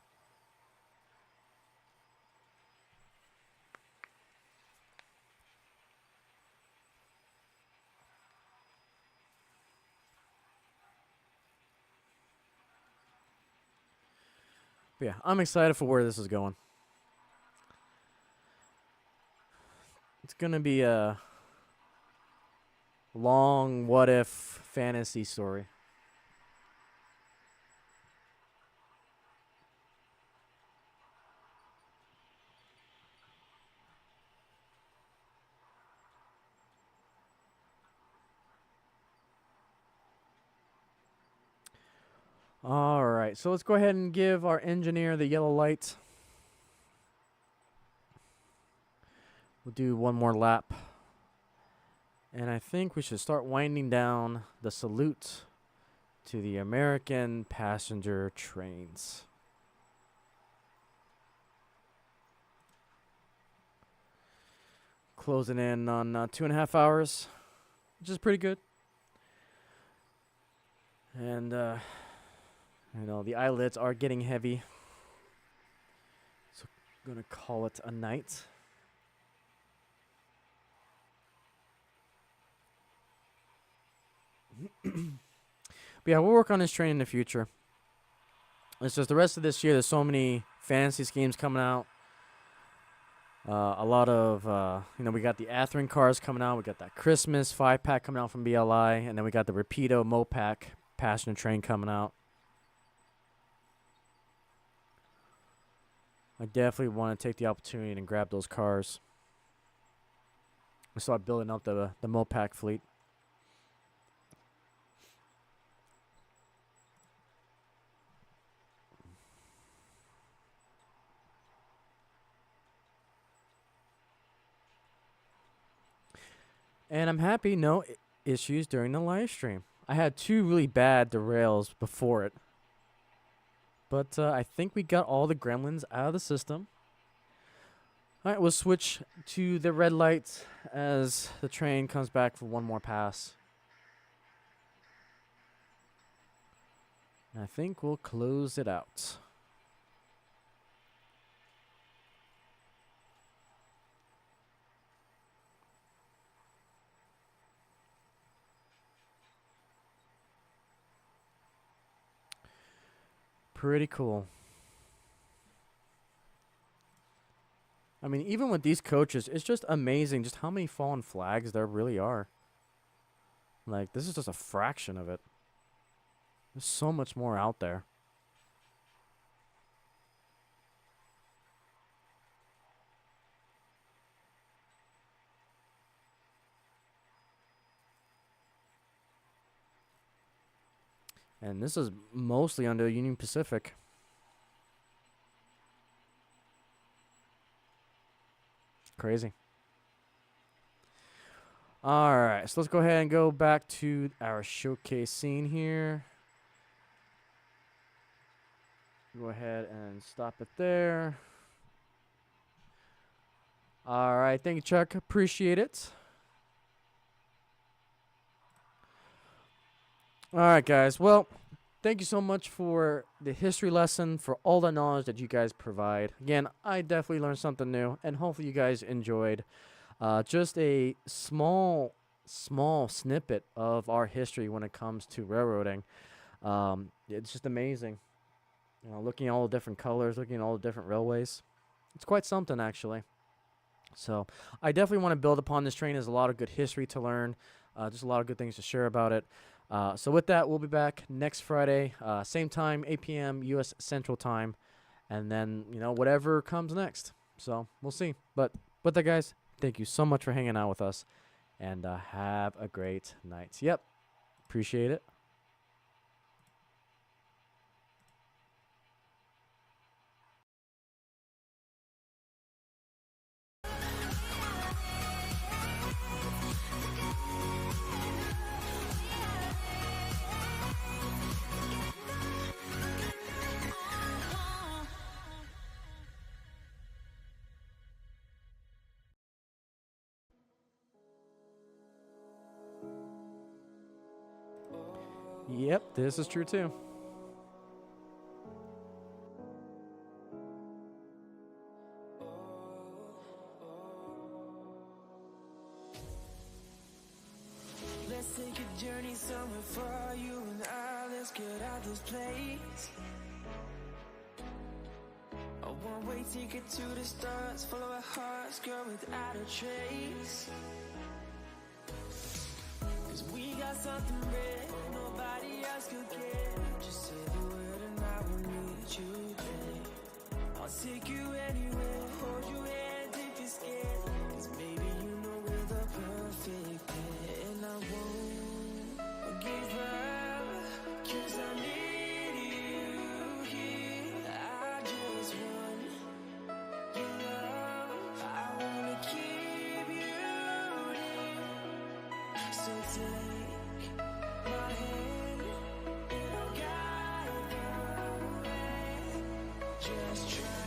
But yeah, I'm excited for where this is going. It's gonna be a long what if fantasy story. All right, so let's go ahead and give our engineer the yellow light. We'll do one more lap. And I think we should start winding down the salute to the American passenger trains. Closing in on 2.5 hours, which is pretty good. And, you know, the eyelids are getting heavy. So I'm going to call it a night. But yeah, we'll work on this train in the future. It's just the rest of this year, there's so many fantasy schemes coming out. A lot of, you know, we got the Atherin cars coming out. We got that Christmas 5-pack coming out from BLI. And then we got the Rapido Mopac passenger train coming out. I definitely want to take the opportunity and grab those cars. We start building up the Mopac fleet. And I'm happy, no issues during the live stream. I had 2 really bad derails before it. But I think we got all the gremlins out of the system. All right, we'll switch to the red light as the train comes back for one more pass. And I think we'll close it out. Pretty cool. I mean, even with these coaches, it's just amazing just how many fallen flags there really are. Like, this is just a fraction of it. There's so much more out there. And this is mostly under Union Pacific. Crazy. All right, so let's go ahead and go back to our showcase scene here. Go ahead and stop it there. All right, thank you, Chuck. Appreciate it. All right, guys. Well, thank you so much for the history lesson, for all the knowledge that you guys provide. Again, I definitely learned something new, and hopefully you guys enjoyed just a small snippet of our history when it comes to railroading. It's just amazing. You know, looking at all the different colors, looking at all the different railways. It's quite something, actually. So I definitely want to build upon this train. There's a lot of good history to learn, just a lot of good things to share about it. So with that, we'll be back next Friday, same time, 8 p.m. U.S. Central Time, and then, you know, whatever comes next. So we'll see. But with that, guys, thank you so much for hanging out with us, and have a great night. Yep, appreciate it. Yep, this is true too. Let's take a journey somewhere far, you and I, let's get out this place. take it to the stars, follow our hearts, girl, without a trace. Cause we got something red, nobody else could get. Just say the word and I will meet you there. I'll take you anywhere, hold your hand if you're scared. Cause baby, you know we're the perfect pair. And I won't give up, cause I need you here. I just want your love, I wanna keep you near. So take my hand and I'll guide the way. Just try